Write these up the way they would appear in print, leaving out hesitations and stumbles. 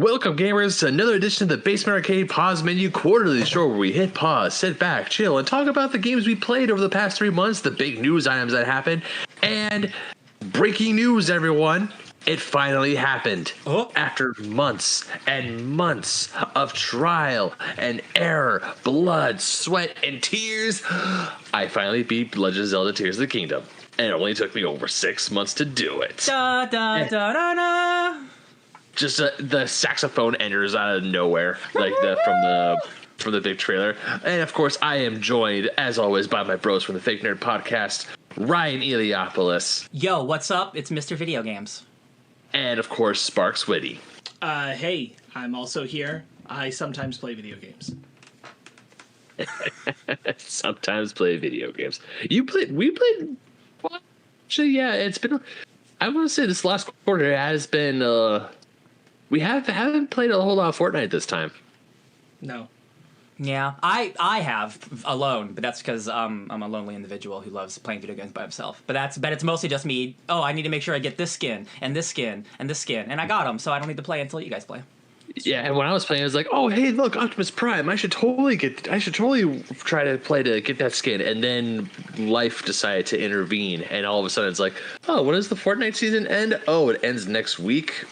Welcome, gamers, to another edition of the Basement Arcade Pause Menu Quarterly Show, where we hit pause, sit back, chill, and talk about the games we played over the past 3 months, the big news items that happened, and breaking news, everyone. It finally happened. After months and months of trial and error, blood, sweat, and tears, I finally beat Legend of Zelda Tears of the Kingdom. And it only took me over 6 months to do it. Da, da, da, da, da. Just the saxophone enters out of nowhere, like from the big trailer. And of course, I am joined, as always, by my bros from the Fake Nerd Podcast, Ryan Eliopoulos. Yo, what's up? It's Mr. Video Games. And of course, Sparks Whitty. Hey, I'm also here. I sometimes play video games. Sometimes play video games. We played. Well, actually, yeah, it's been. I want to say this last quarter has been. We haven't played a whole lot of Fortnite this time. No. Yeah, I have alone, but that's because I'm a lonely individual who loves playing video games by himself. But it's mostly just me. Oh, I need to make sure I get this skin and this skin and this skin, and I got them, so I don't need to play until you guys play. Yeah, and when I was playing, I was like, "Oh, hey, look, Optimus Prime! I should totally try to play to get that skin." And then life decided to intervene, and all of a sudden, it's like, "Oh, when does the Fortnite season end? Oh, it ends next week."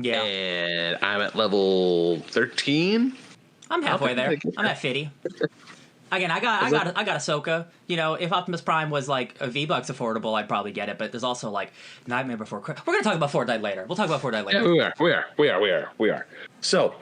Yeah, and I'm at level 13. I'm halfway there. I'm at 50. Again, I got Ahsoka. You know, if Optimus Prime was like a V-Bucks affordable, I'd probably get it. But there's also like Nightmare Before Christmas. We're gonna talk about Fortnite later. We'll talk about Fortnite later. Yeah, we are. So,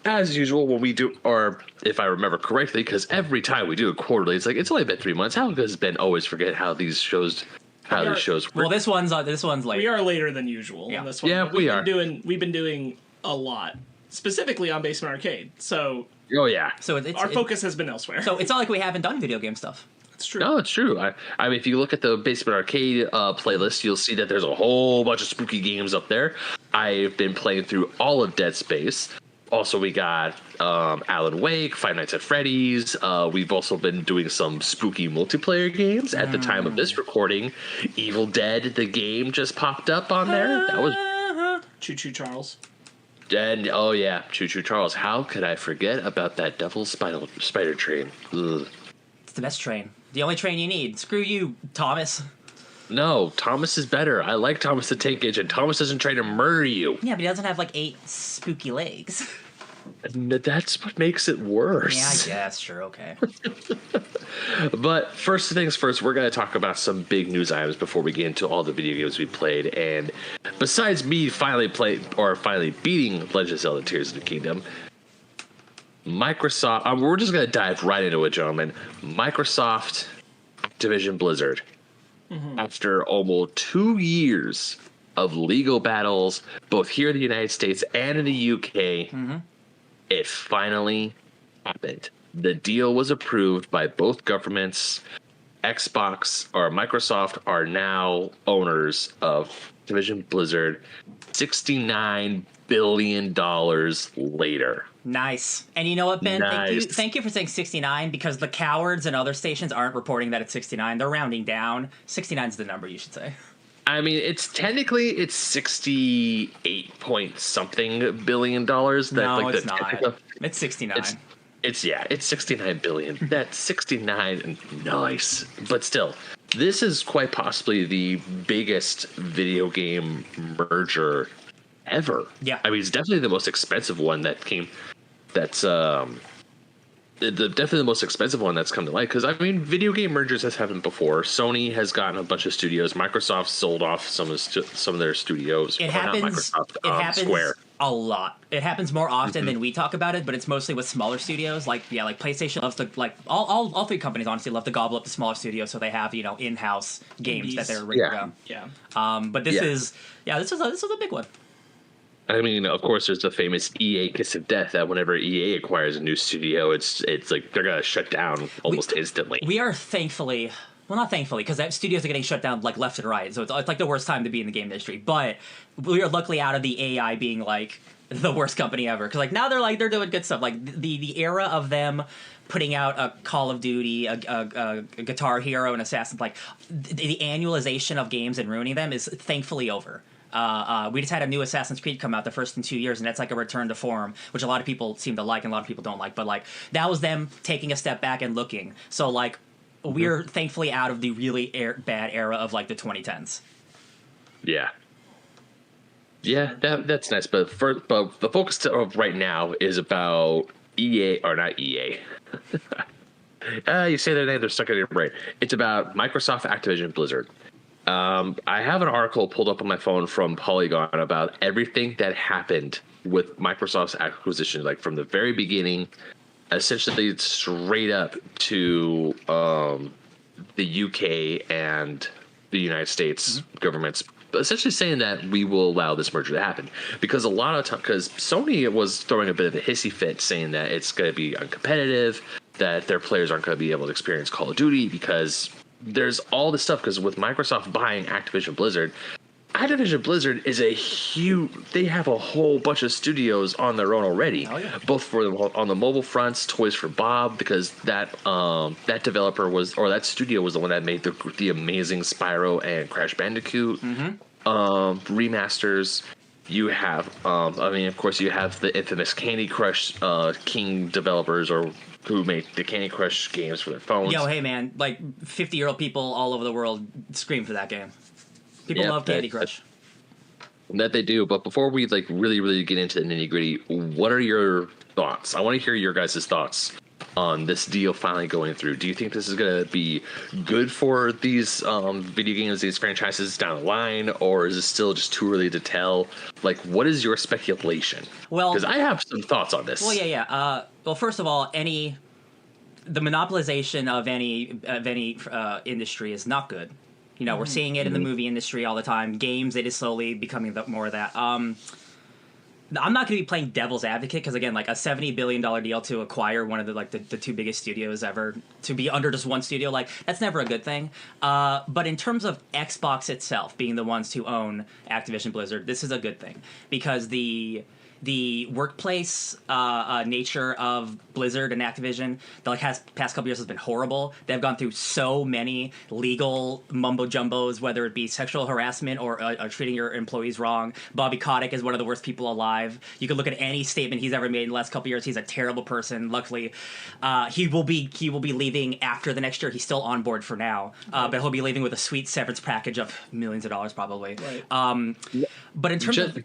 as usual, when we do, or if I remember correctly, because every time we do a quarterly, it's like it's only been 3 months. How does Ben always forget how these shows work? Well, this one's late. We are later than usual. Yeah, on this one. Yeah, we are. We've been doing a lot, specifically on Basement Arcade. So. Oh yeah. So our focus has been elsewhere. So it's not like we haven't done video game stuff. It's true. No, it's true. I mean, if you look at the Basement Arcade playlist, you'll see that there's a whole bunch of spooky games up there. I've been playing through all of Dead Space. Also, we got Alan Wake, Five Nights at Freddy's. We've also been doing some spooky multiplayer games. At the time of this recording, Evil Dead, the game, just popped up on there. That was Choo Choo Charles. And oh yeah, Choo Choo Charles. How could I forget about that devil spider train? Ugh. It's the best train. The only train you need. Screw you, Thomas. No, Thomas is better. I like Thomas the Tank Engine. Thomas doesn't try to murder you. Yeah, but he doesn't have like 8 spooky legs. And that's what makes it worse. Yeah, I guess. Sure, okay. But first things first, we're going to talk about some big news items before we get into all the video games we played. And besides me finally beating Legend of Zelda Tears of the Kingdom, Microsoft, we're just going to dive right into it, gentlemen. Microsoft, Activision Blizzard, after almost 2 years of legal battles, both here in the United States and in the UK, it finally happened. The deal was approved by both governments. Microsoft are now owners of Activision Blizzard $69 billion later. Nice. And you know what, Ben? Nice. Thank you for saying 69, because the cowards and other stations aren't reporting that it's 69. They're rounding down. 69 is the number, you should say. I mean, it's 68 point something billion dollars. No, it's not. It's 69. It's 69 billion. That's 69. Nice. But still, this is quite possibly the biggest video game merger ever. Yeah. I mean, it's definitely the most expensive one definitely the most expensive one that's come to light, because I mean, video game mergers has happened before. Sony has gotten a bunch of studios. Microsoft sold off some of their studios. It happens Square. a lot. It happens more often than we talk about it, but it's mostly with smaller studios. Like PlayStation loves to, like, all 3 companies honestly love to gobble up the smaller studios, so they have, you know, in-house games that they're ready to go. Yeah. But this is a big one. I mean, of course, there's the famous EA kiss of death that whenever EA acquires a new studio, it's like they're gonna shut down almost instantly. We are thankfully, well, not thankfully, because studios are getting shut down like left and right, so it's like the worst time to be in the game industry. But we are luckily out of the AI being like the worst company ever, because like now they're doing good stuff. Like the era of them putting out a Call of Duty, a Guitar Hero, and Assassin's, like the annualization of games and ruining them is thankfully over. We just had a new Assassin's Creed come out, the first in 2 years, and that's like a return to form, which a lot of people seem to like and a lot of people don't like. But like that was them taking a step back and looking. So like we're thankfully out of the really bad era of like the 2010s. Yeah. Yeah, that's nice. But the focus of right now is about EA, or not EA. You say their name, they're stuck in your brain. It's about Microsoft, Activision, Blizzard. I have an article pulled up on my phone from Polygon about everything that happened with Microsoft's acquisition, like from the very beginning, essentially straight up to the UK and the United States governments, essentially saying that we will allow this merger to happen. Because a lot of time, because Sony was throwing a bit of a hissy fit, saying that it's going to be uncompetitive, that their players aren't going to be able to experience Call of Duty, because there's all this stuff. Because with Microsoft buying Activision Blizzard is a huge. They have a whole bunch of studios on their own already, both for on the mobile fronts, Toys for Bob, because that developer was, or that studio was the one that made the amazing Spyro and Crash Bandicoot remasters. You have, of course, you have the infamous Candy Crush King developers, or who made the Candy Crush games for their phones. Yo, hey man, like 50-year-old people all over the world scream for that game. People love Candy Crush. That they do. But before we like really get into the nitty gritty, what are your thoughts? I want to hear your guys' thoughts on this deal finally going through. Do you think this is going to be good for these video games, these franchises down the line, or is it still just too early to tell? Like, what is your speculation? Well, because I have some thoughts on this. Well, yeah. Well, first of all, the monopolization of any industry is not good. You know, we're seeing it in the movie industry all the time. Games, it is slowly becoming more of that. I'm not going to be playing devil's advocate because, again, like a $70 billion deal to acquire one of the two biggest studios ever, to be under just one studio, like, that's never a good thing. But in terms of Xbox itself being the ones to own Activision Blizzard, this is a good thing because the workplace nature of Blizzard and Activision, the past couple years has been horrible. They've gone through so many legal mumbo jumbos, whether it be sexual harassment or treating your employees wrong. Bobby Kotick is one of the worst people alive. You can look at any statement he's ever made in the last couple years. He's a terrible person. Luckily, he will be leaving after the next year. He's still on board for now, but he'll be leaving with a sweet severance package of millions of dollars probably. Right. But in terms of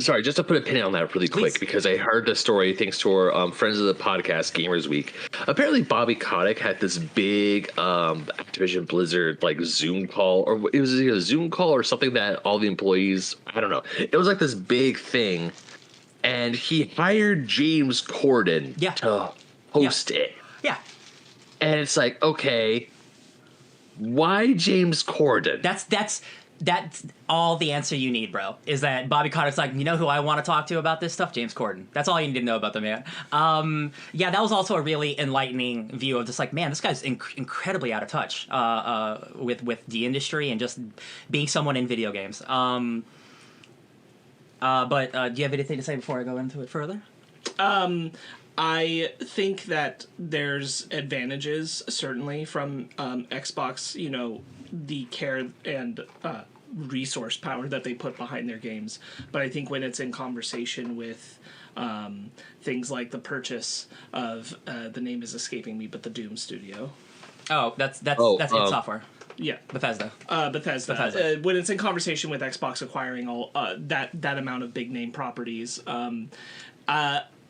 Sorry, just to put a pin on that really quick, because I heard the story thanks to our friends of the podcast, Gamers Week. Apparently, Bobby Kotick had this big Activision Blizzard like Zoom call, or it was a Zoom call or something that all the employees, I don't know. It was like this big thing, and he hired James Corden to host it. Yeah. And it's like, okay, why James Corden? That's all the answer you need, bro, is that Bobby Kotick's like, you know who I want to talk to about this stuff? James Corden. That's all you need to know about the man. That was also a really enlightening view of just like, man, this guy's incredibly out of touch with the industry and just being someone in video games. But do you have anything to say before I go into it further? I think that there's advantages, certainly, from Xbox, you know, the care and resource power that they put behind their games. But I think when it's in conversation with things like the purchase of, the name is escaping me, but the Doom studio. Oh, that's id Software. Yeah, Bethesda. Bethesda. When it's in conversation with Xbox acquiring all that amount of big name properties,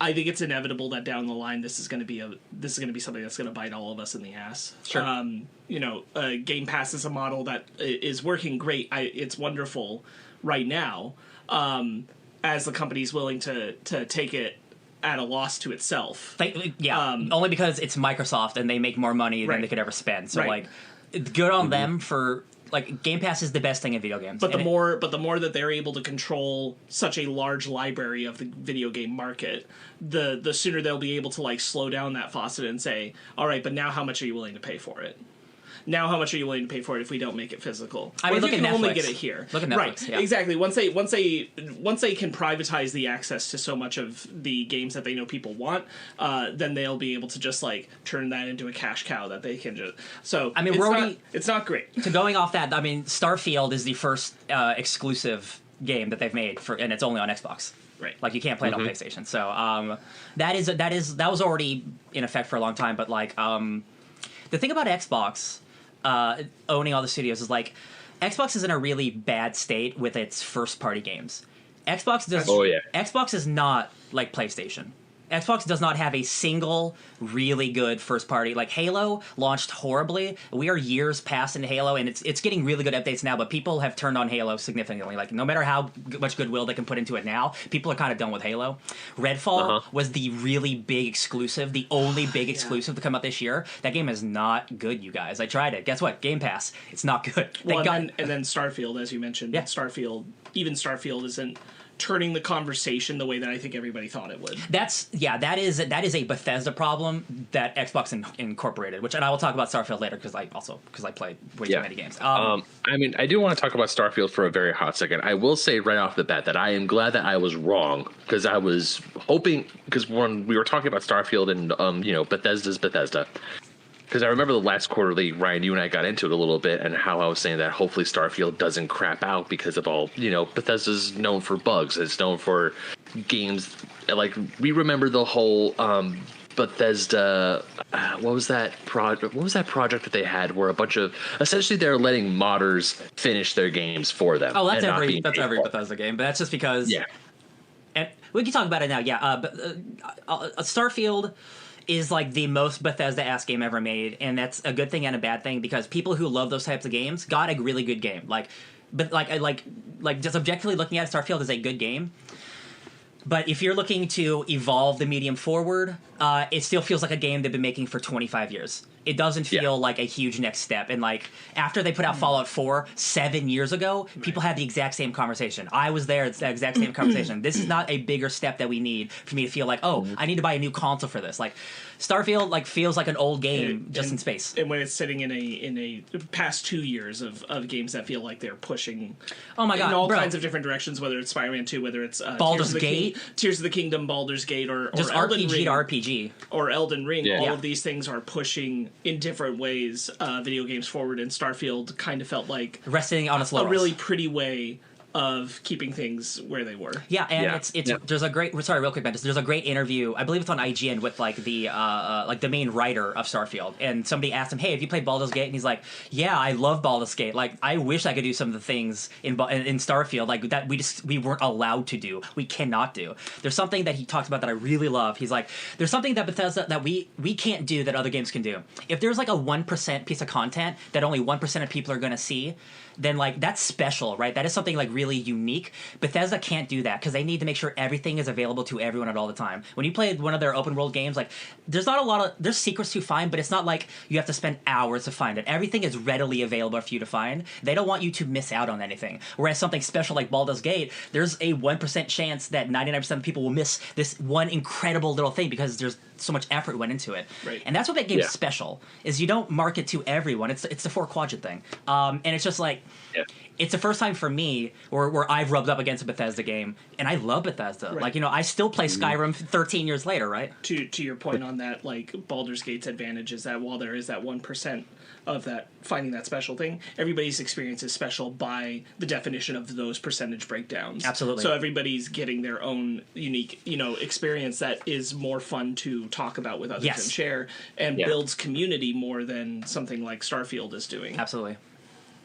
I think it's inevitable that down the line this is going to be something that's going to bite all of us in the ass. Sure. Game Pass is a model that is working great. It's wonderful right now, as the company's willing to take it at a loss to itself. Only because it's Microsoft and they make more money than they could ever spend. So like, good on them for. Like, Game Pass is the best thing in video games. But the more that they're able to control such a large library of the video game market, the sooner they'll be able to like slow down that faucet and say, all right, but now how much are you willing to pay for it? Now how much are you willing to pay for it if we don't make it physical? I mean, Or if look you at can only Netflix. get it here. Look at Netflix, Right, yeah. exactly. Once they can privatize the access to so much of the games that they know people want, then they'll be able to just like turn that into a cash cow that they can just. So I mean, it's not great. To going off that, I mean, Starfield is the first exclusive game that they've made and it's only on Xbox. Right. Like you can't play it on PlayStation. So that was already in effect for a long time. But like the thing about Xbox owning all the studios is like Xbox is in a really bad state with its first party games. Xbox is not like PlayStation. Xbox does not have a single really good first party. Like Halo launched horribly. We are years past into Halo, and it's getting really good updates now. But people have turned on Halo significantly. Like no matter how much goodwill they can put into it now, people are kind of done with Halo. Redfall was the really big exclusive, the only big exclusive to come out this year. That game is not good, you guys. I tried it. Guess what? Game Pass. It's not good. And then Starfield, as you mentioned. Yeah. Starfield isn't turning the conversation the way that I think everybody thought it would. That is a Bethesda problem that Xbox incorporated, and I will talk about Starfield later because I play way too many games. I mean, I do want to talk about Starfield for a very hot second. I will say right off the bat that I am glad that I was wrong because I was hoping when we were talking about Starfield and Bethesda's Bethesda. Because I remember the last quarterly, Ryan, you and I got into it a little bit, and how I was saying that hopefully Starfield doesn't crap out because of all, Bethesda's known for bugs. It's known for games, like, we remember the whole Bethesda, what was that project that they had where a bunch of, essentially they're letting modders finish their games for them. Oh, that's every Bethesda game, but that's just because... Yeah. And we can talk about it now, but Starfield is like the most Bethesda-ass game ever made, and that's a good thing and a bad thing because people who love those types of games got a really good game. Like just objectively looking at it, Starfield is a good game. But if you're looking to evolve the medium forward, it still feels like a game they've been making for 25 years. It doesn't feel like a huge next step. And like after they put out Fallout 4 7 years ago, people had the exact same conversation. I was there. It's the exact same conversation. This is not a bigger step that we need for me to feel like, I need to buy a new console for this. Like Starfield feels like an old game in space. And when it's sitting in a past 2 years of games that feel like they're pushing in all kinds of different directions, whether it's Spider-Man 2, whether it's Baldur's Gate, Tears of the Kingdom, Baldur's Gate, or just Elden RPG Ring, to RPG. Or Elden Ring. Yeah. All of these things are pushing in different ways video games forward, and Starfield kind of felt like resting on its laurels. A really pretty way of keeping things where they were. Yeah, and there's a great real quick, Ben. There's a great interview. I believe it's on IGN with like the main writer of Starfield, and somebody asked him, "Hey, have you played Baldur's Gate?" And he's like, "Yeah, I love Baldur's Gate. Like, I wish I could do some of the things in Starfield like that we weren't allowed to do. We cannot do. There's something that he talks about that I really love. He's like, there's something that Bethesda that we can't do that other games can do. If there's like a 1% piece of content that only 1% of people are going to see, then like that's special, right? That is something like really unique. Bethesda can't do that because they need to make sure everything is available to everyone at all the time. When you play one of their open world games, like there's secrets to find, but it's not like you have to spend hours to find it. Everything is readily available for you to find. They don't want you to miss out on anything. Whereas something special like Baldur's Gate, there's a 1% chance that 99% of people will miss this one incredible little thing because there's so much effort went into it. Right. And that's what makes games special, is you don't market to everyone. It's the 4-quadrant thing. And it's just like, it's the first time for me where I've rubbed up against a Bethesda game, and I love Bethesda. Right. Like, I still play Skyrim 13 years later, right? To your point on that, like Baldur's Gate's advantage is that while there is that 1% of that finding that special thing, everybody's experience is special by the definition of those percentage breakdowns. Absolutely. So everybody's getting their own unique, experience that is more fun to talk about with others and share, and builds community more than something like Starfield is doing. Absolutely.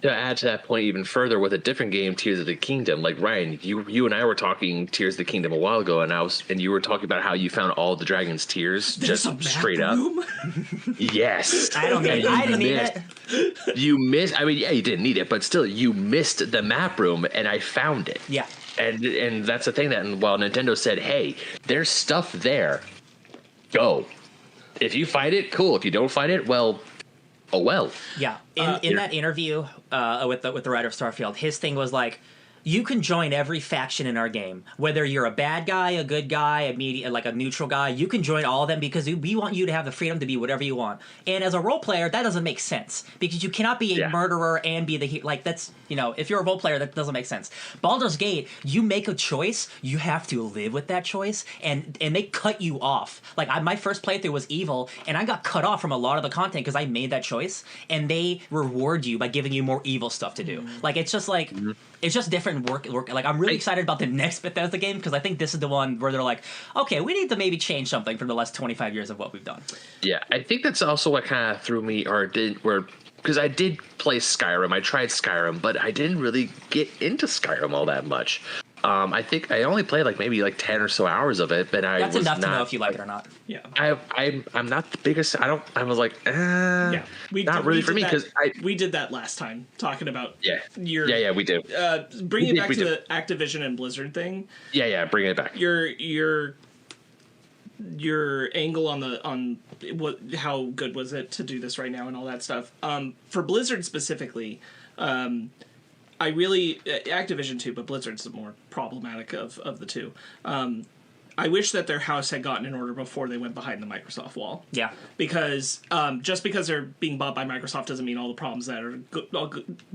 To add to that point even further, with a different game, Tears of the Kingdom, like Ryan, you and I were talking Tears of the Kingdom a while ago, and you were talking about how you found all the dragon's tears just straight up. Yes, I didn't need it. You missed. I mean, yeah, you didn't need it, but still, you missed the map room, and I found it. Yeah, and that's the thing that while Nintendo said, "Hey, there's stuff there, go. If you find it, cool. If you don't find it, well." Oh well. Yeah. In that interview with the writer of Starfield, his thing was like, you can join every faction in our game. Whether you're a bad guy, a good guy, like a neutral guy, you can join all of them because we want you to have the freedom to be whatever you want. And as a role player, that doesn't make sense because you cannot be a murderer and be the like. That's if you're a role player, that doesn't make sense. Baldur's Gate, you make a choice, you have to live with that choice, and they cut you off. Like my first playthrough was evil, and I got cut off from a lot of the content because I made that choice, and they reward you by giving you more evil stuff to do. Like it's just like. It's just different work. Like I'm really excited about the next Bethesda game because I think this is the one where they're like, okay, we need to maybe change something from the last 25 years of what we've done. Yeah, I think that's also what kind of threw me, because I did play Skyrim. I tried Skyrim, but I didn't really get into Skyrim all that much. I think I only played maybe 10 or so hours of it, but that's enough to know if you like it or not. Yeah, I'm not the biggest. I was like, not really for me because we did that last time talking about we do. Bringing it back to the Activision and Blizzard thing. Bring it back. Your angle on how good was it to do this right now and all that stuff. For Blizzard specifically. I really Activision too, but Blizzard's the more problematic of the two. I wish that their house had gotten in order before they went behind the Microsoft wall. Yeah, because just because they're being bought by Microsoft doesn't mean all the problems that are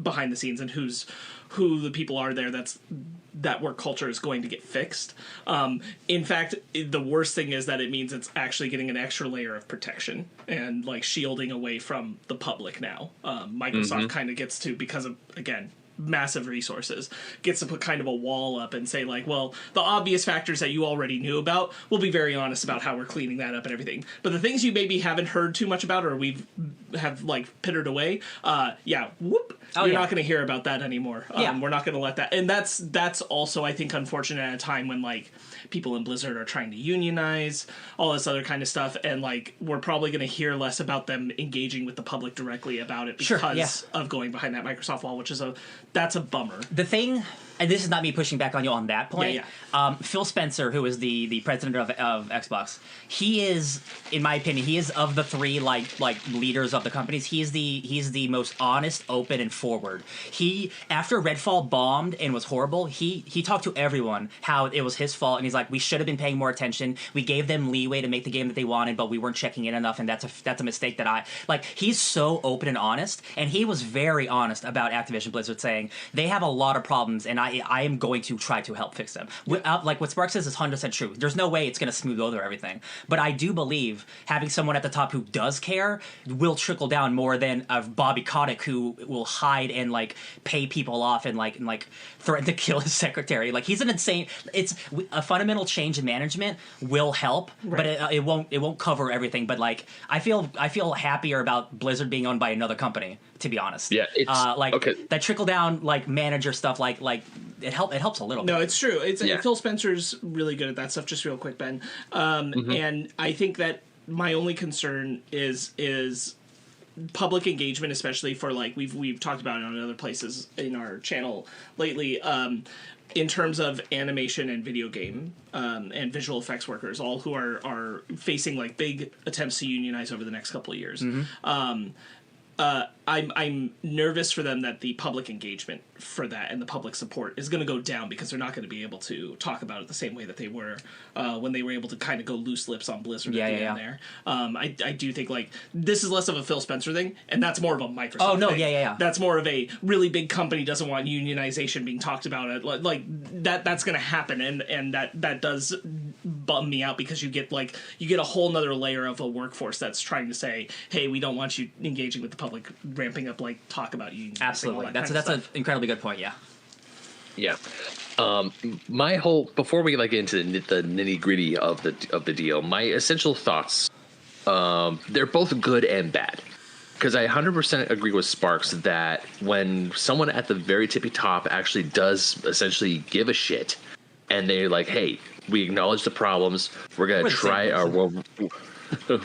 behind the scenes and who the people are there that work culture is going to get fixed. In fact, the worst thing is that it means it's actually getting an extra layer of protection and shielding away from the public now. Microsoft kind of gets to, because of, again, massive resources, gets to put kind of a wall up and say well, the obvious factors that you already knew about, we'll be very honest about how we're cleaning that up and everything. But the things you maybe haven't heard too much about or have pittered away, you're not going to hear about that anymore. We're not going to let that. And that's also, I think, unfortunate at a time when people in Blizzard are trying to unionize, all this other kind of stuff, and we're probably going to hear less about them engaging with the public directly about it because of going behind that Microsoft wall, which is that's a bummer. The thing, and this is not me pushing back on you on that point. Phil Spencer, who is the president of Xbox, he is, in my opinion, he is of the three leaders of the companies. He's the most honest, open, and forward. He, after Redfall bombed and was horrible, he talked to everyone how it was his fault, and he's like, we should have been paying more attention. We gave them leeway to make the game that they wanted, but we weren't checking in enough, and that's a mistake that he's so open and honest, and he was very honest about Activision Blizzard, saying they have a lot of problems, and I am going to try to help fix them. What Spark says is 100% true. There's no way it's going to smooth over everything. But I do believe having someone at the top who does care will trickle down more than a Bobby Kotick who will hide and pay people off and threaten to kill his secretary. He's an insane. It's a fundamental change in management will help, but it won't cover everything. But I feel happier about Blizzard being owned by another company, to be honest. Yeah, it's okay. That trickle down manager stuff it helps a little bit. No, it's true. Phil Spencer's really good at that stuff. Just real quick, Ben. And I think that my only concern is public engagement, especially for we've talked about it on other places in our channel lately. In terms of animation and video game and visual effects workers, all who are facing big attempts to unionize over the next couple of years. I'm nervous for them that the public engagement for that and the public support is going to go down because they're not going to be able to talk about it the same way that they were when they were able to kind of go loose lips on Blizzard at the end there. I do think this is less of a Phil Spencer thing, and that's more of a Microsoft thing. That's more of a really big company doesn't want unionization being talked about. That's going to happen, and that does bum me out because you get a whole nother layer of a workforce that's trying to say, hey, we don't want you engaging with the public, ramping up talk about unions. Absolutely, that's an incredibly good point. Yeah. My whole, before we get into the nitty gritty of the deal, my essential thoughts, they're both good and bad. Because I 100% agree with Sparks that when someone at the very tippy top actually does essentially give a shit, and they're like, hey, we acknowledge the problems, we're going to try our...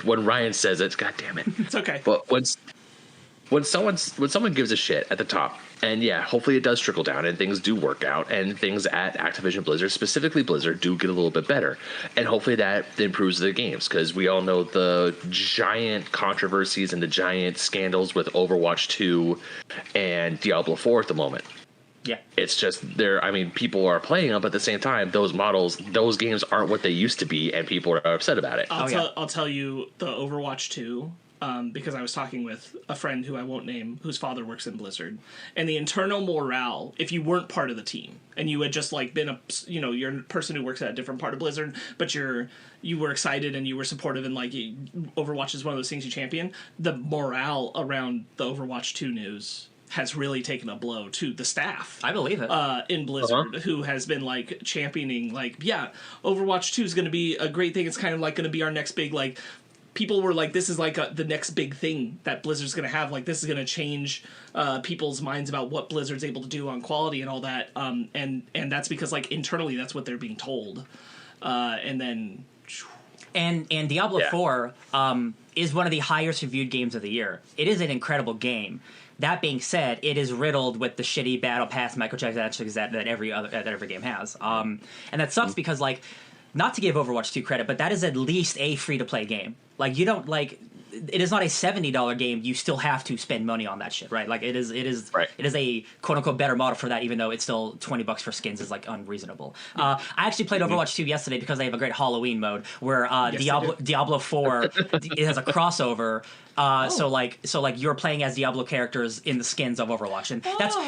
When Ryan says it, God damn it. It's okay. But when someone gives a shit at the top, and hopefully it does trickle down and things do work out and things at Activision Blizzard, specifically Blizzard, do get a little bit better, and hopefully that improves the games, because we all know the giant controversies and the giant scandals with Overwatch 2 and Diablo 4 at the moment. Yeah. It's just people are playing them, but at the same time, those games aren't what they used to be, and people are upset about it. I'll tell you the Overwatch 2, because I was talking with a friend who I won't name, whose father works in Blizzard, and the internal morale, if you weren't part of the team, and you had just like been you're a person who works at a different part of Blizzard, but you were excited and you were supportive, and like Overwatch is one of those things you champion, the morale around the Overwatch 2 news has really taken a blow to the staff. I believe it. In Blizzard, who has been like championing, like, yeah, Overwatch 2 is going to be a great thing. It's kind of like going to be our next big, like, people were like, this is like the next big thing that Blizzard's going to have. Like, this is going to change people's minds about what Blizzard's able to do on quality and all that. And that's because, like, internally, that's what they're being told. And then... And Diablo 4 is one of the highest reviewed games of the year. It is an incredible game. That being said, it is riddled with the shitty battle pass microtransactions that every game has. And that sucks because, like, not to give Overwatch 2 credit, but that is at least a free-to-play game. Like, you don't, like... It is not a $70 game. You still have to spend money on that shit, right? Like, it is a quote-unquote better model for that, even though it's still $20 for skins is, like, unreasonable. I actually played Overwatch 2 yesterday because they have a great Halloween mode where Diablo 4 it has a crossover. So you're playing as Diablo characters in the skins of Overwatch, and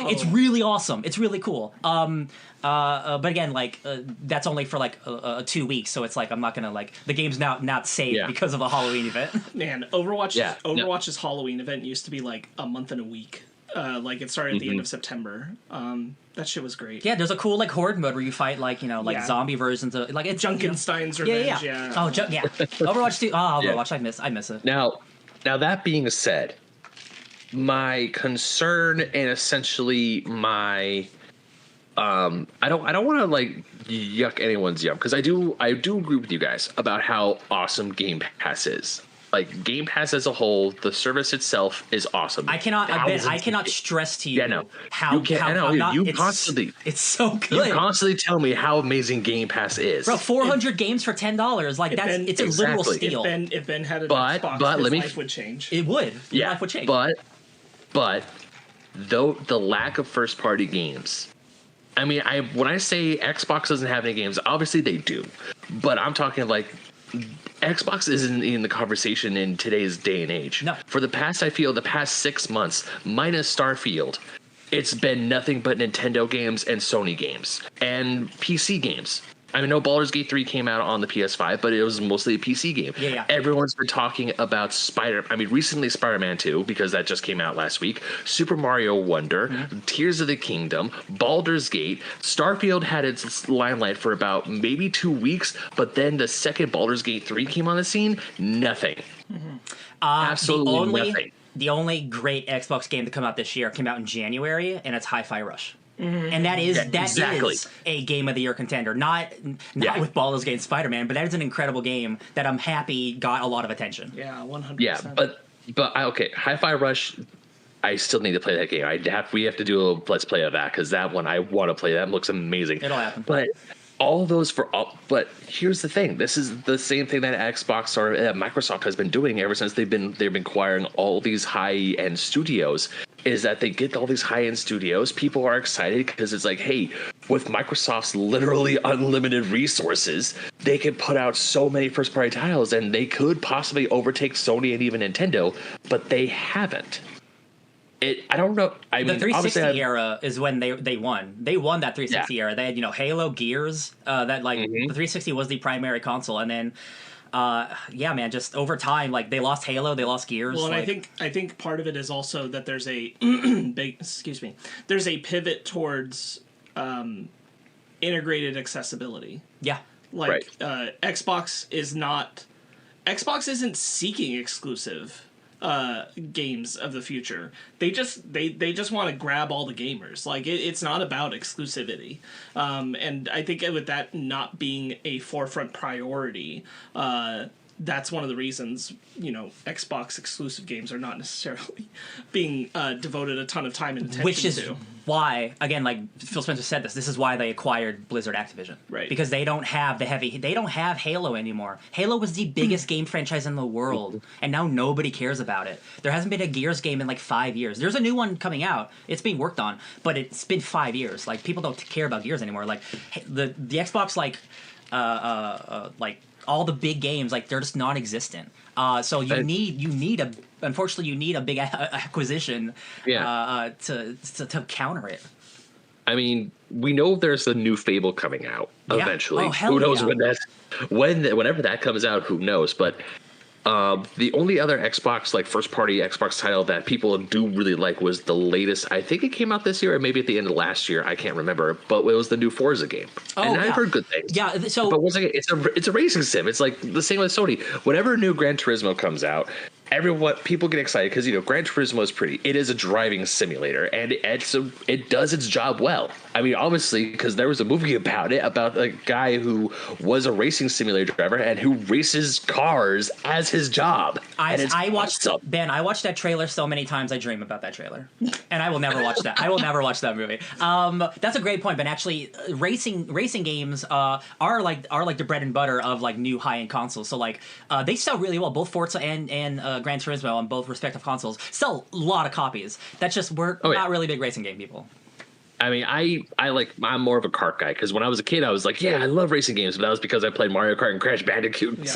it's really awesome. It's really cool. But again, like that's only for like 2 weeks, so it's like I'm not gonna like the game's now not saved because of a Halloween event. Man, Overwatch's Halloween event used to be like a month and a week. Like it started at the end of September. That shit was great. Yeah, there's a cool like horde mode where you fight like zombie versions of like it's Junkenstein's Revenge. Yeah. Oh, Overwatch 2. Oh, Overwatch. I miss it. Now that being said, my concern and essentially my I don't want to like yuck anyone's yum because I do agree with you guys about how awesome Game Pass is. Like Game Pass as a whole, the service itself is awesome. I cannot stress to you how constantly it's so good. You constantly tell me how amazing Game Pass is. Bro, 400 games for $10. Like it's a literal steal. If Ben had an Xbox, his life would change. It would. Your life would change. But though the lack of first party games. I mean, when I say Xbox doesn't have any games, obviously they do. But I'm talking like Xbox isn't in the conversation in today's day and age. No. For the past 6 months, minus Starfield, it's been nothing but Nintendo games and Sony games and PC games. I know Baldur's Gate 3 came out on the PS5, but it was mostly a PC game. Yeah. Everyone's been talking about recently Spider-Man 2, because that just came out last week, Super Mario Wonder, Tears of the Kingdom, Baldur's Gate. Starfield had its limelight for about maybe 2 weeks, but then the second Baldur's Gate 3 came on the scene, nothing. Absolutely nothing. The only great Xbox game to come out this year came out in January, and it's Hi-Fi Rush. And that is a Game of the Year contender. Not with Baldur's Gate and Spider-Man, but that is an incredible game that I'm happy got a lot of attention. Yeah, 100%. Yeah, but Hi-Fi Rush, I still need to play that game. We have to do a Let's Play of that, because that one I want to play. That looks amazing. It'll happen. But all of those but here's the thing. This is the same thing that Xbox or Microsoft has been doing ever since they've been acquiring all these high-end studios. Is that they get all these high-end studios. People are excited because it's like, hey, with Microsoft's literally unlimited resources, they can put out so many first-party titles, and they could possibly overtake Sony and even Nintendo, but they haven't. I don't know. I mean, the 360 era is when they won. They won that 360 era. They had Halo, Gears. The 360 was the primary console, and then. Just over time, like they lost Halo, they lost Gears. Well, and I think part of it is also that there's a there's a pivot towards integrated accessibility. Yeah, Xbox isn't seeking exclusive games of the future. They just want to grab all the gamers. Like it's not about exclusivity. And I think with that not being a forefront priority, that's one of the reasons, Xbox exclusive games are not necessarily being devoted a ton of time and attention Which is to. why, again, like Phil Spencer said this is why they acquired Blizzard Activision. Right. Because they don't have they don't have Halo anymore. Halo was the biggest game franchise in the world, and now nobody cares about it. There hasn't been a Gears game in like 5 years. There's a new one coming out. It's being worked on, but it's been 5 years. Like, people don't care about Gears anymore. Like, the Xbox, like all the big games, like, they're just non-existent. So you need unfortunately you need a big acquisition to counter it. I mean, we know there's a new Fable coming out eventually. Oh, hell who knows yeah. whenever that comes out, who knows? But the only other Xbox, like first party Xbox title that people do really like was the latest. I think it came out this year or maybe at the end of last year. I can't remember, but it was the new Forza game. And I've heard good things. Yeah, so but once again, it's a racing sim. It's like the same with Sony. Whenever a new Gran Turismo comes out, people get excited because Gran Turismo is pretty. It is a driving simulator, and it does its job well. I mean, obviously, because there was a movie about it, about a guy who was a racing simulator driver and who races cars as his job. I watched that trailer so many times. I dream about that trailer, and I will never watch that. I will never watch that movie. That's a great point. But actually, racing games are like the bread and butter of like new high end consoles. So like they sell really well. Both Forza and Gran Turismo on both respective consoles sell a lot of copies. That's just we're not really big racing game people. I mean, I'm more of a kart guy because when I was a kid, I was like, yeah, I love racing games, but that was because I played Mario Kart and Crash Bandicoot,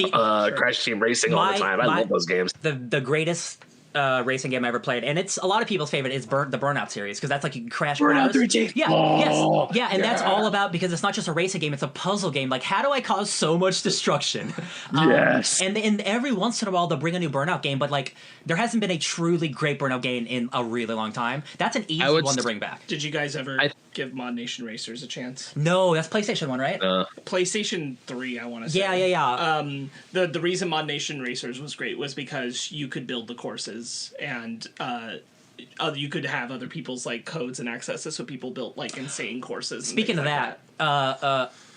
Crash Team Racing all the time. I love those games. The greatest racing game I ever played, and it's a lot of people's favorite, is the Burnout series, because that's like you can crash Burnout cars. 3D. Yeah, and that's all about, because it's not just a racing game, it's a puzzle game. Like, how do I cause so much destruction? Yes. And every once in a while they'll bring a new Burnout game, but like there hasn't been a truly great Burnout game in a really long time. That's an easy one to bring back. Did you guys ever give Mod Nation Racers a chance? No, that's PlayStation 1, right? PlayStation 3, I want to say. Yeah. The reason Mod Nation Racers was great was because you could build the courses, and you could have other people's like codes and accesses, so people built like insane courses. Speaking of that,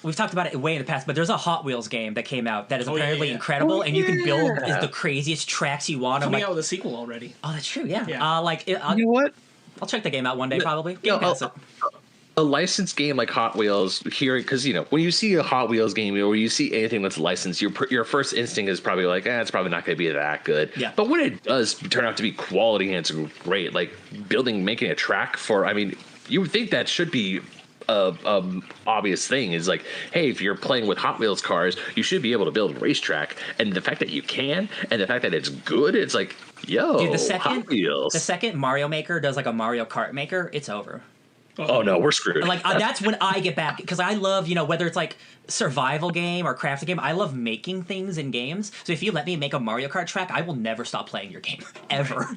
we've talked about it way in the past, but there's a Hot Wheels game that came out that is apparently incredible, and you can build the craziest tracks you want. Coming out with a sequel already. Oh, that's true. Yeah. You know what? I'll check the game out one day, probably. A licensed game like Hot Wheels here, because when you see a Hot Wheels game or you see anything that's licensed, your first instinct is probably like, it's probably not going to be that good. Yeah. But when it does turn out to be quality and it's great, like making a track for, I mean, you would think that should be a obvious thing. Is like, hey, if you're playing with Hot Wheels cars, you should be able to build a racetrack, and the fact that you can, and the fact that it's good, it's like, yo, dude, Hot Wheels. The second Mario Maker does like a Mario Kart Maker, it's over. Oh no, we're screwed. Like that's when I get back, because I love, whether it's like survival game or crafting game, I love making things in games. So if you let me make a Mario Kart track, I will never stop playing your game ever.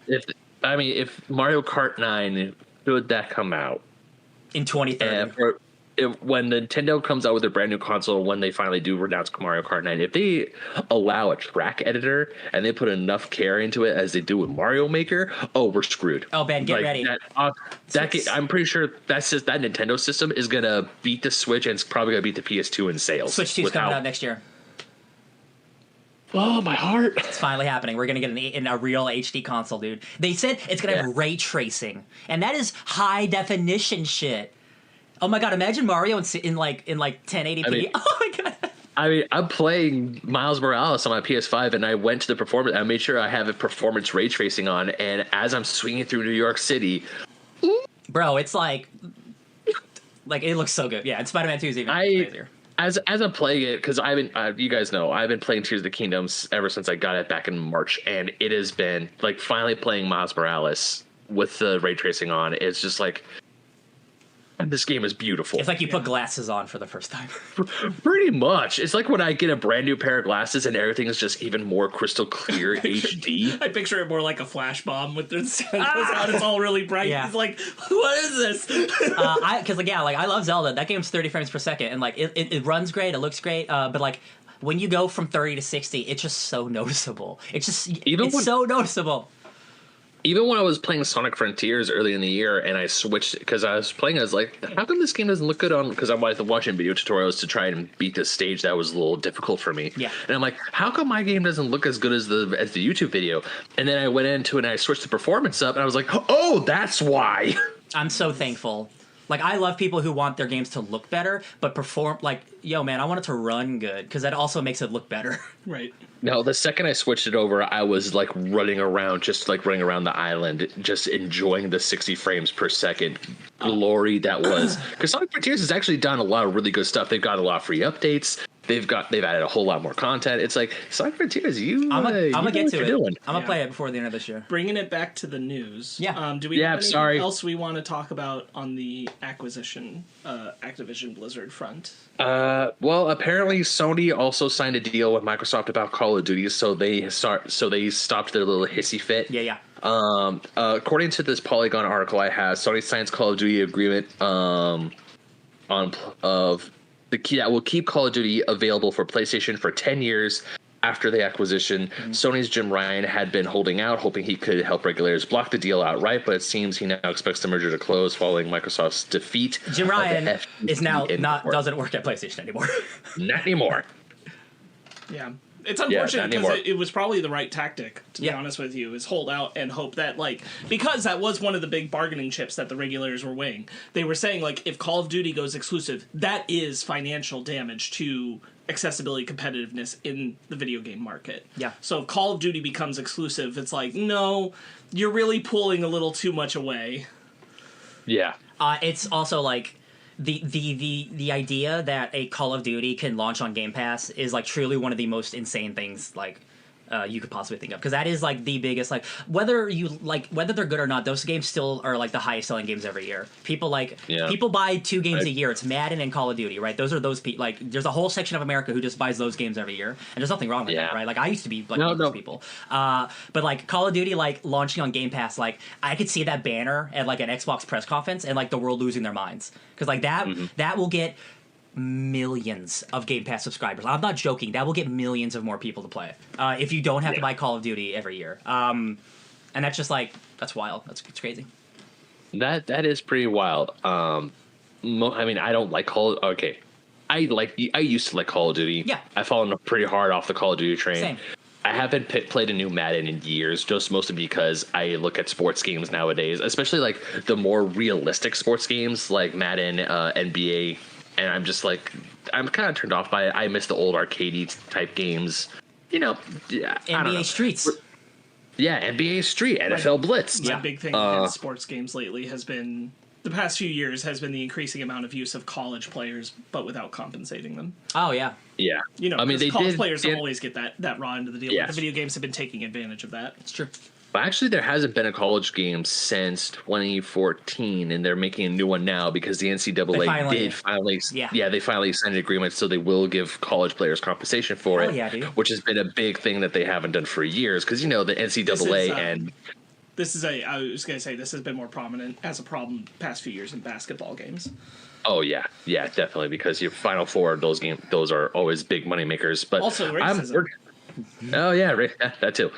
If Mario Kart 9, should that come out in 2030? When Nintendo comes out with their brand new console, when they finally do renounce Mario Kart 9, if they allow a track editor and they put enough care into it as they do with Mario Maker, we're screwed. Oh, Ben, get ready. I'm pretty sure that Nintendo system is going to beat the Switch, and it's probably going to beat the PS2 in sales. Switch 2 is coming out next year. Oh, my heart. It's finally happening. We're going to get a real HD console, dude. They said it's going to have ray tracing, and that is high definition shit. Oh my god! Imagine Mario in like 1080p. I mean, oh my god! I mean, I'm playing Miles Morales on my PS5, and I went to the performance. I made sure I have a performance ray tracing on, and as I'm swinging through New York City, bro, it's like it looks so good. Yeah, and Spider-Man 2 is even crazier. As I'm playing it, because you guys know, I've been playing Tears of the Kingdom ever since I got it back in March, and it has been like finally playing Miles Morales with the ray tracing on. It's just like. And this game is beautiful. It's like you put glasses on for the first time. Pretty much. It's like when I get a brand new pair of glasses and everything is just even more crystal clear HD. I picture it more like a flash bomb with the sun goes out. It's all really bright. Yeah. It's like, what is this? Because I love Zelda. That game's 30 frames per second, and like it runs great. It looks great. But like when you go from 30 to 60, it's just so noticeable. It's so noticeable. even when I was playing Sonic Frontiers early in the year, and I switched because I was playing, I was like, how come this game doesn't look good on? Because I'm watching video tutorials to try and beat this stage that was a little difficult for me. Yeah. And I'm like, how come my game doesn't look as good as the YouTube video? And then I went into it and I switched the performance up, and I was like, oh, that's why. I'm so thankful. Like, I love people who want their games to look better, but perform, like, yo, man, I want it to run good, because that also makes it look better. Right. No, the second I switched it over, I was like running around the island, just enjoying the 60 frames per second glory that was. Because Sonic Frontiers has actually done a lot of really good stuff. They've got a lot of free updates. They've added a whole lot more content. It's like Sonic Frontiers. I'm gonna get to it. Doing. I'm gonna play it before the end of this year. Bringing it back to the news. Yeah. Do we have anything else we want to talk about on the acquisition, Activision Blizzard front? Well, apparently Sony also signed a deal with Microsoft about Call of Duty, so they stopped their little hissy fit. Yeah. According to this Polygon article I have, Sony signs Call of Duty agreement the key that will keep Call of Duty available for PlayStation for 10 years after the acquisition. Sony's Jim Ryan had been holding out, hoping he could help regulators block the deal outright, but it seems he now expects the merger to close following Microsoft's defeat. Jim Ryan is now doesn't work at PlayStation anymore. Not anymore. Yeah. It's unfortunate because it was probably the right tactic, to be honest with you, is hold out and hope that, like, because that was one of the big bargaining chips that the regulators were weighing. They were saying, like, if Call of Duty goes exclusive, that is financial damage to accessibility competitiveness in the video game market. Yeah. So if Call of Duty becomes exclusive, it's like, no, you're really pulling a little too much away. Yeah. It's also like the idea that a Call of Duty can launch on Game Pass is like truly one of the most insane things like you could possibly think of, because that is like the biggest, like, whether they're good or not, those games still are like the highest selling games every year. People buy 2 games a year. It's Madden and Call of Duty, right? Those are those people. Like, there's a whole section of America who just buys those games every year, and there's nothing wrong with that, right? Like, I used to be like one of those people, but like Call of Duty, like launching on Game Pass, like I could see that banner at like an Xbox press conference and like the world losing their minds, because like that will get millions of Game Pass subscribers. I'm not joking. That will get millions of more people to play if you don't have to buy Call of Duty every year. And that's just like, that's wild. It's crazy. That is pretty wild. I mean, I don't like I used to like Call of Duty. Yeah. I've fallen pretty hard off the Call of Duty train. Same. I haven't played a new Madden in years, just mostly because I look at sports games nowadays, especially like the more realistic sports games like Madden, NBA, and I'm just like, I'm kind of turned off by it. I miss the old arcadey type games, NBA Streets. Yeah, NBA Street, NFL Blitz. My big thing against sports games lately has been, the past few years, has been the increasing amount of use of college players, but without compensating them. Oh, yeah. Yeah. I mean, college players don't always get that raw into the deal. Yes. But the video games have been taking advantage of that. It's true. But actually, there hasn't been a college game since 2014, and they're making a new one now because the NCAA they finally signed an agreement, so they will give college players compensation for it, which has been a big thing that they haven't done for years, because, the NCAA I was going to say, this has been more prominent as a problem past few years in basketball games. Oh, yeah. Yeah, definitely, because your Final Four, those are always big money makers. But also racism. That too.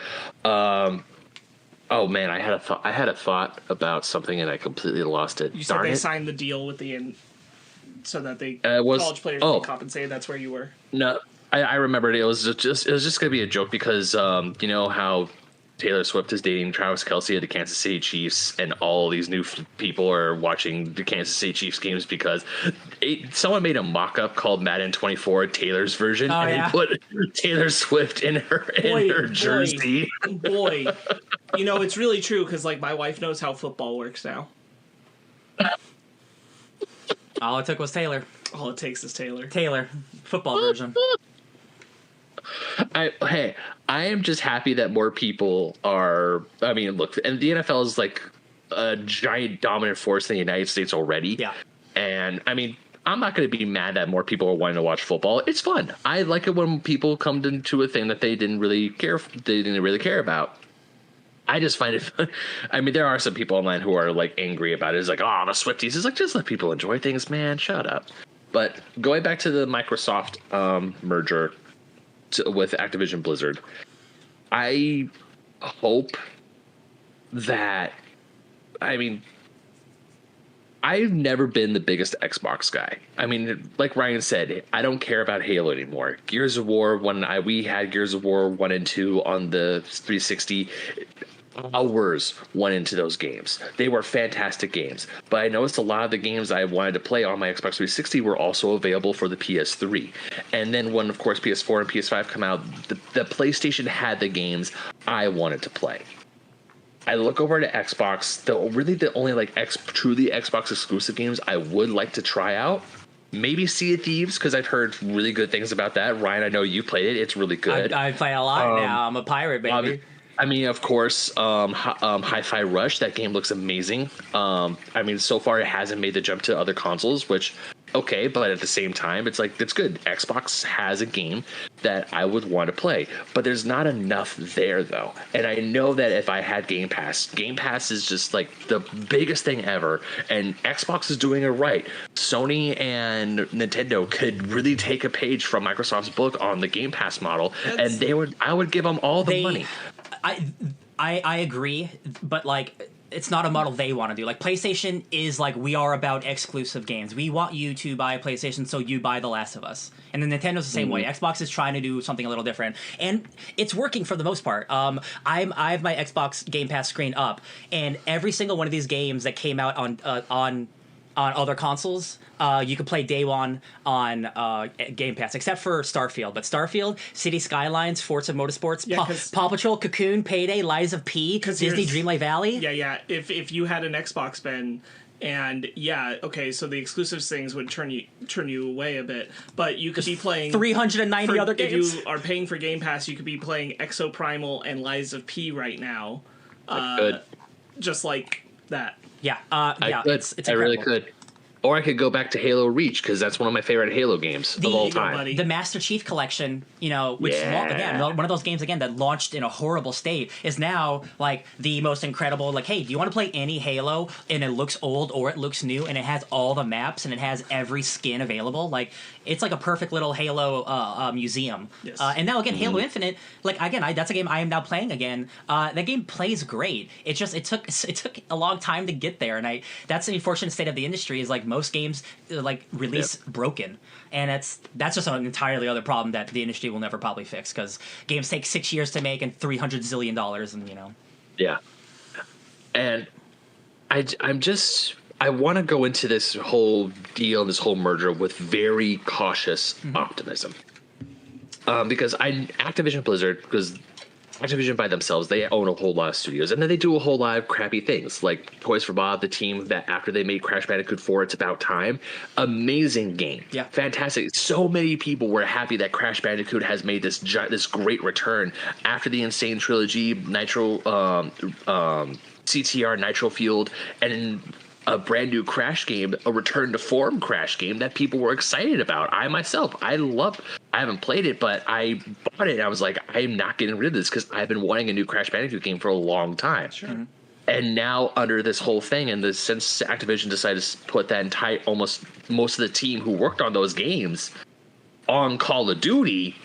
Oh man, I had a thought about something and I completely lost it. You said they signed the deal with so that they college players can compensate. That's where you were. No, I remembered. It was just going to be a joke because you know how Taylor Swift is dating Travis Kelce of the Kansas City Chiefs, and all these new people are watching the Kansas City Chiefs games because someone made a mock-up called Madden 24, Taylor's version, and they put Taylor Swift in her jersey. Boy, it's really true because like my wife knows how football works now. All it took was Taylor. All it takes is Taylor. Taylor, football version. I am just happy that more people are. I mean, look, and the NFL is like a giant dominant force in the United States already. Yeah. And I mean, I'm not going to be mad that more people are wanting to watch football. It's fun. I like it when people come into a thing that they didn't really care about. I just find it fun. I mean, there are some people online who are like angry about it. It's like, oh, the Swifties. It's like, just let people enjoy things, man. Shut up. But going back to the Microsoft merger with Activision Blizzard, I hope that, I mean, I've never been the biggest Xbox guy. I mean, like Ryan said, I don't care about Halo anymore. Gears of War, we had Gears of War 1 and 2 on the 360, hours went into those games. They were fantastic games. But I noticed a lot of the games I wanted to play on my Xbox 360 were also available for the PS3. And then when, of course, PS4 and PS5 come out, the PlayStation had the games I wanted to play. I look over to Xbox. The only like truly Xbox exclusive games I would like to try out. Maybe Sea of Thieves, because I've heard really good things about that. Ryan, I know you played it. It's really good. I play a lot now. I'm a pirate, baby. I mean, of course, Hi-Fi Rush. That game looks amazing. I mean, so far it hasn't made the jump to other consoles, which okay, but at the same time, it's like, it's good. Xbox has a game that I would want to play, but there's not enough there though. And I know that if I had Game Pass is just like the biggest thing ever, and Xbox is doing it right. Sony and Nintendo could really take a page from Microsoft's book on the Game Pass model, and I would give them all the money. I agree, but like, it's not a model they want to do. Like, PlayStation is like, we are about exclusive games. We want you to buy a PlayStation, so you buy The Last of Us. And then Nintendo's the same way. Xbox is trying to do something a little different, and it's working for the most part. I have my Xbox Game Pass screen up, and every single one of these games that came out on other consoles, you could play day one on Game Pass, except for Starfield. But Starfield, City Skylines, Forza Motorsports, Paw Patrol, Cocoon, Payday, Lies of P, Disney Dreamlight Valley. Yeah. If you had an Xbox, Ben, and so the exclusives things would turn you away a bit, but you could be playing 390 other games. If you are paying for Game Pass, you could be playing Exoprimal and Lies of P right now. Just like that. Yeah, I really could. Or I could go back to Halo Reach, because that's one of my favorite Halo games of all time. The Master Chief Collection, which again, one of those games again that launched in a horrible state, is now like the most incredible. Like, hey, do you want to play any Halo and it looks old or it looks new and it has all the maps and it has every skin available? Like, it's like a perfect little Halo museum. Yes. And now again, Halo Infinite, like again, that's a game I am now playing again. That game plays great. It took a long time to get there, and that's the unfortunate state of the industry. Is like most games like release broken, and that's just an entirely other problem that the industry will never probably fix, because games take 6 years to make and $300 zillion, and Yeah, and I want to go into this whole deal, this whole merger, with very cautious optimism, because Activision Blizzard, because Activision by themselves, they own a whole lot of studios, and then they do a whole lot of crappy things, like Toys for Bob, the team that after they made Crash Bandicoot 4, It's About Time, amazing game, fantastic. So many people were happy that Crash Bandicoot has made this great return after the Insane Trilogy, Nitro, CTR, Nitro Fueled, and a brand new Crash game, a return to form Crash game that people were excited about. I haven't played it, but I bought it and I was like, I'm not getting rid of this, because I've been wanting a new Crash Bandicoot game for a long time. Sure. And now under this whole thing, and since Activision decided to put that most of the team who worked on those games on Call of Duty,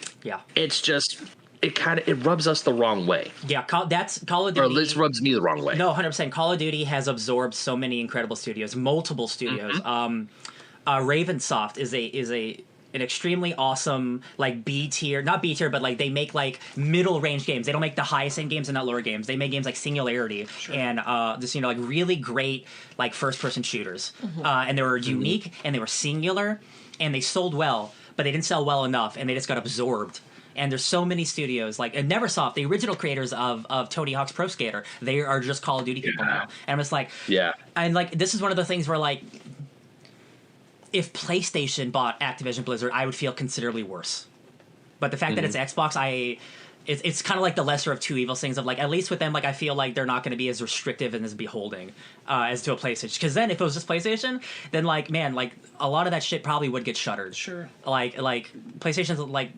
it's just, it rubs us the wrong way. Yeah, that's Call of Duty. Or at least rubs me the wrong way. No, 100%. Call of Duty has absorbed so many incredible studios, multiple studios. Ravensoft is an extremely awesome, like, not B tier, but like they make like middle range games. They don't make the highest end games and not lower games. They make games like Singularity and just like really great like first person shooters. And they were unique and they were singular and they sold well, but they didn't sell well enough and they just got absorbed. And there's so many studios, like Neversoft, the original creators of Tony Hawk's Pro Skater, they are just Call of Duty people now. And I'm just like, and like this is one of the things where like, if PlayStation bought Activision Blizzard, I would feel considerably worse. But the fact that it's Xbox, it's kind of like the lesser of two evils things of like, at least with them, like I feel like they're not going to be as restrictive and as beholding as to a PlayStation. Because then if it was just PlayStation, then like, man, like a lot of that shit probably would get shuttered. Sure. Like PlayStation's like,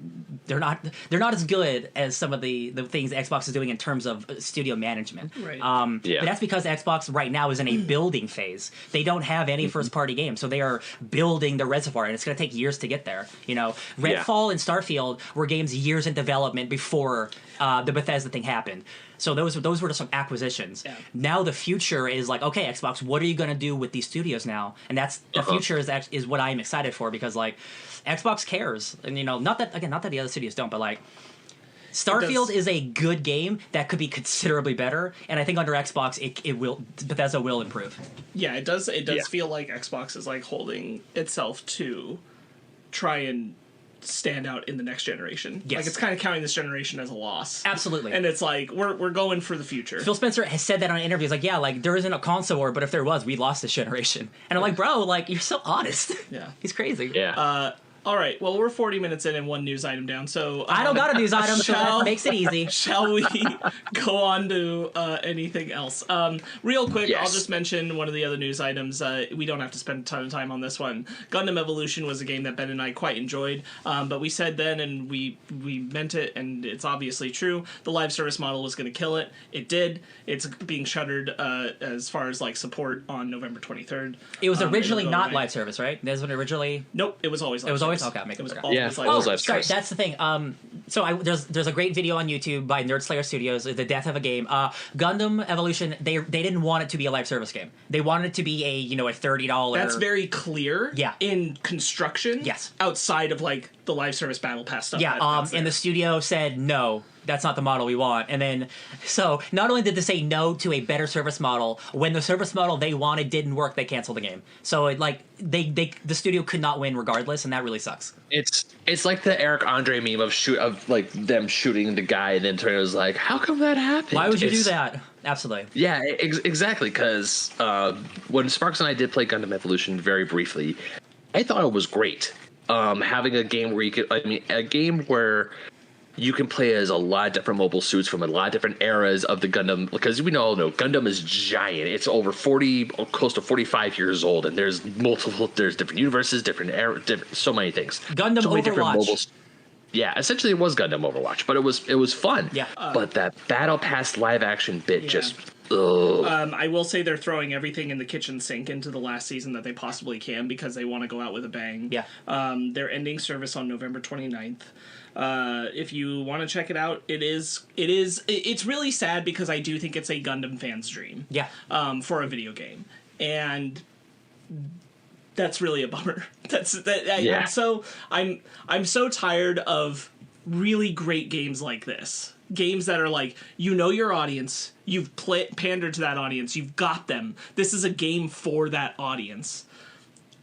they're not as good as some of the things Xbox is doing in terms of studio management. Right. But that's because Xbox right now is in a building phase. They don't have any first party games, so they are building the reservoir, and it's going to take years to get there. Redfall and Starfield were games years in development before the Bethesda thing happened. So those were just some acquisitions. Yeah. Now the future is like, okay, Xbox, what are you going to do with these studios now? And that's the future is what I'm excited for, because like Xbox cares, and not that the other studios don't, but like Starfield is a good game that could be considerably better, and I think under Xbox Bethesda will improve. Yeah, it does feel like Xbox is like holding itself to try and stand out in the next generation. Yes. Like it's kind of counting this generation as a loss. Absolutely. And it's like we're going for the future. Phil Spencer has said that on interviews, like, yeah, like there isn't a console war, but if there was, we lost this generation. And I'm like, bro, like you're so honest. Yeah. He's crazy. Yeah. All right. Well, we're 40 minutes in and one news item down. So I don't got a news item, so that makes it easy. Shall we go on to anything else? Real quick, Yes. I'll just mention one of the other news items. We don't have to spend a ton of time on this one. Gundam Evolution was a game that Ben and I quite enjoyed, but we said then, and we meant it, and it's obviously true, the live service model was going to kill it. It did. It's being shuttered as far as like support on November 23rd. It was originally it'll go not away. live service, right? There's when originally. Nope, it was always live It was service. always okay. It was okay. always Yeah, live it was service. live Sorry, service. that's the thing. There's a great video on YouTube by Nerd Slayer Studios, The Death of a Game. Gundam Evolution, they didn't want it to be a live service game. They wanted it to be a $30. That's very clear. Yeah. In construction. Yes. Outside of like the live service battle pass stuff. Yeah, that's and there. the studio said no, that's not the model we want. And then, so not only did they say no to a better service model, when the service model they wanted didn't work, they canceled the game. So the studio could not win regardless, and that really sucks. It's like the Eric Andre meme of like them shooting the guy, and then Turner was like, "How come that happened? Why would you do that?" Absolutely. Yeah, exactly. Because when Sparks and I did play Gundam Evolution very briefly, I thought it was great. Having a game where you can play as a lot of different mobile suits from a lot of different eras of the Gundam, because we all know Gundam is giant. It's over 40, close to 45 years old, and there's different universes, different so many things. Gundam so many Overwatch. Yeah, essentially it was Gundam Overwatch, but it was fun. Yeah. But that Battle Pass live action bit just. I will say they're throwing everything in the kitchen sink into the last season that they possibly can because they want to go out with a bang. Yeah. They're ending service on November 29th. If you want to check it out, it's really sad because I do think it's a Gundam fan's dream. Yeah. For a video game. And that's really a bummer. Yeah. I'm so tired of really great games like this. Games that are like, your audience, you've pandered to that audience, you've got them. This is a game for that audience.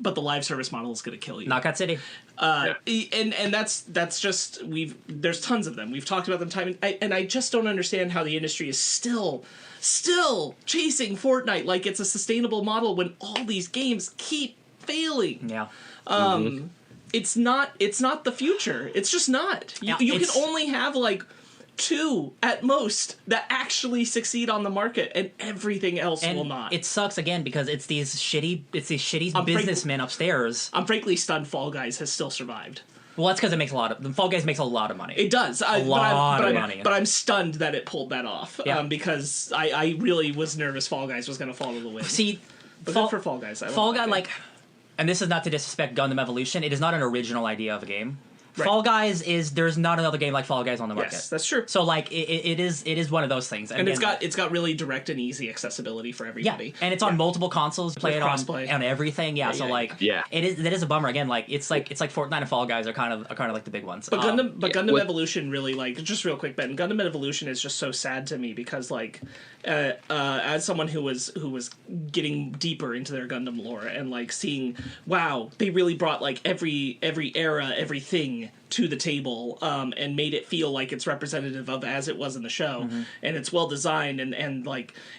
But the live service model is going to kill you. Knockout City. And that's just there's tons of them. We've talked about them time, and I just don't understand how the industry is still chasing Fortnite like it's a sustainable model when all these games keep failing. Yeah. It's not the future. It's just not. You can only have like 2 at most that actually succeed on the market, and everything else will not. It sucks again because it's these shitty businessmen upstairs. I'm frankly stunned Fall Guys has still survived. Well, that's because Fall Guys makes a lot of money. It does. A lot of money. But I'm stunned that it pulled that off. Yeah. Because I really was nervous Fall Guys was going to fall to the wind. See, but good for Fall Guys. Fall Guy, and this is not to disrespect Gundam Evolution, it is not an original idea of a game. Right. Fall Guys there's not another game like Fall Guys on the market. Yes, that's true. So it is one of those things. And it's got really direct and easy accessibility for everybody. Yeah, and it's on multiple consoles. Play it crossplay. on everything. Yeah, so yeah. it is a bummer. Again, it's like Fortnite and Fall Guys are kind of like the big ones. But Gundam Evolution really just real quick, Ben. Gundam Evolution is just so sad to me because as someone who was getting deeper into their Gundam lore and seeing, wow, they really brought every era, everything to the table, and made it feel like it's representative of as it was in the show, and it's well designed and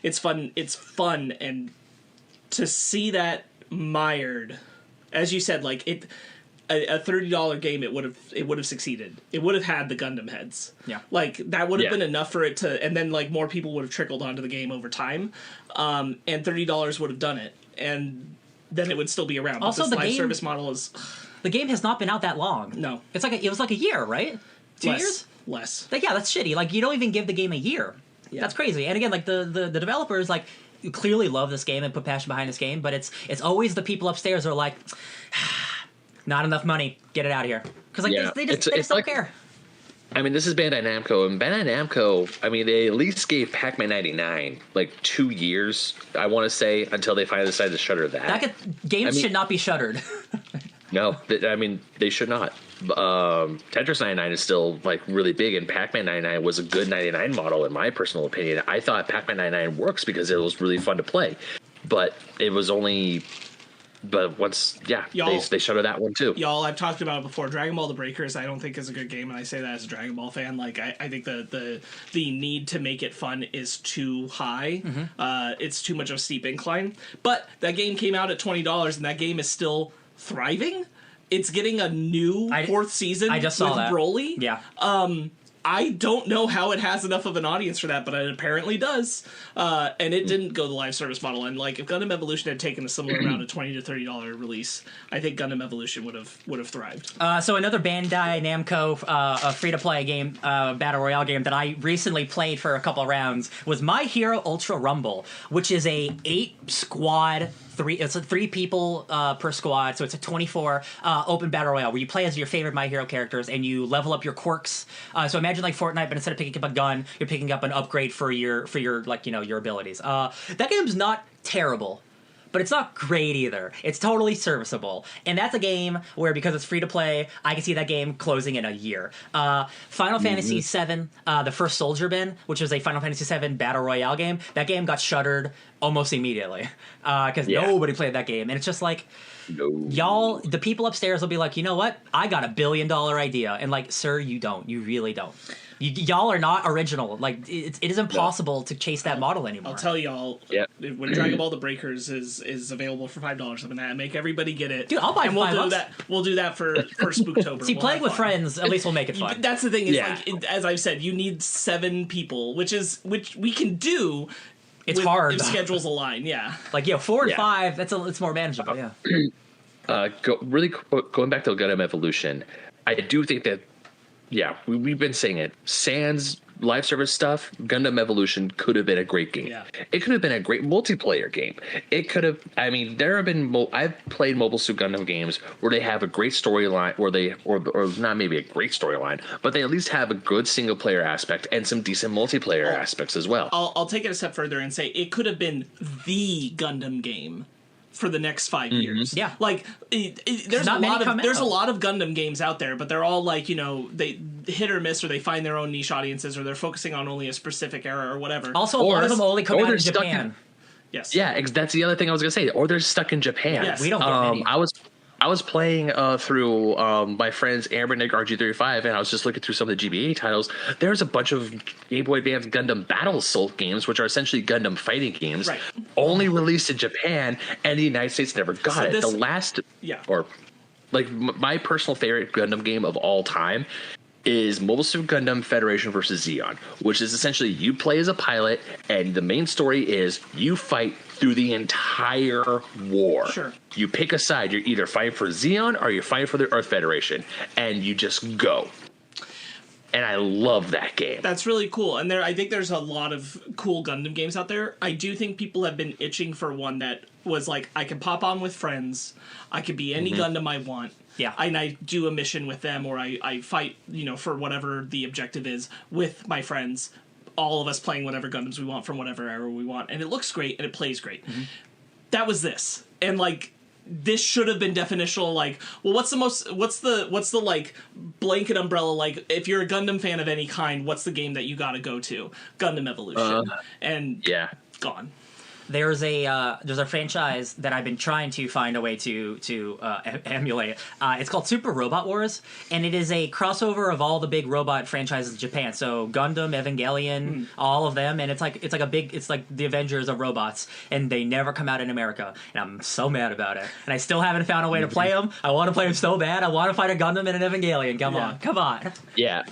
it's fun, and to see that mired, as you said, a $30 game, it would have succeeded. It would have had the Gundam heads. Yeah. That would have been enough for it to, and then more people would have trickled onto the game over time, and $30 would have done it, and then it would still be around. Also, but this the live game service model is the game has not been out that long. No. It was like a year, right? 2 years? Less. Yeah, that's shitty. You don't even give the game a year. Yeah. That's crazy. And again, the developers clearly love this game and put passion behind this game, but it's always the people upstairs who are like, not enough money, get it out of here. Because they just don't care. I mean, this is Bandai Namco, and Bandai Namco, I mean, they at least gave Pac-Man 99 like 2 years, I want to say, until they finally decided to shutter that. Games should not be shuttered. No, I mean, they should not. Tetris 99 is still like really big, and Pac-Man 99 was a good 99 model in my personal opinion. I thought Pac-Man 99 works because it was really fun to play, but it was only. But once, they shuttered that one too. Y'all, I've talked about it before. Dragon Ball: The Breakers, I don't think is a good game, and I say that as a Dragon Ball fan. Like, I think the need to make it fun is too high. Mm-hmm. It's too much of a steep incline. But that game came out at $20, and that game is still thriving. It's getting a new fourth season. I just saw that. Broly. Yeah. I don't know how it has enough of an audience for that, but it apparently does. And it didn't go the live service model. And like, if Gundam Evolution had taken a similar amount of $20 to $30 release, I think Gundam Evolution would have thrived. So another Bandai Namco free to play game, battle royale game that I recently played for a couple of rounds was My Hero Ultra Rumble, which is a 8-squad. It's 3 people per squad, so it's a 24 open battle royale where you play as your favorite My Hero characters and you level up your quirks. So imagine like Fortnite, but instead of picking up a gun, you're picking up an upgrade for your like your abilities. That game's not terrible, but it's not great either. It's totally serviceable. And that's a game where, because it's free to play, I can see that game closing in a year. Final Fantasy VII, the first Soldier Bin, which was a Final Fantasy VII Battle Royale game, that game got shuttered almost immediately. Because nobody played that game. And it's just like, y'all, the people upstairs will be like, you know what? I got $1 billion idea. And like, sir, you don't. You really don't. Y'all are not original. Like, it is impossible to chase that model anymore. I'll tell y'all, when Dragon Ball: The Breakers is available for $5, I'm gonna make everybody get it. Dude, I'll buy $5. We'll do that for Spooktober. See, playing with friends, at least we'll make it fun. That's the thing is, like, as I've said, you need 7 people, which we can do. It's hard if schedules align. Yeah, like 4 and 5. It's more manageable. Going back to Gundam Evolution, I do think that. Yeah, we've been saying it. Sans live service stuff, Gundam Evolution could have been a great game. Yeah. It could have been a great multiplayer game. It could have. I mean, there have been. I've played Mobile Suit Gundam games where they have a great storyline, or not maybe a great storyline, but they at least have a good single player aspect and some decent multiplayer aspects as well. I'll take it a step further and say it could have been the Gundam game for the next 5 years. Yeah, like there's a lot of Gundam games out there, but they're all like, they hit or miss, or they find their own niche audiences, or they're focusing on only a specific era or whatever. Also, a lot of them only come out in Japan. Yes. Yeah, that's the other thing I was gonna say. Or they're stuck in Japan. Yes. We don't get any. I was playing through my friend's Amber Nick RG35, and I was just looking through some of the GBA titles. There's a bunch of Game Boy Advance Gundam Battle Assault games, which are essentially Gundam fighting games, only released in Japan, and the United States never got it. My personal favorite Gundam game of all time is Mobile Suit Gundam Federation vs. Zeon, which is essentially you play as a pilot, and the main story is you fight through the entire war. Sure. You pick a side. You're either fighting for Zeon or you're fighting for the Earth Federation, and you just go. And I love that game. That's really cool. And I think there's a lot of cool Gundam games out there. I do think people have been itching for one that was like, I can pop on with friends. I could be any Gundam I want. Yeah. And I do a mission with them, or I fight, for whatever the objective is with my friends. All of us playing whatever Gundams we want from whatever era we want. And it looks great and it plays great. Mm-hmm. That was this. And like, this should have been definitional, like, well, what's the like blanket umbrella, like, if you're a Gundam fan of any kind, what's the game that you gotta go to? Gundam Evolution. Gone. There's a franchise that I've been trying to find a way to emulate. It's called Super Robot Wars, and it is a crossover of all the big robot franchises in Japan. So Gundam, Evangelion, all of them, and it's like the Avengers of robots, and they never come out in America, and I'm so mad about it. And I still haven't found a way to play them. I want to play them so bad. I want to fight a Gundam and an Evangelion. Come on. Yeah.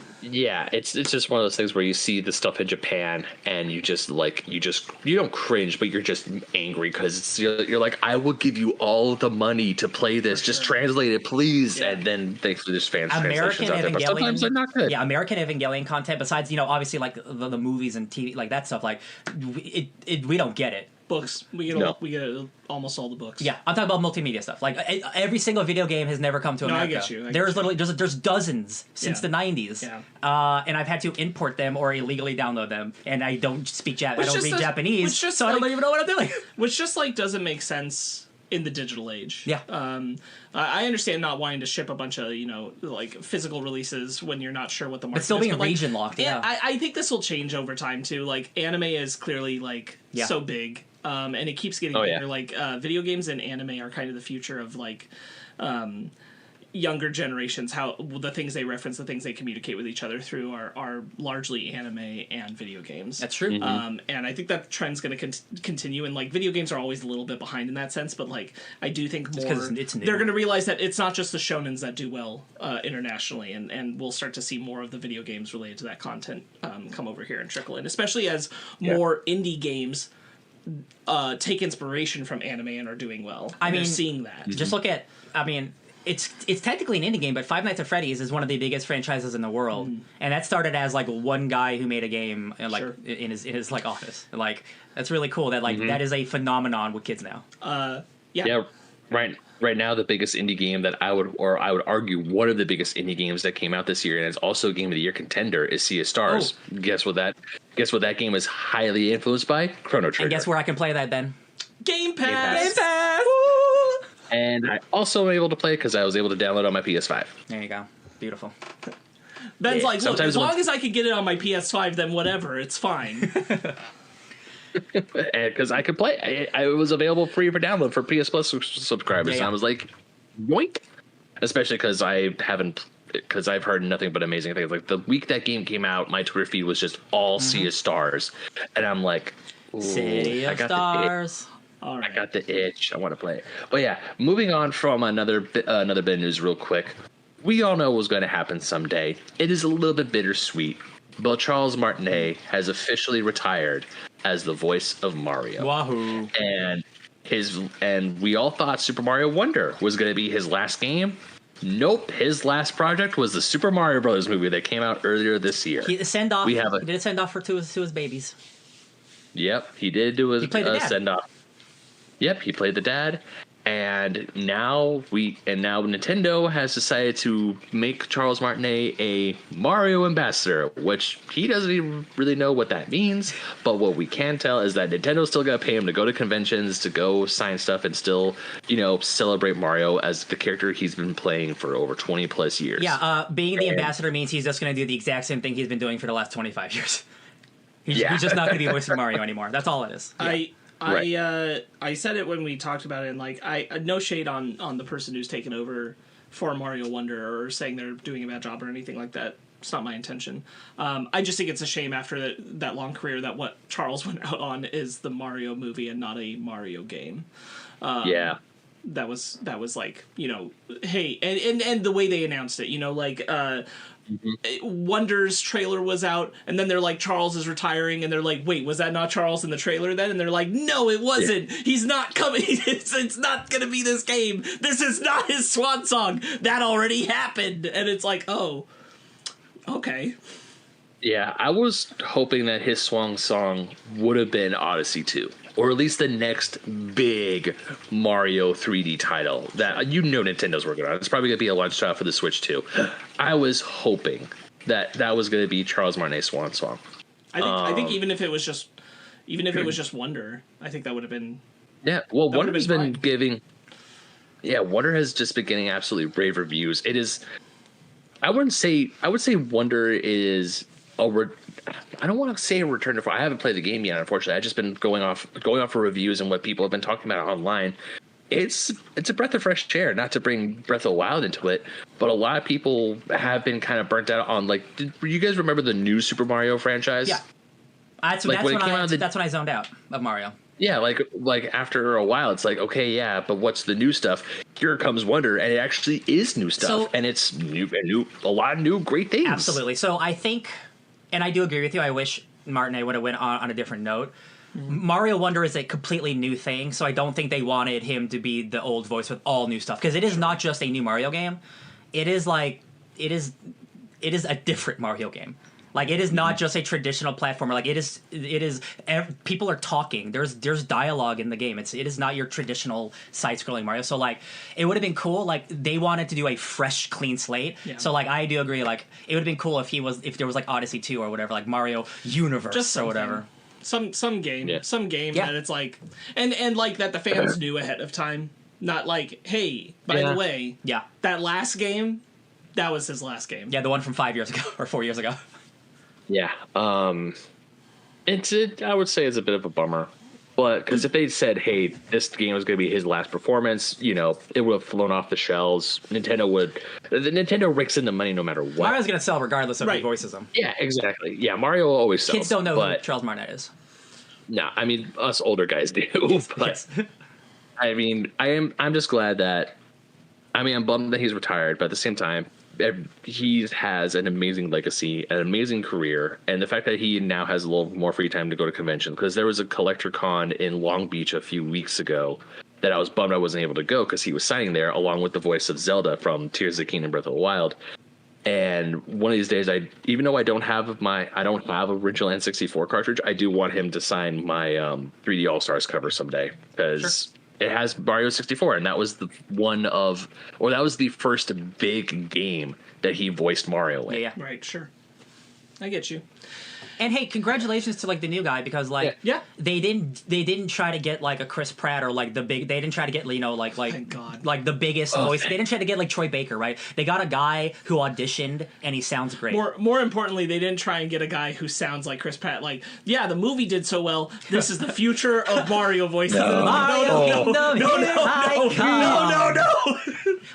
It's just one of those things where you see the stuff in Japan, and you don't cringe, but you're just angry because you're like, I will give you all the money to play this. Just translate it, please. Yeah. And then thankfully there's fans translations out there, but sometimes they're not good. Yeah, American Evangelion content, besides obviously like the movies and TV, like that stuff, like we don't get it. Books. We get No. we get almost all the books. Yeah, I'm talking about multimedia stuff. Like every single video game has never come to No, I America. get you, I There's get you. literally there's dozens since Yeah. the 90s. Yeah. And I've had to import them or illegally download them. And I don't speak I don't just read does- Japanese, which just, so I don't like- even know what I'm doing. Which just like doesn't make sense in the digital age. Yeah. I understand not wanting to ship a bunch of like physical releases when you're not sure what the market But still is, being like, region locked. Yeah. I think this will change over time too. Like anime is clearly like Yeah. so big, and it keeps getting Oh, bigger. yeah. Like video games and anime are kind of the future of like younger generations. How the things they reference, the things they communicate with each other through are largely anime and video games. That's true. And I think that trend's going to continue. And like video games are always a little bit behind in that sense, but like I do think more 'cause it's new. they're going to realize that it's not just the shonens that do well internationally, and we'll start to see more of the video games related to that content come over here and trickle in, especially as more indie games take inspiration from anime and are doing well. I mean, they're seeing that. Just look at, it's technically an indie game, but Five Nights at Freddy's is one of the biggest franchises in the world, and that started as like one guy who made a game like Sure. in his like office. Like that's really cool. That like that is a phenomenon with kids now. Yeah, right now the biggest indie game that I would argue one of the biggest indie games that came out this year, and it's also Game of the Year contender, is Sea of Stars. Guess what that game is highly influenced by? Chrono Trigger. And guess where I can play that, Ben? Game Pass. Game Pass. And I also am able to play it because I was able to download it on my PS5. There you go. Beautiful. Ben's like, look, Sometimes as long as I can get it on my PS5, then whatever, it's fine. Because I could play, I was available free for download for PS Plus subscribers, Yeah. and I was like, yoink! Especially because I've heard nothing but amazing things. Like the week that game came out, my Twitter feed was just all Sea of Stars, and I'm like, ooh, City I of got Stars. All I right. got the itch. I want to play it. But yeah, moving on from another bit of news real quick. We all know what's going to happen someday. It is a little bit bittersweet, but Charles Martinet has officially retired as the voice of Mario. Wahoo. And we all thought Super Mario Wonder was going to be his last game. Nope, his last project was the Super Mario Brothers movie that came out earlier this year. He did a send off. We have He did a send off to his babies. Yep, he did do He played the a dad. send off. Yep, he played the dad, and now Nintendo has decided to make Charles Martinet a Mario ambassador, which he doesn't even really know what that means. But what we can tell is that Nintendo's still gonna pay him to go to conventions, to go sign stuff, and still, celebrate Mario as the character he's been playing for over 20 plus years. Yeah, being the ambassador means he's just going to do the exact same thing he's been doing for the last 25 years. He's just not going to be voice for Mario anymore. That's all it is. I said it when we talked about it, and like I no shade on the person who's taken over for Mario Wonder or saying they're doing a bad job or anything like that. It's not my intention. I just think it's a shame after that long career that what Charles went out on is the Mario movie and not a Mario game. Yeah. That was like, hey, and the way they announced it, like Wonder's trailer was out, and then they're like, Charles is retiring, and they're like, wait, was that not Charles in the trailer then? And they're like, no, it wasn't. Yeah. He's not coming. It's not gonna be this game. This is not his swan song. That already happened. And it's like, oh, okay. Yeah, I was hoping that his swan song would have been Odyssey 2. Or at least the next big Mario 3D title that Nintendo's working on. It's probably going to be a launch title for the Switch too. I was hoping that was going to be Charles Martinet's swan song. I think even if it was just Wonder, I think that would have been. Yeah, well, Wonder's been fine. giving. Yeah, Wonder has just been getting absolutely rave reviews. It is. I would say Wonder is I don't want to say a return to form. I haven't played the game yet, unfortunately. I've just been going off of reviews and what people have been talking about online. It's a breath of fresh air, not to bring Breath of the Wild into it, but a lot of people have been kind of burnt out on, like, do you guys remember the new Super Mario franchise? Yeah. That's when I zoned out of Mario. Yeah, like after a while, it's like, okay, yeah, but what's the new stuff? Here comes Wonder, and it actually is new stuff, and it's new, a lot of new great things. Absolutely. So I think, and I do agree with you. I wish Martinet would have went on a different note. Mario Wonder is a completely new thing, so I don't think they wanted him to be the old voice with all new stuff, because it is not just a new Mario game. It is a different Mario game. Like it is not just a traditional platformer. Like people are talking. There's dialogue in the game. It is not your traditional side scrolling Mario. So like it would have been cool. Like they wanted to do a fresh, clean slate. Yeah. So like I do agree. Like it would have been cool if there was like Odyssey 2 or whatever, like Mario Universe just or whatever. Some game that it's like and like that the fans knew ahead of time. Not like, hey, by the way, that last game, that was his last game. Yeah, the one from 5 years ago or 4 years ago. Yeah, I would say it's a bit of a bummer, but because if they said, "Hey, this game was going to be his last performance," it would have flown off the shelves. Nintendo rakes in the money no matter what. Mario's going to sell regardless of who voices him. Yeah, exactly. Yeah, Mario always sells. Kids don't know who Charles Martinet is. No, I mean us older guys do. But yes. I mean, I'm just glad that. I mean, I'm bummed that he's retired, but at the same time, he has an amazing legacy, an amazing career, and the fact that he now has a little more free time to go to conventions, because there was a collector con in Long Beach a few weeks ago that I was bummed I wasn't able to go because he was signing there along with the voice of Zelda from Tears of the Kingdom Breath of the Wild. And one of these days, even though I don't have original N64 cartridge, I do want him to sign my 3D All Stars cover someday, because it has Mario 64, and that was the first big game that he voiced Mario in. Yeah. Right, sure. I get you. And hey, congratulations to like the new guy, because like they didn't try to get like a Chris Pratt or like they didn't try to get Thank God. like the biggest voice. They didn't try to get like Troy Baker, right? They got a guy who auditioned and he sounds great. More importantly, they didn't try and get a guy who sounds like Chris Pratt. Like, yeah, the movie did so well. This is the future of Mario voices. No.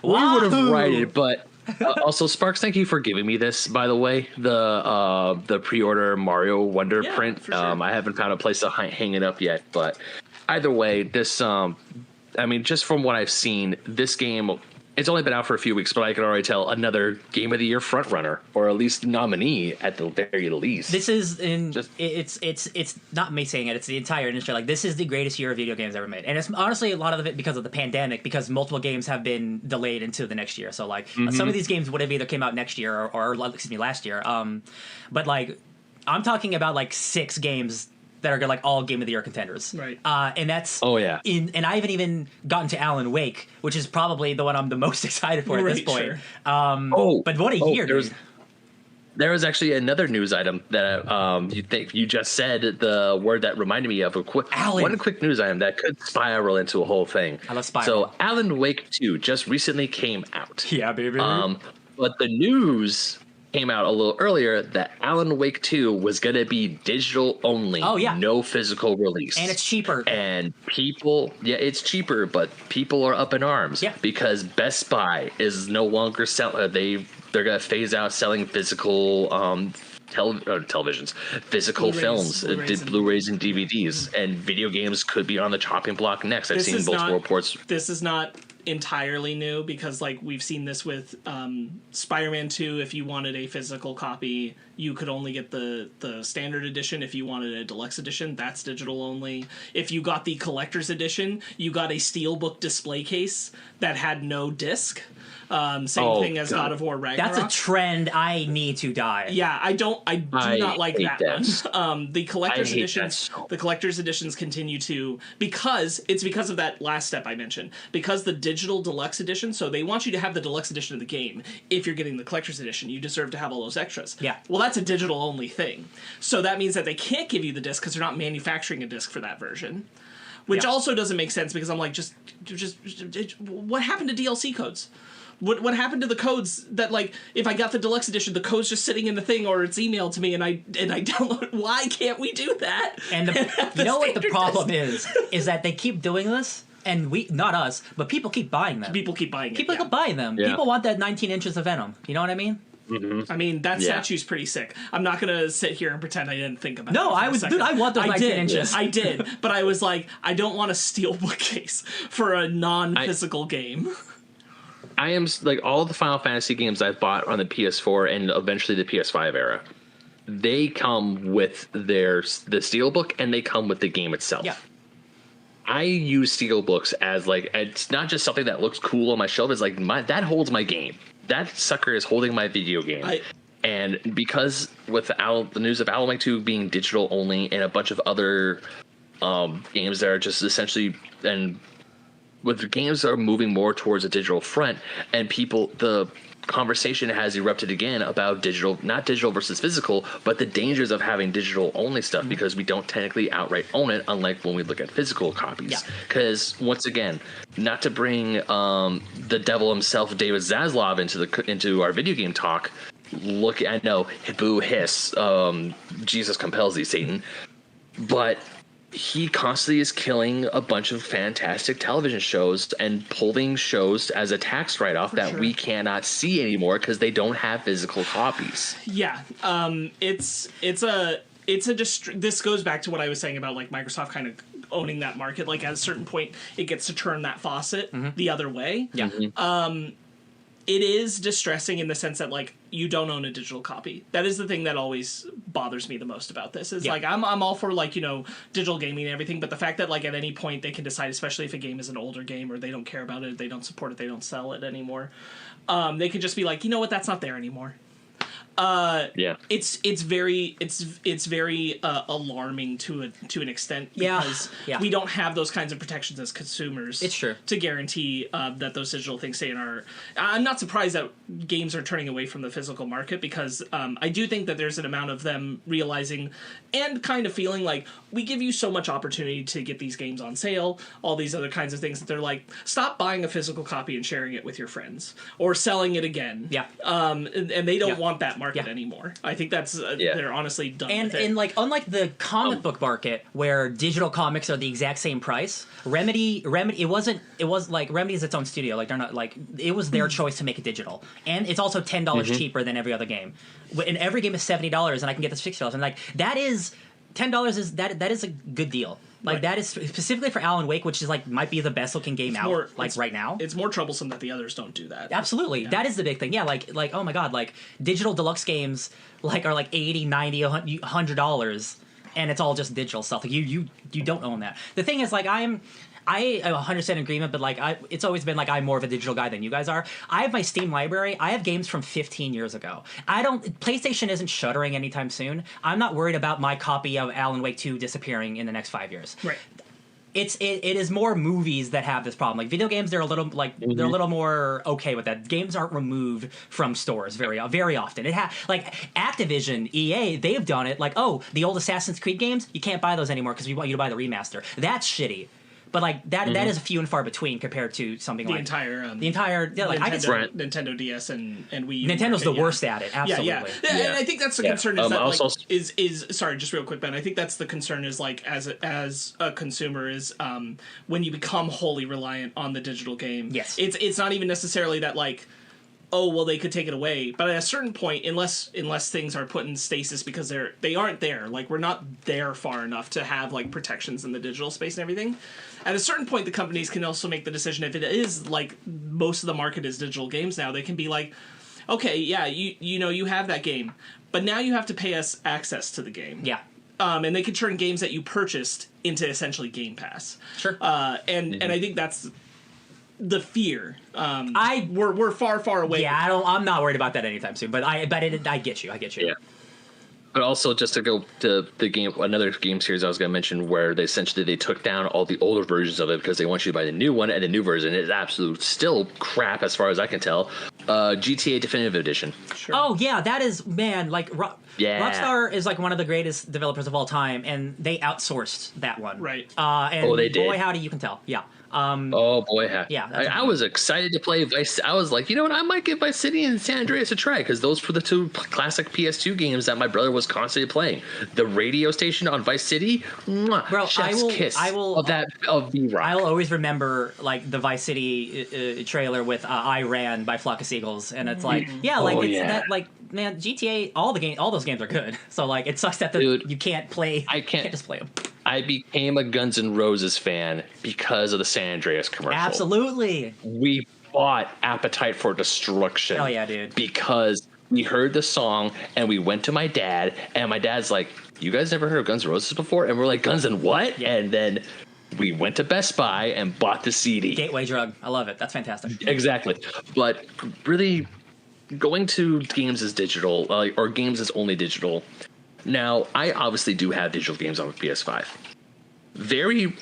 We would have righted, but. Also, Sparks, thank you for giving me this, by the way, the pre-order Mario Wonder print. Sure. I haven't found a place to hang it up yet, but either way, this I mean, just from what I've seen, this game, it's only been out for a few weeks, but I can already tell another Game of the Year frontrunner, or at least nominee at the very least. This is it's not me saying it; it's the entire industry. Like, this is the greatest year of video games ever made, and it's honestly a lot of it because of the pandemic, because multiple games have been delayed into the next year. So like some of these games would have either came out next year or last year. But like I'm talking about like 6 games that are like all Game of the Year contenders, right? And that's and I haven't even gotten to Alan Wake, which is probably the one I'm the most excited for at this point. Sure. But what a year! There was actually another news item that you just said the word that reminded me of one quick news item that could spiral into a whole thing. I love spiral. So Alan Wake 2 just recently came out. Yeah, baby. But the news came out a little earlier that Alan Wake 2 was going to be digital only. Oh, yeah. No physical release. And it's cheaper. And it's cheaper, but people are up in arms. Yeah. Because Best Buy is no longer selling. They're going to phase out selling physical televisions, physical films, Blu-rays and DVDs, and video games could be on the chopping block next. I've seen multiple reports. This is not entirely new, because like we've seen this with Spider-Man 2. If you wanted a physical copy, you could only get the standard edition. If you wanted a deluxe edition, that's digital only. If you got the collector's edition, you got a steelbook display case that had no disc. Same thing as God of War Ragnarok. That's a trend I need to die. Yeah, I do not like that one. The collector's editions, the collector's editions continue to, because of that last step I mentioned. Because the digital deluxe edition, so they want you to have the deluxe edition of the game. If you're getting the collector's edition, you deserve to have all those extras. Yeah. Well, that's a digital only thing. So that means that they can't give you the disc because they're not manufacturing a disc for that version. Which also doesn't make sense, because I'm like, just what happened to DLC codes? What happened to the codes that, like, if I got the deluxe edition, the code's just sitting in the thing, or it's emailed to me and I download? Why can't we do that? And you know what the problem is that they keep doing this, and not us, but people keep buying them. People keep buying People keep buying them. Yeah. People want that 19 inches of Venom. You know what I mean? Mm-hmm. I mean, that statue's pretty sick. I'm not gonna sit here and pretend I didn't think about it. No, I want those 19 inches. I did, but I was like, I don't want a steel bookcase for a non-physical game. I am like all the Final Fantasy games I've bought on the PS4 and eventually the PS5 era. They come with the steelbook, and they come with the game itself. Yeah. I use steelbooks as like, it's not just something that looks cool on my shelf. It's like that holds my game. That sucker is holding my video game. And because with the news of Alan Wake 2 being digital only and a bunch of other games that are just essentially, and with the games are moving more towards a digital front, and the conversation has erupted again about not digital versus physical, but the dangers of having digital only stuff, because we don't technically outright own it, unlike when we look at physical copies. Because once again, not to bring the devil himself, David Zaslav, into our video game talk. Look, I know, boo hiss, Jesus compels thee, Satan, but he constantly is killing a bunch of fantastic television shows and pulling shows as a tax write-off that we cannot see anymore because they don't have physical copies. Yeah, this goes back to what I was saying about like Microsoft kind of owning that market. Like at a certain point, it gets to turn that faucet the other way. Yeah. It is distressing in the sense that like you don't own a digital copy. That is the thing that always bothers me the most about this. Is like I'm all for like, you know, digital gaming and everything, but the fact that like at any point they can decide, especially if a game is an older game or they don't care about it, they don't support it, they don't sell it anymore, they could just be like, you know what, that's not there anymore. It's very alarming to an extent, because we don't have those kinds of protections as consumers. It's true. To guarantee that those digital things stay in our. I'm not surprised that games are turning away from the physical market, because I do think that there's an amount of them realizing and kind of feeling like we give you so much opportunity to get these games on sale, all these other kinds of things, that they're like, stop buying a physical copy and sharing it with your friends or selling it again. And they don't want that market anymore. I think that's they're honestly done with it. And like, unlike the comic book market where digital comics are the exact same price, Remedy Remedy is its own studio. Like, they're not like, it was their choice to make it digital, and it's also $10 cheaper than every other game. And every game is $70, and I can get this $60. And like, that is $10 is that is a good deal. Like that is specifically for Alan Wake, which is like might be the best looking game right now. It's more troublesome that the others don't do that. Absolutely. That is the big thing. Yeah, like oh my god, like digital deluxe games like are like $80, $90, $100, and it's all just digital stuff. Like you don't own that. The thing is, like I am 100% in agreement, but like it's always been like I'm more of a digital guy than you guys are. I have my Steam library. I have games from 15 years ago. PlayStation isn't shuttering anytime soon. I'm not worried about my copy of Alan Wake 2 disappearing in the next 5 years. Right. It is more movies that have this problem. Like video games, they're a little they're a little more okay with that. Games aren't removed from stores very often. Like Activision, EA, they've done it. Like, oh, the old Assassin's Creed games, you can't buy those anymore because we want you to buy the remaster. That's shitty. But like that is few and far between compared to something the like entire Nintendo DS and Wii U. Nintendo the worst at it. Absolutely. Yeah. And I think that's the concern. Is that also, like, is sorry, just real quick, Ben. I think that's the concern. Is like as a consumer is when you become wholly reliant on the digital game. Yes. It's not even necessarily that like, oh well, they could take it away, but at a certain point, unless things are put in stasis because they aren't there, like we're not there far enough to have like protections in the digital space and everything. At a certain point, the companies can also make the decision, if it is like most of the market is digital games now, they can be like, okay, yeah, you know you have that game, but now you have to pay us access to the game. Yeah. And they can turn games that you purchased into essentially Game Pass. Sure. And I think that's the fear. We're far away. Yeah, I'm not worried about that anytime soon. But I get you. Yeah. But also, just to go to another game series I was going to mention, where they took down all the older versions of it because they want you to buy the new one, and the new version is absolute still crap as far as I can tell. GTA Definitive Edition. Sure. Oh yeah, that is, man. Like Rockstar is like one of the greatest developers of all time, and they outsourced that one. Right. And they did. Boy, howdy, you can tell. Yeah. Oh boy, yeah! I was excited to play Vice. I was like, you know what? I might give Vice City and San Andreas a try, because those were the two classic PS2 games that my brother was constantly playing. The radio station on Vice City, bro, chef's kiss of V-Rock. I'll always remember like the Vice City trailer with "I Ran" by Flock of Seagulls, and it's like, that like. Man, GTA, all those games are good. So like, it sucks that you can't play. You can't just play them. I became a Guns N' Roses fan because of the San Andreas commercial. Absolutely. We bought Appetite for Destruction. Oh yeah, dude. Because we heard the song and we went to my dad, and my dad's like, "You guys never heard of Guns N' Roses before?" And we're like, "Guns N' what?" Yeah. And then we went to Best Buy and bought the CD. Gateway drug. I love it. That's fantastic. Exactly. But really, going to games as digital, or games as only digital. Now, I obviously do have digital games on the PS5.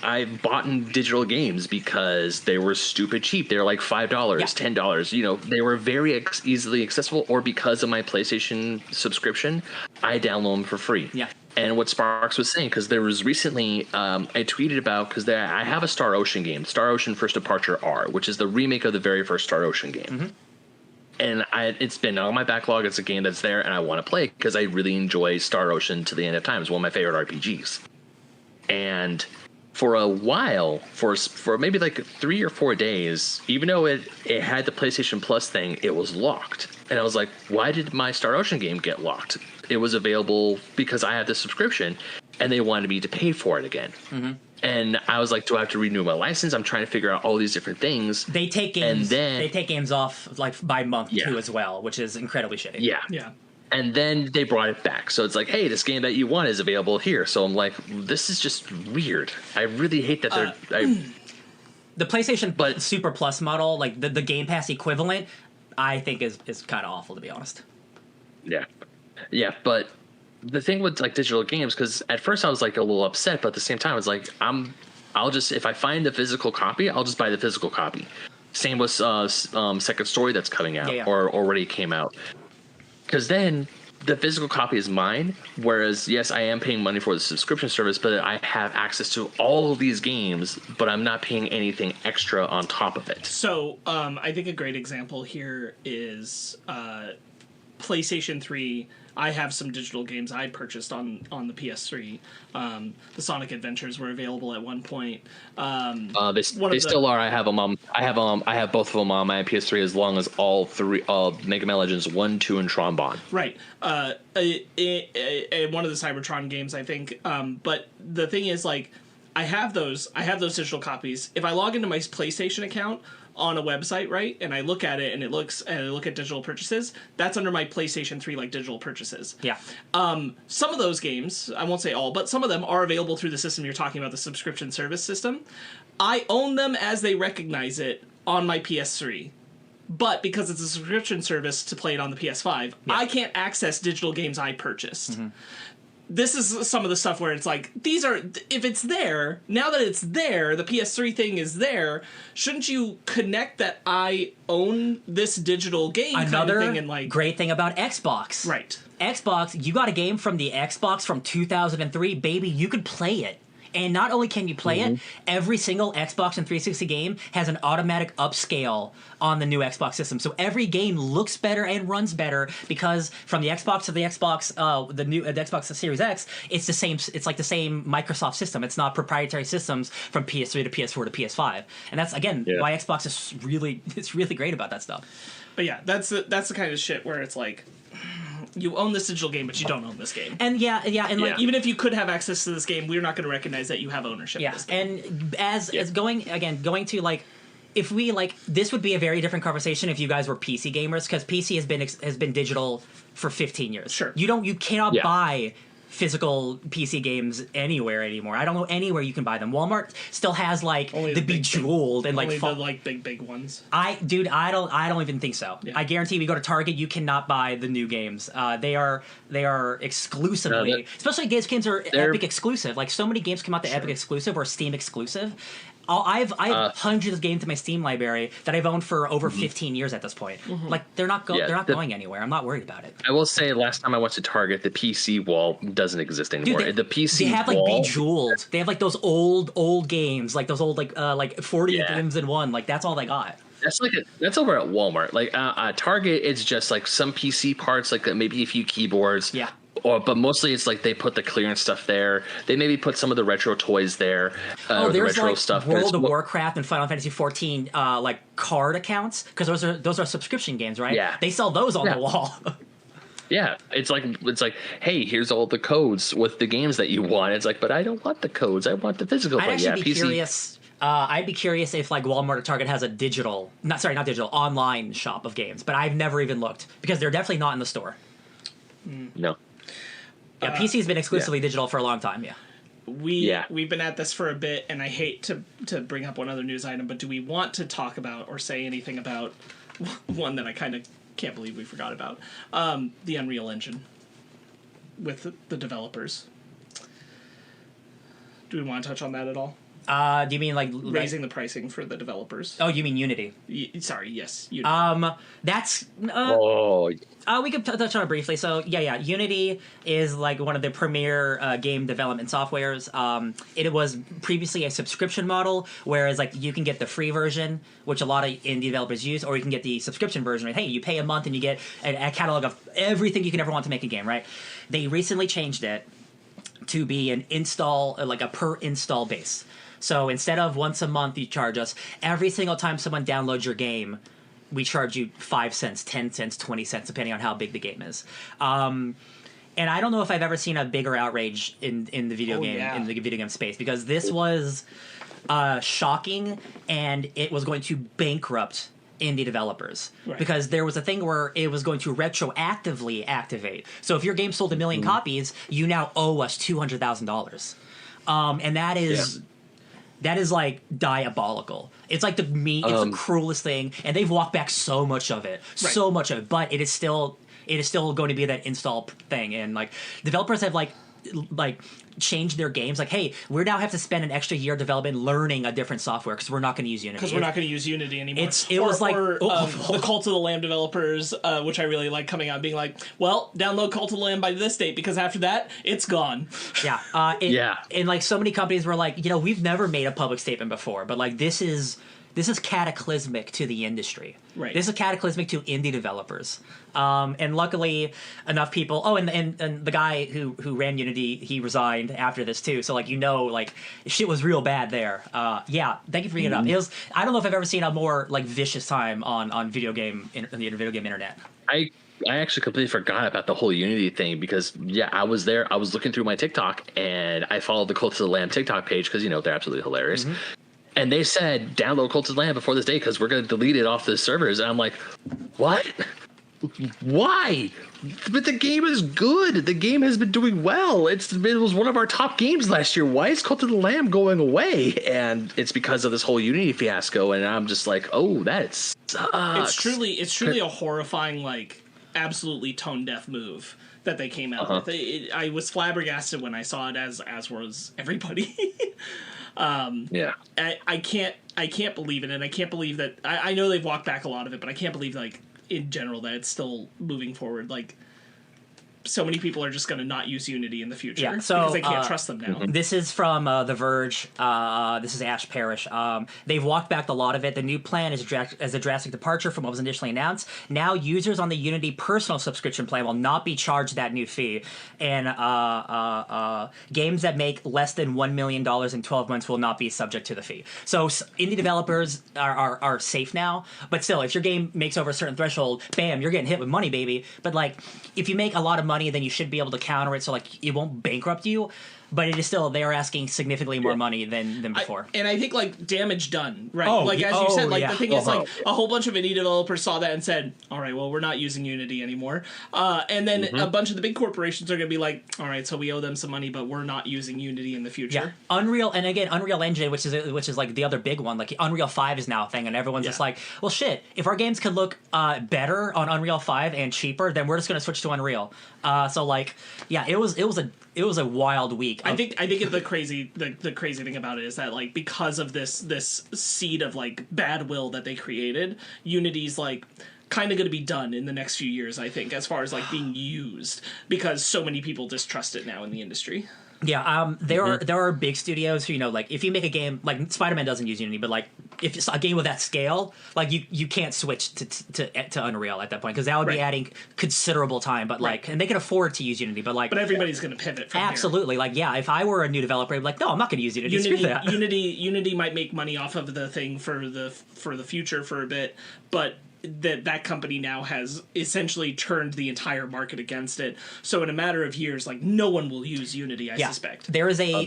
I've bought digital games because they were stupid cheap. They were like $5, $10. You know, they were very easily accessible, or because of my PlayStation subscription, I download them for free. Yeah. And what Sparks was saying, because there was recently, I tweeted about, because I have a Star Ocean game, Star Ocean First Departure R, which is the remake of the very first Star Ocean game. Mm-hmm. And it's been on my backlog. It's a game that's there, and I want to play it because I really enjoy Star Ocean to the end of time. It's one of my favorite RPGs. And for a while, for maybe like 3 or 4 days, even though it had the PlayStation Plus thing, it was locked. And I was like, why did my Star Ocean game get locked? It was available because I had the subscription, and they wanted me to pay for it again. Mm-hmm. And I was like, do I have to renew my license? I'm trying to figure out all these different things. They take games off like by month too as well, which is incredibly shitty. Yeah. And then they brought it back. So it's like, hey, this game that you want is available here. So I'm like, this is just weird. I really hate that the PlayStation Super Plus model, like the Game Pass equivalent, I think is kind of awful, to be honest. Yeah. Yeah, but the thing with like digital games, because at first I was like a little upset, but at the same time, it's like I'll just, if I find the physical copy, I'll just buy the physical copy. Same with Second Story that's coming out or already came out. Because then the physical copy is mine, whereas, yes, I am paying money for the subscription service, but I have access to all of these games, but I'm not paying anything extra on top of it. So I think a great example here is PlayStation 3. I have some digital games I purchased on the PS3. The Sonic Adventures were available at one point. They still are. I have them. I have both of them on my PS3, as long as all three Mega Man Legends 1, 2, and Tron Bonne. Right. One of the Cybertron games, I think. But the thing is, like, I have those digital copies. If I log into my PlayStation account on a website, right, and I look at it and I look at digital purchases, that's under my PlayStation 3 like digital purchases. Yeah. Some of those games, I won't say all, but some of them are available through the system you're talking about, the subscription service system. I own them as they recognize it on my PS3. But because it's a subscription service to play it on the PS5, I can't access digital games I purchased. Mm-hmm. This is some of the stuff where it's like, if it's there, now that it's there, the PS3 thing is there, shouldn't you connect that I own this digital game Another kind of thing? And like, great thing about Xbox. Right. Xbox, you got a game from the Xbox from 2003, baby, you could play it. And not only can you play it, every single Xbox and 360 game has an automatic upscale on the new Xbox system. So every game looks better and runs better because from the Xbox to the Xbox, the Xbox Series X, it's the same. It's like the same Microsoft system. It's not proprietary systems from PS3 to PS4 to PS5. And that's again why Xbox is really great about that stuff. But yeah, that's the kind of shit where it's like, you own this digital game, but you don't own this game. And and like even if you could have access to this game, we're not going to recognize that you have ownership of this game. And as going to like, if we like, this would be a very different conversation if you guys were PC gamers, because PC has been digital for 15 years. Sure. You cannot buy physical PC games anywhere anymore. I don't know anywhere you can buy them. Walmart still has like only the Bejeweled and only like the big ones. I don't even think so. Yeah. I guarantee we go to Target, you cannot buy the new games. They are exclusively, especially games are Epic exclusive. Like so many games come out to Epic exclusive or Steam exclusive. I have hundreds of games in my Steam library that I've owned for over 15 years at this point. Mm-hmm. Like they're not going anywhere. I'm not worried about it. I will say, last time I went to Target, the PC wall doesn't exist anymore. Dude, the PC they have wall, like Bejeweled. They have like those old games, like those old like 40 games in one. Like that's all they got. That's over at Walmart. Like Target, it's just like some PC parts, like maybe a few keyboards. Yeah. But mostly it's like they put the clearance stuff there. They maybe put some of the retro toys there. There's the retro like stuff. World of Warcraft and Final Fantasy 14 like card accounts, because those are subscription games, right? Yeah. They sell those on the wall. Yeah, it's like, hey, here's all the codes with the games that you want. It's like, but I don't want the codes. I want the physical. I'd actually be PC. curious. I'd be curious if like Walmart or Target has a not digital, online shop of games, but I've never even looked because they're definitely not in the store. No. Yeah, PC's been exclusively digital for a long time. Yeah. We've been at this for a bit, and I hate to bring up one other news item, but do we want to talk about or say anything about one that I kind of can't believe we forgot about. The Unreal Engine with the developers. Do we want to touch on that at all? Do you mean like raising the pricing for the developers? Oh, you mean Unity? Sorry, yes. Unity. That's we could touch on it briefly. So yeah, Unity is like one of the premier game development softwares. It was previously a subscription model, whereas like you can get the free version, which a lot of indie developers use, or you can get the subscription version. Right? Hey, you pay a month and you get a catalog of everything you can ever want to make a game. Right? They recently changed it to be an install, like a per install base. So instead of once a month you charge us, every single time someone downloads your game, we charge you 5 cents, 10 cents, 20 cents, depending on how big the game is. And I don't know if I've ever seen a bigger outrage in the video game space, because this was shocking, and it was going to bankrupt indie developers, because there was a thing where it was going to retroactively activate. So if your game sold 1 million copies, you now owe us $200,000, and that is. That is like diabolical. It's like it's the cruelest thing, and they've walked back so much of it, but it is still going to be that install thing, and like developers have like changed their games. Like, hey, we now have to spend an extra year development learning a different software because we're not going to use Unity. Because we're not going to use Unity anymore. The Cult of the Lamb developers, which I really like, coming out being like, well, download Cult of the Lamb by this date, because after that, it's gone. Yeah. And like so many companies were like, we've never made a public statement before, but like this is cataclysmic to the industry. Right. This is cataclysmic to indie developers. And luckily enough people. Oh, and the guy who ran Unity, he resigned after this too. So like shit was real bad there. Thank you for bringing it up. It was, I don't know if I've ever seen a more like vicious time on the video game internet. I actually completely forgot about the whole Unity thing, because I was there. I was looking through my TikTok, and I followed the Cult of the Lamb TikTok page because they're absolutely hilarious. Mm-hmm. And they said, download Cult of the Lamb before this day because we're going to delete it off the servers. And I'm like, what? Why? But the game is good. The game has been doing well. It was one of our top games last year. Why is Cult of the Lamb going away? And it's because of this whole Unity fiasco. And I'm just like, oh, that sucks. It's truly a horrifying, like, absolutely tone-deaf move that they came out with. I was flabbergasted when I saw it, as was everybody. I can't believe it, and I can't believe that. I know they've walked back a lot of it, but I can't believe, like, in general, that it's still moving forward. Like, so many people are just going to not use Unity in the future because they can't trust them now. This is from The Verge. This is Ash Parrish. They've walked back a lot of it. The new plan is a drastic departure from what was initially announced. Now, users on the Unity personal subscription plan will not be charged that new fee, and games that make less than $1 million in 12 months will not be subject to the fee. So indie developers are safe now, but still, if your game makes over a certain threshold, bam, you're getting hit with money, baby. But like, if you make a lot of money, then you should be able to counter it, so like it won't bankrupt you. But it is still, they are asking significantly more money than before. And I think, like, damage done, right? As you said, the thing is, like, a whole bunch of indie developers saw that and said, all right, well, we're not using Unity anymore. And then a bunch of the big corporations are going to be like, all right, so we owe them some money, but we're not using Unity in the future. Yeah. Unreal Engine, which is like the other big one, like Unreal 5 is now a thing, and everyone's just like, well, shit, if our games could look better on Unreal 5 and cheaper, then we're just going to switch to Unreal. It was a wild week. I think the crazy thing about it is that, like, because of this seed of, like, bad will that they created, Unity's, like, kind of going to be done in the next few years, I think, as far as, like, being used, because so many people distrust it now in the industry. Yeah, there are big studios who, like, if you make a game, like, Spider-Man doesn't use Unity, but, like, if it's a game of that scale, like, you can't switch to Unreal at that point, because that would be adding considerable time, but, like, and they can afford to use Unity, but, like... But everybody's going to pivot from absolutely, here. Like, yeah, if I were a new developer, I'd be like, no, I'm not going to use Unity. Screw that. Unity might make money off of the thing for the future for a bit, but... that company now has essentially turned the entire market against it. So in a matter of years, like, no one will use Unity, I suspect. There's a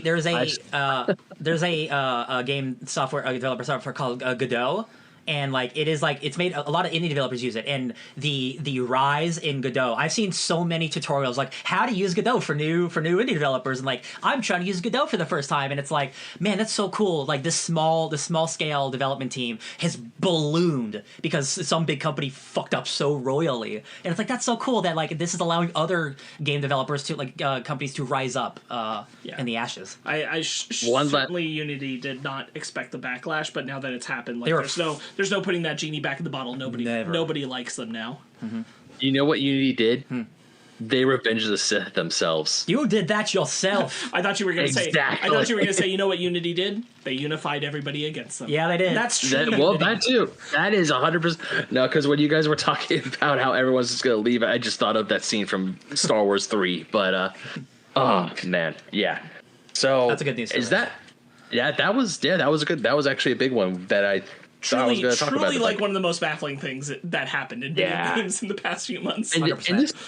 game software, developer software called Godot, and like it is like it's made a lot of indie developers use it, and the rise in Godot. I've seen so many tutorials like how to use Godot for new indie developers, and like I'm trying to use Godot for the first time, and it's like, man, that's so cool. Like this small scale development team has ballooned because some big company fucked up so royally, and it's like that's so cool that like this is allowing other game developers to like companies to rise up in the ashes. Certainly Unity did not expect the backlash, but now that it's happened, like there's no putting that genie back in the bottle. Nobody likes them now. Mm-hmm. You know what Unity did? They revenged the Sith themselves. You did that yourself. I thought you were going to say. Exactly. I thought you were going to say. You know what Unity did? They unified everybody against them. Yeah, they did. That's true. That too. That is 100%. No, because when you guys were talking about how everyone's just going to leave, I just thought of that scene from Star Wars 3. But oh man, yeah. So that's a good news story. Is that? Yeah, that was actually a big one that I thought I was going to talk about. Truly, like one of the most baffling things that happened in video games in the past few months. In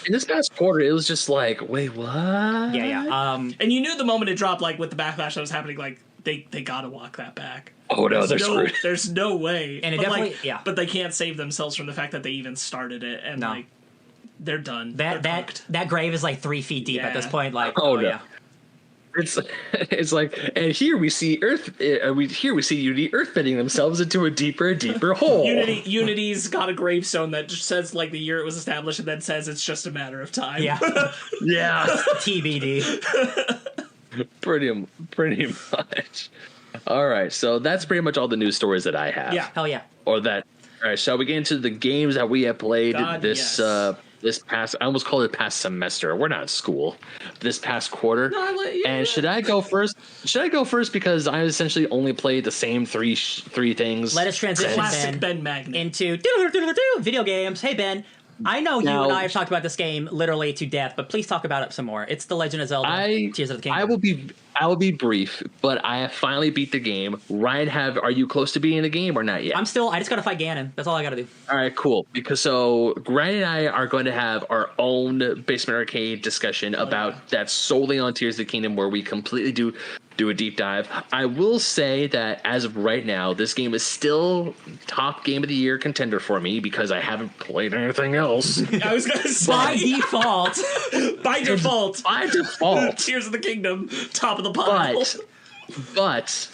this past quarter, it was just like, wait, what? Yeah. And you knew the moment it dropped, like with the backlash that was happening, like they got to walk that back. Oh no, they're screwed. There's no way. And it but they can't save themselves from the fact that they even started it, and like they're done. That grave is like 3 feet deep at this point. Like, oh no. Yeah. It's like, and here we see Unity earthbending themselves into a deeper hole. Unity's got a gravestone that just says like the year it was established, and then says it's just a matter of time. Yeah, yeah. TBD. Pretty much. All right, so that's pretty much all the news stories that I have. Yeah, hell yeah. All right, shall we get into the games that we have played this past, I almost called it past semester. We're not in school. This past quarter. And should I go first? Because I essentially only played the same three things. Let us transition Classic Ben Magnet into video games. Hey Ben, I know you and I have talked about this game literally to death, but please talk about it some more. It's The Legend of Zelda: Tears of the Kingdom. I will be brief, but I have finally beat the game. Ryan, are you close to beating the game or not yet? I just gotta fight Ganon. That's all I gotta do. All right, cool. Because Ryan and I are going to have our own Basement Arcade discussion about that solely on Tears of the Kingdom, where we completely do a deep dive. I will say that as of right now, this game is still top game of the year contender for me because I haven't played anything else. I was going to say by default. By default. Tears of the Kingdom, top of the pile. But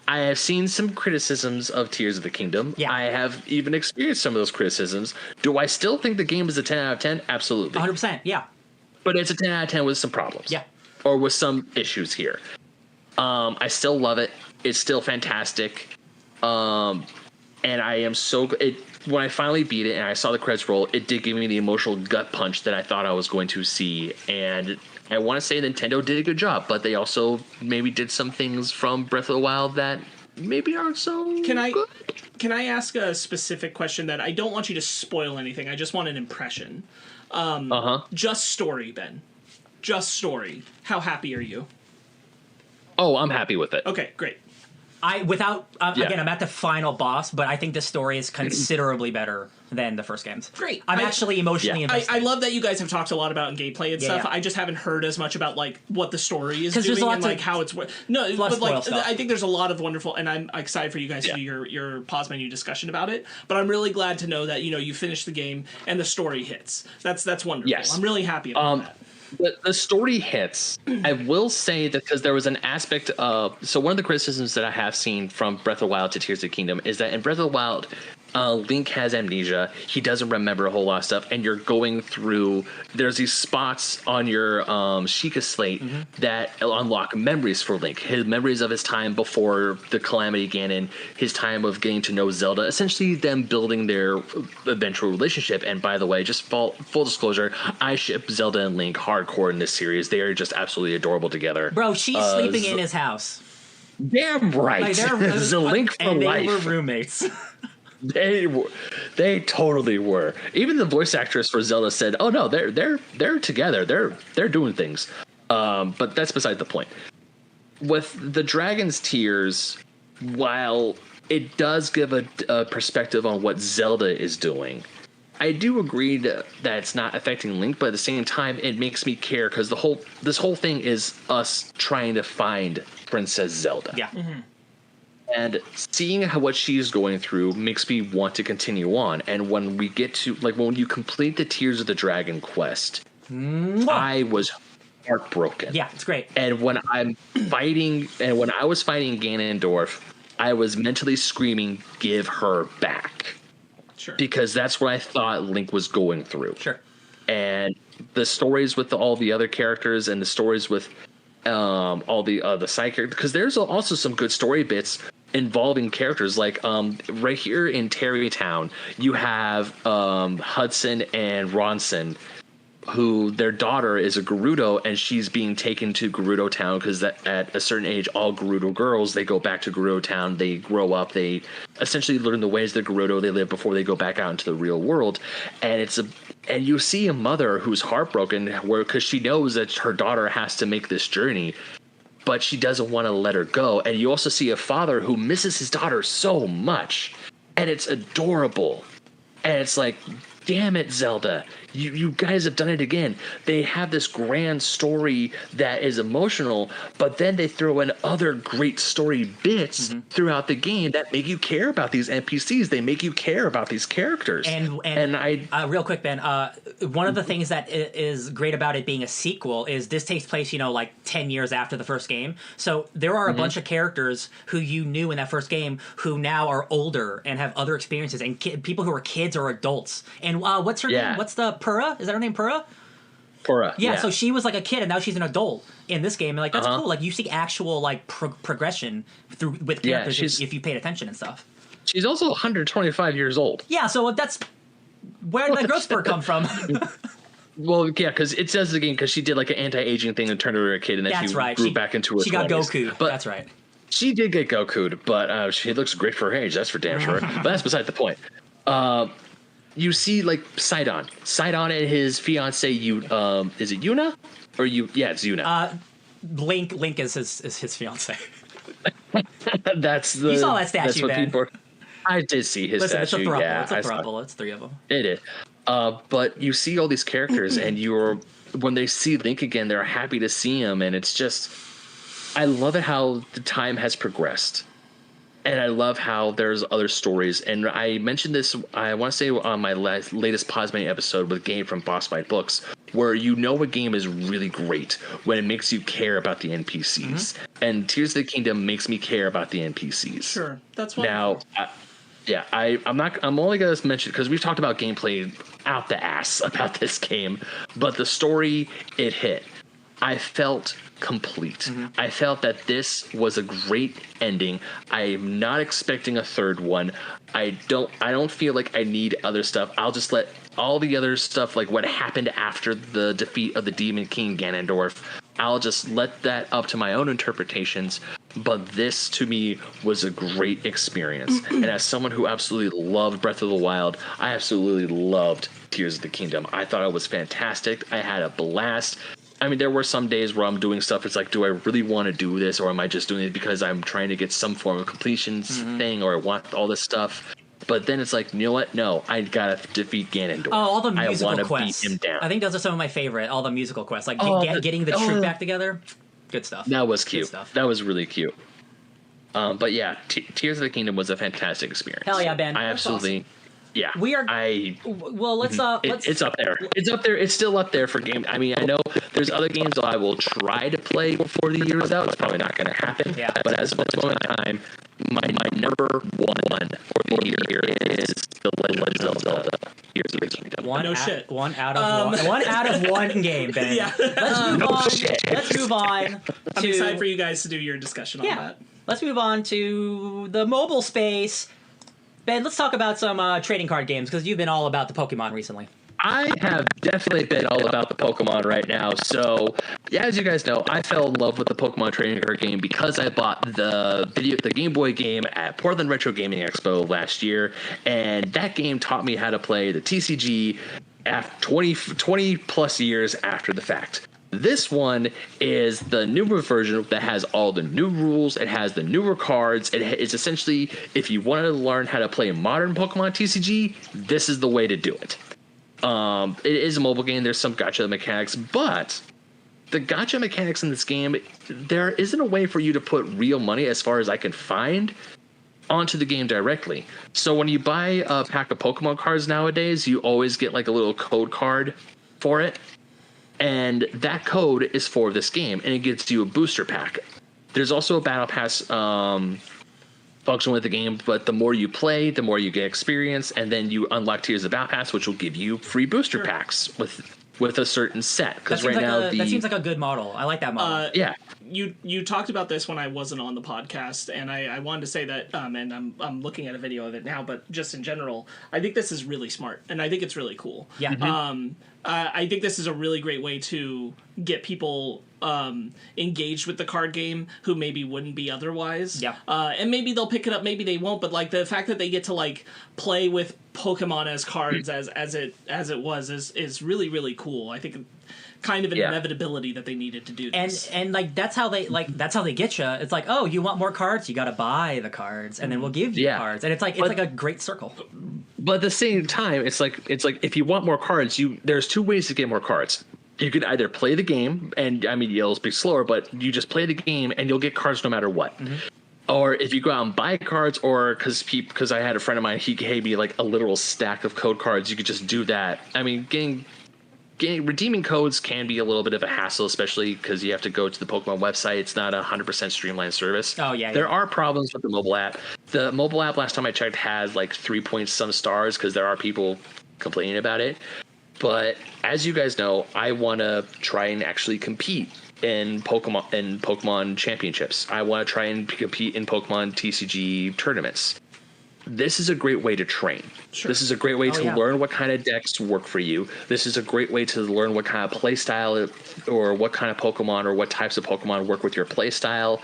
I have seen some criticisms of Tears of the Kingdom. Yeah. I have even experienced some of those criticisms. Do I still think the game is a 10 out of 10? Absolutely. 100%, yeah. But it's a 10 out of 10 with some problems. Yeah. Or with some issues here. I still love it. It's still fantastic. And I am when I finally beat it and I saw the credits roll, it did give me the emotional gut punch that I thought I was going to see. And I want to say Nintendo did a good job, but they also maybe did some things from Breath of the Wild that maybe aren't so good. Can I ask a specific question that I don't want you to spoil anything? I just want an impression. Just story, Ben. Just story. How happy are you? Oh, I'm happy with it. Okay, great. Again, I'm at the final boss, but I think the story is considerably better than the first games. Great. I'm actually emotionally invested. I love that you guys have talked a lot about gameplay and stuff. Yeah. I just haven't heard as much about like what the story is doing and like how it's but like stuff. I think there's a lot of wonderful, and I'm excited for you guys to do your pause menu discussion about it. But I'm really glad to know that you finished the game and the story hits. That's wonderful. Yes. I'm really happy about that. The story hits. I will say that because there was an aspect of... So one of the criticisms that I have seen from Breath of the Wild to Tears of the Kingdom is that in Breath of the Wild, Link has amnesia. He doesn't remember a whole lot of stuff. And you're going through... There's these spots on your Sheikah slate that unlock memories for Link. His memories of his time before the Calamity Ganon, his time of getting to know Zelda, essentially them building their eventual relationship. And by the way, just full disclosure, I ship Zelda and Link hardcore in this series. They are just absolutely adorable together. Bro, she's sleeping in his house. Damn right. Like, it's a Link for and life. They were roommates. They totally were. Even the voice actress for Zelda said, "Oh no, they're together. They're doing things." But that's beside the point. With the Dragon's Tears, while it does give a perspective on what Zelda is doing, I do agree that it's not affecting Link, but at the same time, it makes me care because this whole thing is us trying to find Princess Zelda. Yeah. And seeing what she's going through makes me want to continue on. And when we get to, like, when you complete the Tears of the Dragon quest, I was heartbroken. Yeah, it's great. And when I was fighting Ganondorf, I was mentally screaming, "Give her back." Sure. Because that's what I thought Link was going through. Sure. And the stories with all the other characters and the stories with all the side characters, because there's also some good story bits involving characters, like right here in Terrytown you have Hudson and Ronson, who their daughter is a Gerudo, and she's being taken to Gerudo Town because at a certain age, all Gerudo girls, they go back to Gerudo Town, they grow up, they essentially learn the ways of the Gerudo they live before they go back out into the real world. And and you see a mother who's heartbroken because she knows that her daughter has to make this journey, but she doesn't want to let her go. And you also see a father who misses his daughter so much, and it's adorable. And it's like, damn it, Zelda, you guys have done it again. They have this grand story that is emotional, but then they throw in other great story bits throughout the game that make you care about these NPCs. They make you care about these characters. And I real quick, Ben, one of the things that is great about it being a sequel is this takes place, like 10 years after the first game. So there are a bunch of characters who you knew in that first game who now are older and have other experiences, and people who are kids or adults. And what's her name? What's the Purah? Is that her name, Purah? Purah. Yeah, so she was like a kid, and now she's an adult in this game. And like that's cool. Like you see actual like progression with characters if you paid attention and stuff. She's also 125 years old. Yeah, so that's where did that growth spurt come from? Well, yeah, because it says the game because she did like an anti-aging thing and turned her a kid, and then she grew back into her. She got Goku. But that's right. She did get Goku'd, but she looks great for her age. That's for damn sure. But that's beside the point. You see, like, Sidon and his fiance. Is it Yuna? Or you? Yeah, it's Yuna. Link is his fiance. That's the. You saw that statue, Ben. I did see his statue. It's a throuple. Yeah, it's a throuple. It's three of them. It is. But you see all these characters, and when they see Link again, they're happy to see him, and it's just. I love it how the time has progressed. And I love how there's other stories. And I mentioned this, I want to say, on my latest Posmany episode with Game from Boss Fight Books, where a game is really great when it makes you care about the NPCs. And Tears of the Kingdom makes me care about the NPCs. Sure, that's wonderful. Now, I'm only going to mention, because we've talked about gameplay out the ass about this game, but the story, it hit. I felt complete. I felt that this was a great ending. I'm not expecting a third one. I don't feel like I need other stuff. I'll just let all the other stuff, like what happened after the defeat of the Demon King Ganondorf, I'll just let that up to my own interpretations. But this, to me, was a great experience. And as someone who absolutely loved Breath of the Wild, I absolutely loved Tears of the Kingdom. I thought it was fantastic. I had a blast. I mean, there were some days where I'm doing stuff. It's like, do I really want to do this, or am I just doing it because I'm trying to get some form of completion thing, or I want all this stuff? But then it's like, you know what? No, I gotta defeat Ganondorf. Oh, all the musical quests. Beat him down. I think those are some of my favorite. All the musical quests, like getting the troop back together. Good stuff. That was cute. That was really cute. But yeah, Tears of the Kingdom was a fantastic experience. Hell yeah, Ben. I absolutely. Awesome. Yeah, we are. Let's. It's up there. It's up there. It's still up there for game. I mean, I know there's other games that I will try to play before the year is out. It's probably not going to happen. Yeah. But as of this moment in time, my number one for the year is The Legend of Zelda. Tears of the Kingdom. One out of one game, Ben. Yeah. Let's move on. I'm excited for you guys to do your discussion on that. Let's move on to the mobile space. Ben, let's talk about some trading card games, because you've been all about the Pokemon recently. I have definitely been all about the Pokemon right now. So, yeah, as you guys know, I fell in love with the Pokemon trading card game because I bought the Game Boy game at Portland Retro Gaming Expo last year, and that game taught me how to play the TCG after 20 plus years after the fact. This one is the newer version that has all the new rules. It has the newer cards. It's essentially, if you wanted to learn how to play modern Pokemon TCG, this is the way to do it. It is a mobile game. There's some gacha mechanics, but the gacha mechanics in this game, there isn't a way for you to put real money, as far as I can find, onto the game directly. So when you buy a pack of Pokemon cards nowadays, you always get like a little code card for it. And that code is for this game, and it gives you a booster pack. There's also a battle pass function with the game, but the more you play, the more you get experience, and then you unlock tiers of battle pass, which will give you free booster packs with a certain set. Because right now that seems like a good model. I like that model. Yeah. You talked about this when I wasn't on the podcast, and I wanted to say that, and I'm looking at a video of it now, but just in general, I think this is really smart, and I think it's really cool. Yeah. Mm-hmm. I think this is a really great way to get people engaged with the card game who maybe wouldn't be otherwise. Yeah. And maybe they'll pick it up, maybe they won't, but like the fact that they get to like play with Pokemon as cards as it was is really, really cool. I think kind of an inevitability that they needed to do this. And like that's how they get you. It's like, oh, you want more cards? You got to buy the cards, and then we'll give you cards. And it's like a great circle. But at the same time, it's like if you want more cards, there's two ways to get more cards. You could either play the game, and I mean, it'll be slower, but you just play the game and you'll get cards no matter what. Mm-hmm. Or if you go out and buy cards, or because I had a friend of mine, he gave me like a literal stack of code cards. You could just do that. I mean, redeeming codes can be a little bit of a hassle, especially because you have to go to the Pokemon website. It's not a 100% streamlined service. Oh, yeah. There are problems with the mobile app. The mobile app, last time I checked, had like 3 point some stars because there are people complaining about it. But as you guys know, I want to try and actually compete in Pokemon championships. I want to try and compete in Pokemon TCG tournaments. This is a great way to train. Sure. This is a great way to learn what kind of decks work for you. This is a great way to learn what kind of play style or what kind of Pokemon or what types of Pokemon work with your play style.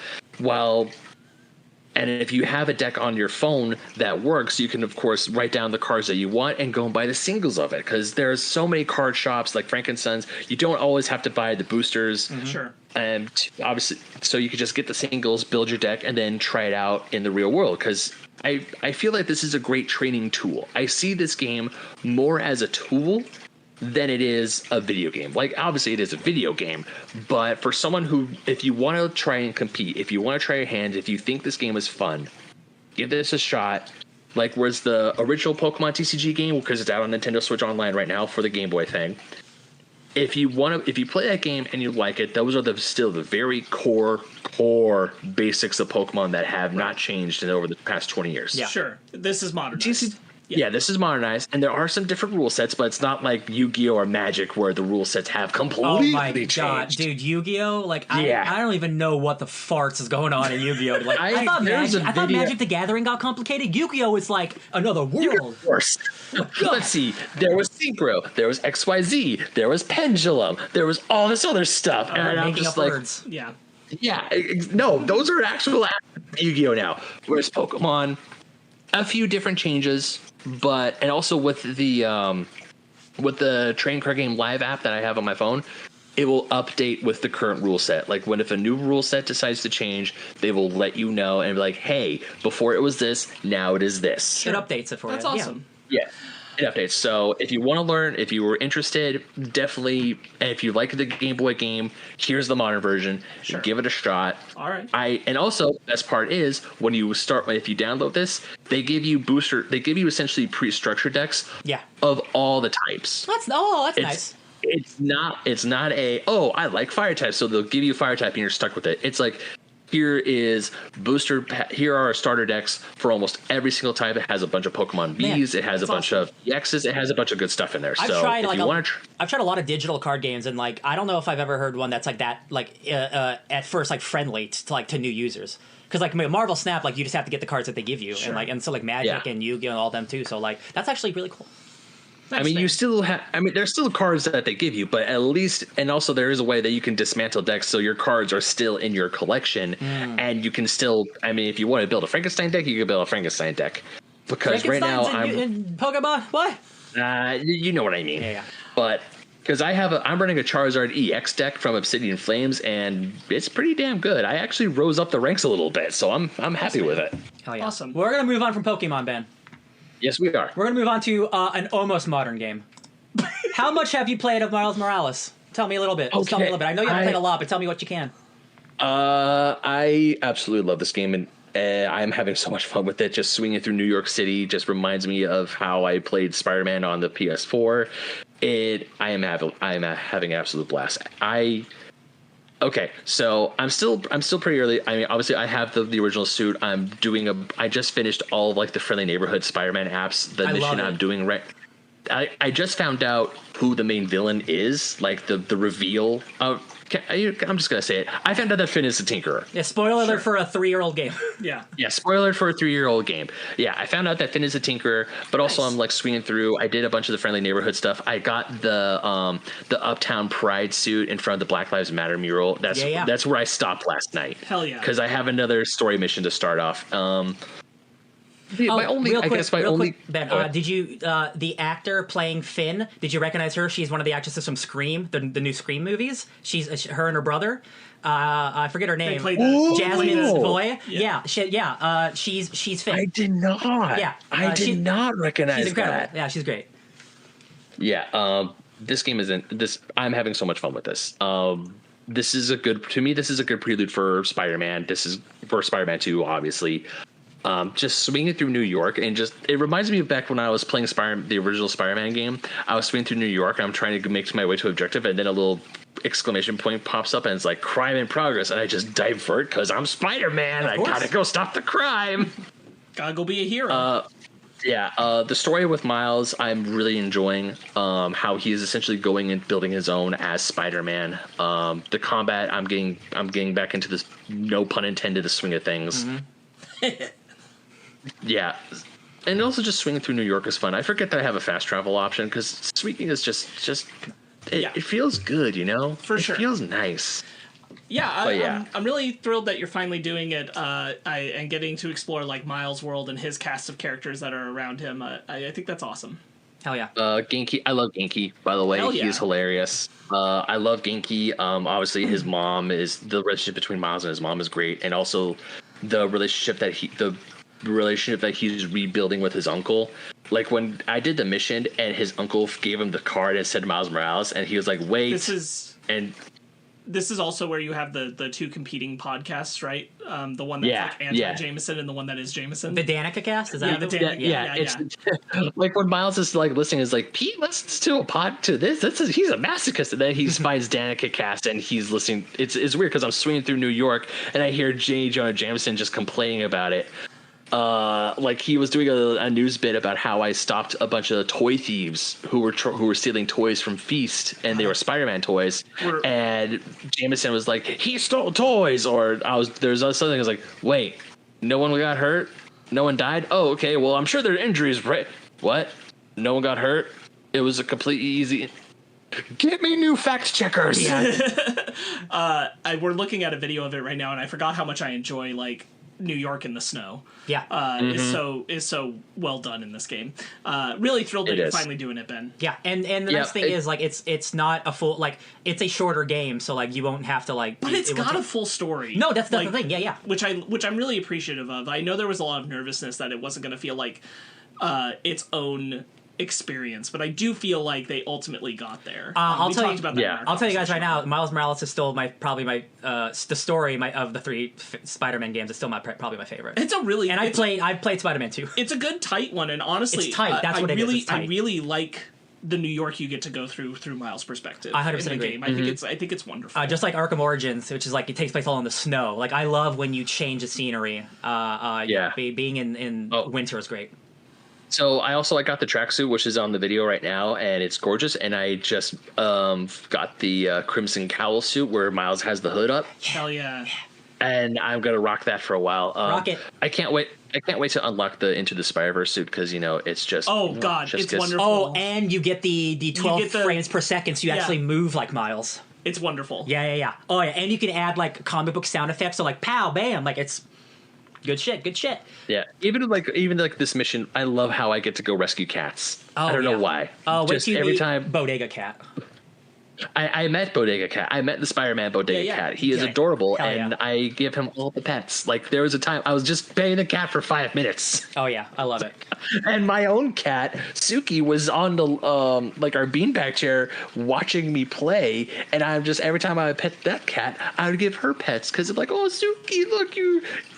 And if you have a deck on your phone that works, you can, of course, write down the cards that you want and go and buy the singles of it. Because there's so many card shops like Frankenstein's. You don't always have to buy the boosters. Mm-hmm. Sure. And obviously, so you could just get the singles, build your deck, and then try it out in the real world. Because I feel like this is a great training tool. I see this game more as a tool than it is a video game. Like, obviously it is a video game, but for someone who, if you want to try and compete, if you want to try your hand, if you think this game is fun, give this a shot. Like, whereas the original Pokemon TCG game, because it's out on Nintendo Switch Online right now for the Game Boy thing, if you play that game and you like it, those are still the very core basics of Pokemon that have not changed in over the past 20 years. Yeah, sure. This is modernized. Yeah, this is modernized, and there are some different rule sets, but it's not like Yu-Gi-Oh! Or Magic where the rule sets have completely changed. Oh my god, dude, Yu-Gi-Oh! Like, I don't even know what the farts is going on in Yu-Gi-Oh! Like, I thought Magic the Gathering got complicated. Yu-Gi-Oh! is like another world. Worse. Let's see. There was Synchro, there was XYZ, there was Pendulum, there was all this other stuff. And I'm just like, words. Yeah. Yeah, no, those are actual Yu-Gi-Oh! Now. Whereas Pokemon, a few different changes. But and also with the Train Card Game Live app that I have on my phone, it will update with the current rule set. Like if a new rule set decides to change, they will let you know and be like, "Hey, before it was this, now it is this." Sure. It updates it for you. That's awesome. Yeah. It updates. So if you want to learn, if you were interested, definitely. And if you like the Game Boy game, here's the modern version. Sure. Give it a shot. All right. And also, best part is if you download this, they give you essentially pre-structured decks. Yeah. Of all the types. That's nice. It's not I like fire types, so they'll give you fire type and you're stuck with it. It's like, here are our starter decks for almost every single type. It has a bunch of Pokemon Bs. It has a bunch of EXs. It has a bunch of good stuff in there. I've tried a lot of digital card games, and like I don't know if I've ever heard one that's like that, like at first like friendly to new users. Because like Marvel Snap, like you just have to get the cards that they give you, sure. and so like Magic and Yu-Gi-Oh! And all them too. So like that's actually really cool. I mean, there's still cards that they give you, but at least, and also there is a way that you can dismantle decks so your cards are still in your collection, and you can still, I mean, if you want to build a Frankenstein deck, you can build a Frankenstein deck. Because right now in Pokemon, what? You know what I mean. Yeah. But because I'm running a Charizard EX deck from Obsidian Flames, and it's pretty damn good. I actually rose up the ranks a little bit, so I'm happy with it. Hell yeah. Awesome. We're gonna move on from Pokemon, Ben. Yes, we are. We're going to move on to an almost modern game. How much have you played of Miles Morales? Tell me a little bit. Okay, Tell me a little bit. I know you haven't played a lot, but tell me what you can. I absolutely love this game, and I'm having so much fun with it. Just swinging through New York City just reminds me of how I played Spider-Man on the PS4. I am having absolute blast. Okay, so I'm still pretty early. I mean, obviously, I have the original suit. I just finished all of like the Friendly Neighborhood Spider-Man apps. The mission I'm doing right. I just found out who the main villain is. Like the reveal of. I'm just gonna say it. I found out that Finn is a Tinkerer. Yeah, spoiler alert for a 3-year-old game. Yeah. Yeah, spoiler alert for a 3-year-old game. Yeah, I found out that Finn is a Tinkerer, but also I'm like swinging through. I did a bunch of the Friendly Neighborhood stuff. I got the Uptown Pride suit in front of the Black Lives Matter mural. That's where I stopped last night. Hell yeah. Because I have another story mission to start off. Real quick, Ben, did you the actor playing Finn? Did you recognize her? She's one of the actresses from Scream, the new Scream movies. She's her and her brother. I forget her name. Jasmine Boy. Yeah, she's Finn. I did not. Yeah, I did not recognize she's incredible. that. Yeah, she's great. Yeah, this game isn't this. I'm having so much fun with this. This is a good prelude for Spider-Man. This is for Spider-Man 2, obviously. Just swinging through New York, and it reminds me of back when I was playing the original Spider-Man game. I was swinging through New York, and I'm trying to make my way to objective, and then a little exclamation point pops up, and it's like crime in progress, and I just divert because I'm Spider-Man. I gotta go stop the crime. Gotta go be a hero. The story with Miles, I'm really enjoying. How he is essentially going and building his own as Spider-Man. The combat, I'm getting back into this, no pun intended, the swing of things. Mm-hmm. Yeah, and also just swinging through New York is fun. I forget that I have a fast travel option because swinging is it feels good, you know. For sure, it feels nice. Yeah, I'm really thrilled that you're finally doing it, and getting to explore like Miles' world and his cast of characters that are around him. I think that's awesome. Hell yeah. Genki, I love Genki. By the way, he's hilarious. I love Genki. Obviously, his mom is the relationship between Miles and his mom is great, and also the relationship that he's rebuilding with his uncle. Like when I did the mission and his uncle gave him the card and said Miles Morales, and he was like, "Wait." This is also where you have the two competing podcasts, right? The one that's like anti-Jameson and the one that is Jameson. The Danica cast? Is that the Danica? Yeah. It's like when Miles is like listening, is like, Pete listens to a pod to this. He's a masochist, and then he finds Danica cast and he's listening. It's weird because I'm swinging through New York and I hear J. Jonah Jameson just complaining about it. Like he was doing a news bit about how I stopped a bunch of toy thieves who were stealing toys from Feast, and they were Spider-Man toys. And Jameson was like, "He stole toys," or there's something. I was like, "Wait, no one got hurt? No one died? Oh, okay. Well, I'm sure there are injuries, right? What? No one got hurt? It was a completely easy." Get me new fact checkers. Yeah. We're looking at a video of it right now, and I forgot how much I enjoy like New York in the snow. Yeah. Is so well done in this game. Really thrilled that you're finally doing it, Ben. Yeah, and the nice thing is like it's not a full, like it's a shorter game, so like you won't have to like. But it's got a full story. No, that's the thing. Yeah. Which I'm really appreciative of. I know there was a lot of nervousness that it wasn't going to feel like its own experience, but I do feel like they ultimately got there. I'll tell you guys right now, Miles Morales is still the story of the 3 Spider-Man games is still probably my favorite. I've played Spider-Man 2. It's a good tight one, and honestly, it's tight. That's what it is. It's tight. I really like the New York you get to go through Miles' perspective. I 100% agree. Game. I think it's wonderful. Just like Arkham Origins, which is like it takes place all in the snow. Like I love when you change the scenery. Being in winter is great. So I got the tracksuit, which is on the video right now, and it's gorgeous. And I just got the Crimson Cowl suit where Miles has the hood up. Hell yeah! And I'm gonna rock that for a while. Rock it! I can't wait to unlock the Into the Spider-Verse suit because it's just it's wonderful. Oh, and you get the 12 frames per second, so you actually move like Miles. It's wonderful. Yeah. Oh yeah, and you can add like comic book sound effects, so like pow, bam, like it's. Good shit. Yeah, even like this mission, I love how I get to go rescue cats. I don't know why. Oh, just every time bodega cat. I met Bodega Cat. I met the Spider-Man Bodega Cat. He is adorable, and I give him all the pets. Like, there was a time I was just paying the cat for 5 minutes. Oh yeah, I love it. And my own cat, Suki, was on the like our beanbag chair watching me play, and I'm just every time I would pet that cat, I would give her pets because I'm like, oh Suki, look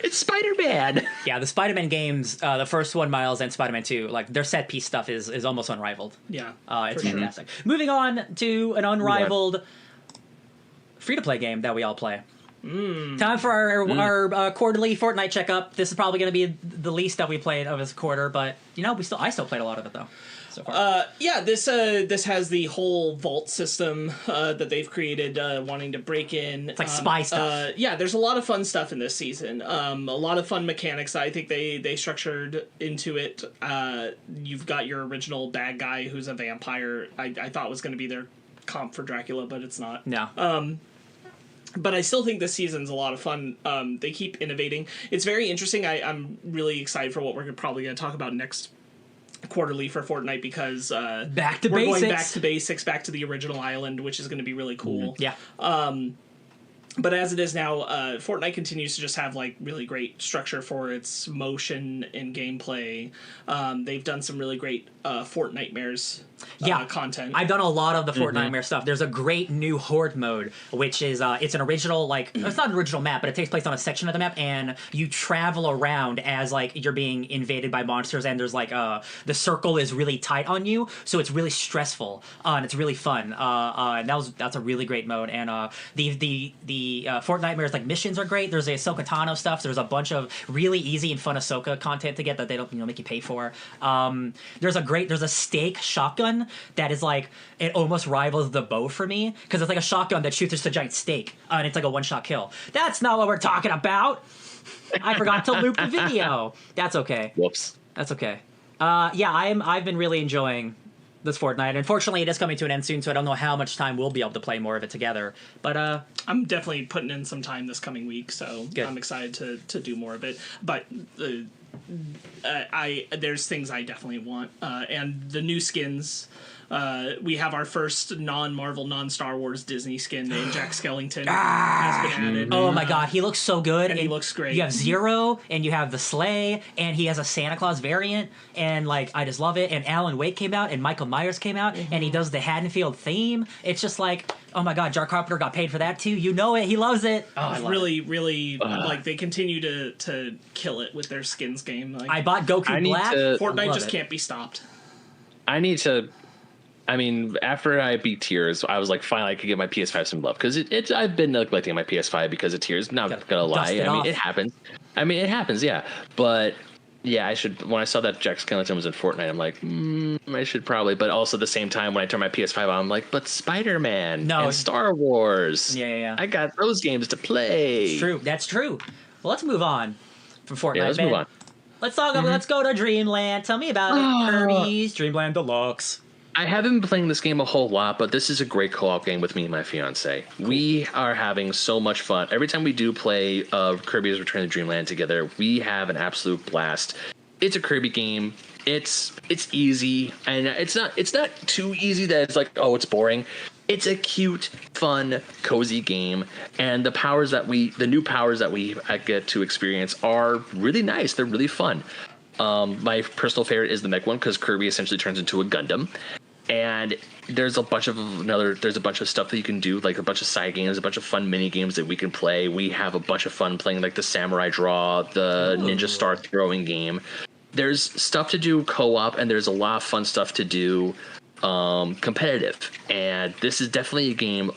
it's Spider-Man. Yeah, the Spider-Man games, the first one, Miles, and Spider-Man 2, like their set piece stuff is almost unrivaled. Yeah, it's fantastic. Moving on to an unrivaled free-to-play game that we all play. Time for our quarterly Fortnite checkup. This is probably going to be the least that we played of this quarter, but I still played a lot of it though. So far. This has the whole vault system that they've created, wanting to break in. It's like spy stuff. There's a lot of fun stuff in this season. A lot of fun mechanics I think they structured into it. You've got your original bad guy who's a vampire. I thought was going to be their comp for Dracula, but it's not. No. But I still think this season's a lot of fun. They keep innovating. It's very interesting. I'm really excited for what we're probably going to talk about next quarterly for Fortnite because we're going back to basics, back to the original island, which is going to be really cool. Yeah. But as it is now, Fortnite continues to just have like really great structure for its motion and gameplay. They've done some really great Fortnitemares content. I've done a lot of the Fortnite stuff. There's a great new Horde mode, which is it's an original it's not an original map, but it takes place on a section of the map, and you travel around as like you're being invaded by monsters, and there's like the circle is really tight on you, so it's really stressful and it's really fun. And that's a really great mode. And the Fortnitemares like missions are great. There's a Ahsoka Tano stuff. There's a bunch of really easy and fun Ahsoka content to get that they don't make you pay for. There's a stake shotgun that is like it almost rivals the bow for me because it's like a shotgun that shoots just a giant stake and it's like a one-shot kill. That's not what we're talking about. I forgot to loop the video. That's okay. Whoops. That's okay. I've been really enjoying this Fortnite. Unfortunately, it is coming to an end soon, so I don't know how much time we'll be able to play more of it together. But I'm definitely putting in some time this coming week, so good. I'm excited to do more of it. But there's things I definitely want, and the new skins. We have our first non-Marvel, non-Star Wars Disney skin named Jack Skellington has been added. Oh my god, he looks so good. And he looks great. You have Zero, and you have the Sleigh, and he has a Santa Claus variant, and like I just love it. And Alan Wake came out, and Michael Myers came out, and he does the Haddonfield theme. It's just like, oh my god, Jar Carpenter got paid for that too. You know it, he loves it. Oh, I love really like they continue to kill it with their skins game. Like, I bought Goku Black. Fortnite just can't be stopped. I mean, after I beat Tears, I was like, finally, I could give my PS5 some love because I've been neglecting my PS5 because of Tears. Not gonna lie, it happens. It happens, yeah. But yeah, I should. When I saw that Jack Skellington was in Fortnite, I'm like, I should probably. But also at the same time, when I turn my PS5 on, I'm like, but Spider-Man and Star Wars. Yeah. I got those games to play. It's true. That's true. Well, let's move on from Fortnite. Yeah, let's move on. Let's talk. Let's go to Dreamland. Tell me about it, Kirby's Dreamland Deluxe. I haven't been playing this game a whole lot, but this is a great co-op game with me and my fiance. Cool. We are having so much fun. Every time we do play Kirby's Return to Dreamland together, we have an absolute blast. It's a Kirby game. It's easy, and it's not too easy that it's like, oh, it's boring. It's a cute, fun, cozy game, and the new powers that we get to experience are really nice. They're really fun. My personal favorite is the mech one because Kirby essentially turns into a Gundam. And there's a bunch of stuff that you can do, like a bunch of side games, a bunch of fun mini games that we can play. We have a bunch of fun playing like the Samurai Draw, the Ninja Star throwing game. There's stuff to do co-op, and there's a lot of fun stuff to do competitive. And this is definitely a game,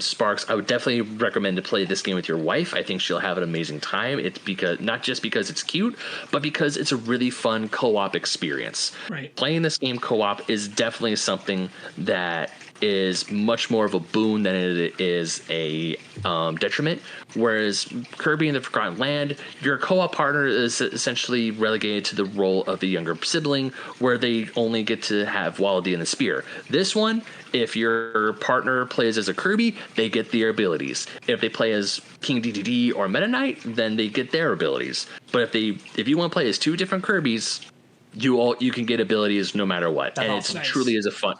Sparks, I would definitely recommend to play this game with your wife. I think she'll have an amazing time. It's because not just because it's cute, but because it's a really fun co-op experience. Right. Playing this game co-op is definitely something that is much more of a boon than it is a detriment. Whereas Kirby and the Forgotten Land, your co-op partner is essentially relegated to the role of the younger sibling, where they only get to have Wallaby and the spear. This one, if your partner plays as a Kirby, they get their abilities. If they play as King DDD or Meta Knight, then they get their abilities. But if you want to play as two different Kirbys, you can get abilities no matter what. That's and awesome. It truly is a fun.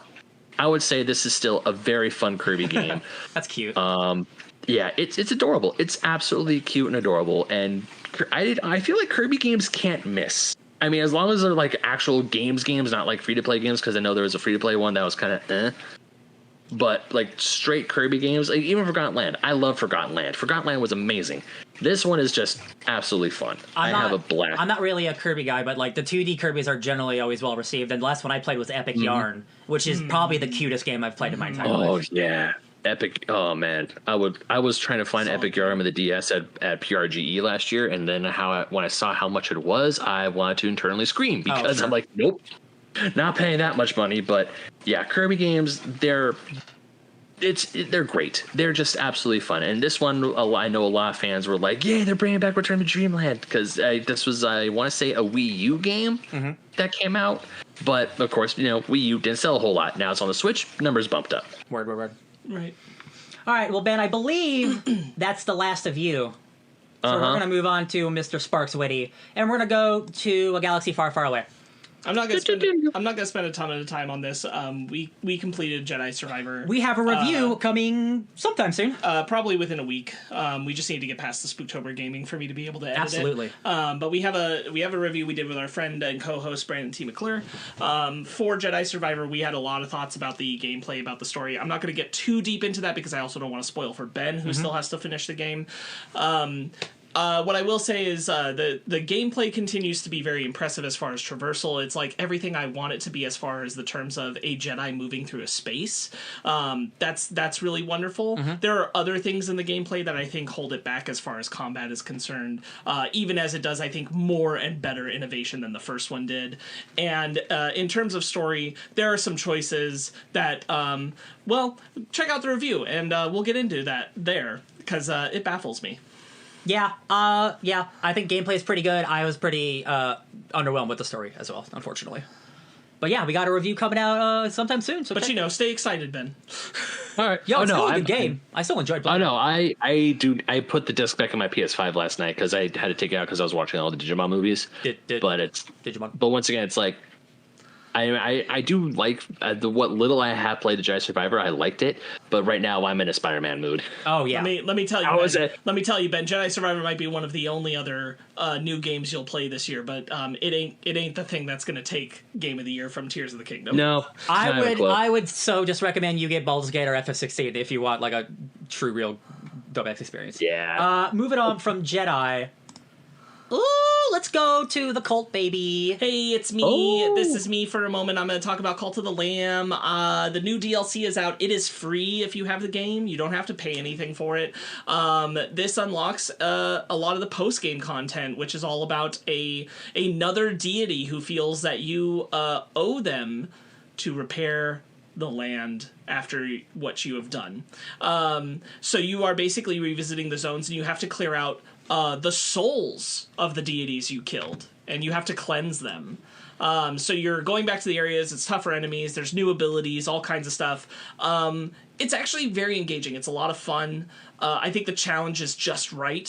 I would say this is still a very fun Kirby game. That's cute. Yeah, it's adorable. It's absolutely cute and adorable, and I feel like Kirby games can't miss. I mean, as long as they're like actual games, not like free to play games, because I know there was a free to play one that was kind of but like straight Kirby games, like even Forgotten Land. I love Forgotten Land. Forgotten Land was amazing. This one is just absolutely fun. I have a blast. I'm not really a Kirby guy, but like the 2D Kirby's are generally always well received. And the last one I played was Epic Yarn, which is probably the cutest game I've played in my entire life. Oh yeah. Epic. Oh man, I was trying to find Epic Yarn with the DS at PRGE last year, and then when I saw how much it was, I wanted to internally scream because I'm like, nope, not paying that much money. But yeah, Kirby games, they're great. They're just absolutely fun. And this one, I know a lot of fans were like, yeah, they're bringing back Return to Dreamland, because this was, I want to say, a Wii U game that came out. But of course, Wii U didn't sell a whole lot. Now it's on the Switch, numbers bumped up. Word. Right. All right, well, Ben, I believe that's the last of you. So we're going to move on to Mr. Sparks Witty, and we're going to go to a galaxy far, far away. I'm not gonna spend a ton of time on this. We completed Jedi Survivor. We have a review coming sometime soon. Probably within a week. We just need to get past the Spooktober gaming for me to be able to edit Absolutely. it. But we have a review we did with our friend and co-host Brandon T. McClure. For Jedi Survivor, we had a lot of thoughts about the gameplay, about the story. I'm not going to get too deep into that because I also don't want to spoil for Ben, who still has to finish the game. What I will say is the gameplay continues to be very impressive as far as traversal. It's like everything I want it to be as far as the terms of a Jedi moving through a space. That's really wonderful. There are other things in the gameplay that I think hold it back as far as combat is concerned, even as it does, I think, more and better innovation than the first one did. And in terms of story, there are some choices that, well, check out the review, and we'll get into that there, because it baffles me. Yeah, I think gameplay is pretty good. I was pretty underwhelmed with the story as well, unfortunately. But yeah, we got a review coming out sometime soon. So but stay excited, Ben. All right. Yo, it's still a good game. I still enjoyed playing. Oh no, I put the disc back in my PS5 last night because I had to take it out because I was watching all the Digimon movies. But once again, it's like I do like what little I have played the Jedi Survivor. I liked it, but right now I'm in a Spider-Man mood. Oh yeah. Let me tell you. How is it? Let me tell you, Ben. Jedi Survivor might be one of the only other new games you'll play this year, but it ain't the thing that's going to take Game of the Year from Tears of the Kingdom. No, I would just recommend you get Baldur's Gate or FF16 if you want like a true real WX experience. Yeah. Moving on from Jedi. Ooh, let's go to the Cult, baby. Hey, it's me. Oh. This is me for a moment. I'm going to talk about Cult of the Lamb. The new DLC is out. It is free if you have the game. You don't have to pay anything for it. This unlocks a lot of the post-game content, which is all about another deity who feels that you owe them to repair the land after what you have done. So you are basically revisiting the zones, and you have to clear out the souls of the deities you killed, and you have to cleanse them. So you're going back to the areas, it's tougher enemies, there's new abilities, all kinds of stuff. It's actually very engaging. It's a lot of fun. I think the challenge is just right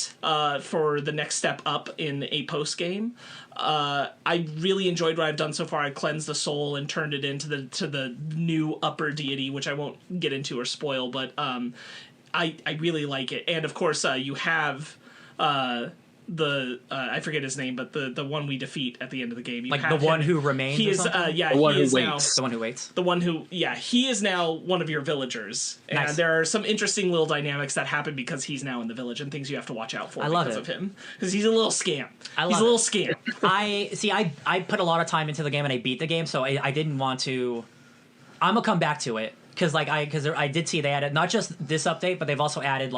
for the next step up in a post-game. I really enjoyed what I've done so far. I cleansed the soul and turned it into the new upper deity, which I won't get into or spoil, but I really like it. And of course, you have I forget his name, but the one we defeat at the end of the game. You like have the one him. who remains. He is the one who waits. The one who waits. The one who he is now one of your villagers, and Nice. there are some interesting little dynamics that happen because he's now in the village and things you have to watch out for because of him, because he's a little scam. He's a little scam. I put a lot of time into the game and I beat the game, so I didn't want to. I'm gonna come back to it. Because I did see they added not just this update, but they've also added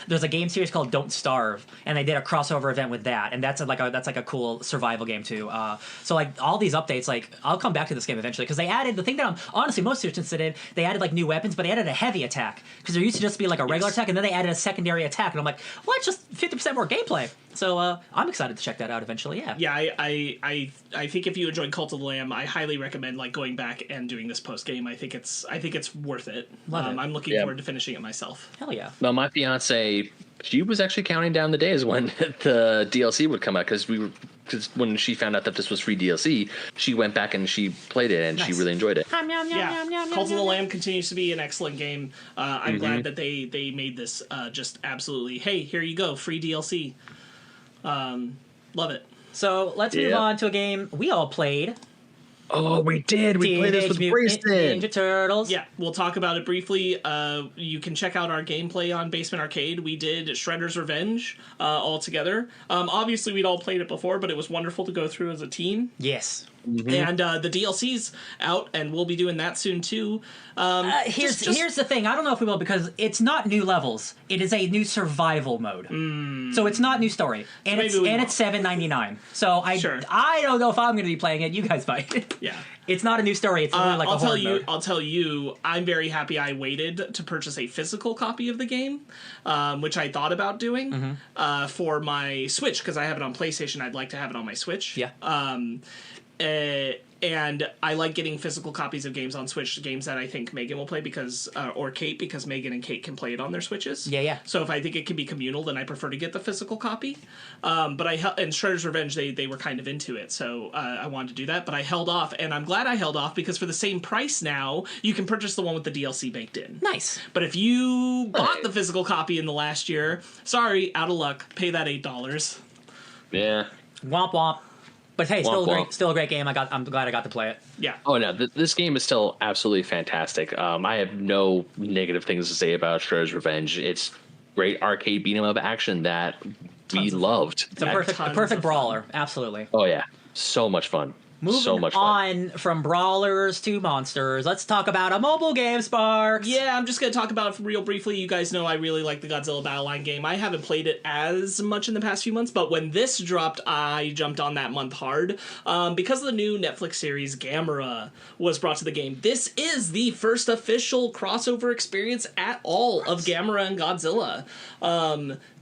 there's a game series called Don't Starve, and they did a crossover event with that, and that's like a cool survival game too. So like all these updates, like I'll come back to this game eventually because they added the thing that I'm honestly most interested in. They added like new weapons, but they added a heavy attack because there used to just be like a regular attack, and then they added a secondary attack, and I'm like, what? Just 50% more gameplay. So I'm excited to check that out eventually. Yeah. Yeah, I think if you enjoyed Cult of the Lamb, I highly recommend like going back and doing this post game. I think it's think it's worth it. Love it. I'm looking forward to finishing it myself. Hell yeah. Well, my fiance, she was actually counting down the days when the DLC would come out because when she found out that this was free DLC, she went back and she played it and she really enjoyed it. Cult of the Lamb continues to be an excellent game. I'm glad that they made this just absolutely, hey, here you go, free DLC. Love it. So let's move on to a game we all played. Oh, we did. We played this with Brayson. Ninja Turtles. Yeah, we'll talk about it briefly. You can check out our gameplay on Basement Arcade. We did Shredder's Revenge all together. Obviously, we'd all played it before, but it was wonderful to go through as a team. Yes. And the DLC's out, and we'll be doing that soon, too. Here's the thing. I don't know if we will, because it's not new levels. It is a new survival mode. So it's not new story. And it's $7.99. So I don't know if I'm going to be playing it. You guys might. Yeah. It's not a new story. It's really like a horde mode. I'll tell you, I'm very happy I waited to purchase a physical copy of the game, which I thought about doing for my Switch, because I have it on PlayStation. I'd like to have it on my Switch. Yeah. And I like getting physical copies of games on Switch, games that I think Megan will play or Kate, because Megan and Kate can play it on their Switches. Yeah. So if I think it can be communal, then I prefer to get the physical copy. But and Shredder's Revenge, they were kind of into it, so I wanted to do that. But I held off, and I'm glad I held off, because for the same price now, you can purchase the one with the DLC baked in. Nice. But if you bought the physical copy in the last year, sorry, out of luck, pay that $8. Yeah. Womp womp. But hey, Womp still a great game. I'm glad I got to play it. Yeah. Oh no, this game is still absolutely fantastic. I have no negative things to say about Shredder's Revenge. It's great arcade beat 'em up action that we loved. It's a perfect brawler. Absolutely. Oh yeah, so much fun. Moving on from brawlers to monsters, let's talk about a mobile game, Sparks. Yeah, I'm just going to talk about it real briefly. You guys know I really like the Godzilla Battle Line game. I haven't played it as much in the past few months, but when this dropped, I jumped on that month hard. Because of the new Netflix series, Gamera was brought to the game. This is the first official crossover experience at all of Gamera and Godzilla.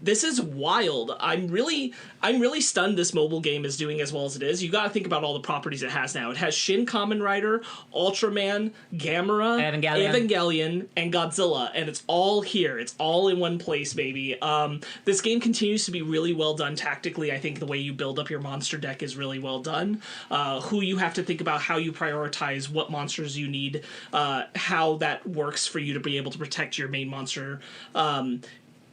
This is wild. I'm really stunned this mobile game is doing as well as it is. You got to think about all the properties it has now. It has Shin Kamen Rider, Ultraman, Gamera, Evangelion, and Godzilla, and it's all here. It's all in one place, baby. This game continues to be really well done tactically. I think the way you build up your monster deck is really well done. Who you have to think about, how you prioritize, what monsters you need, how that works for you to be able to protect your main monster.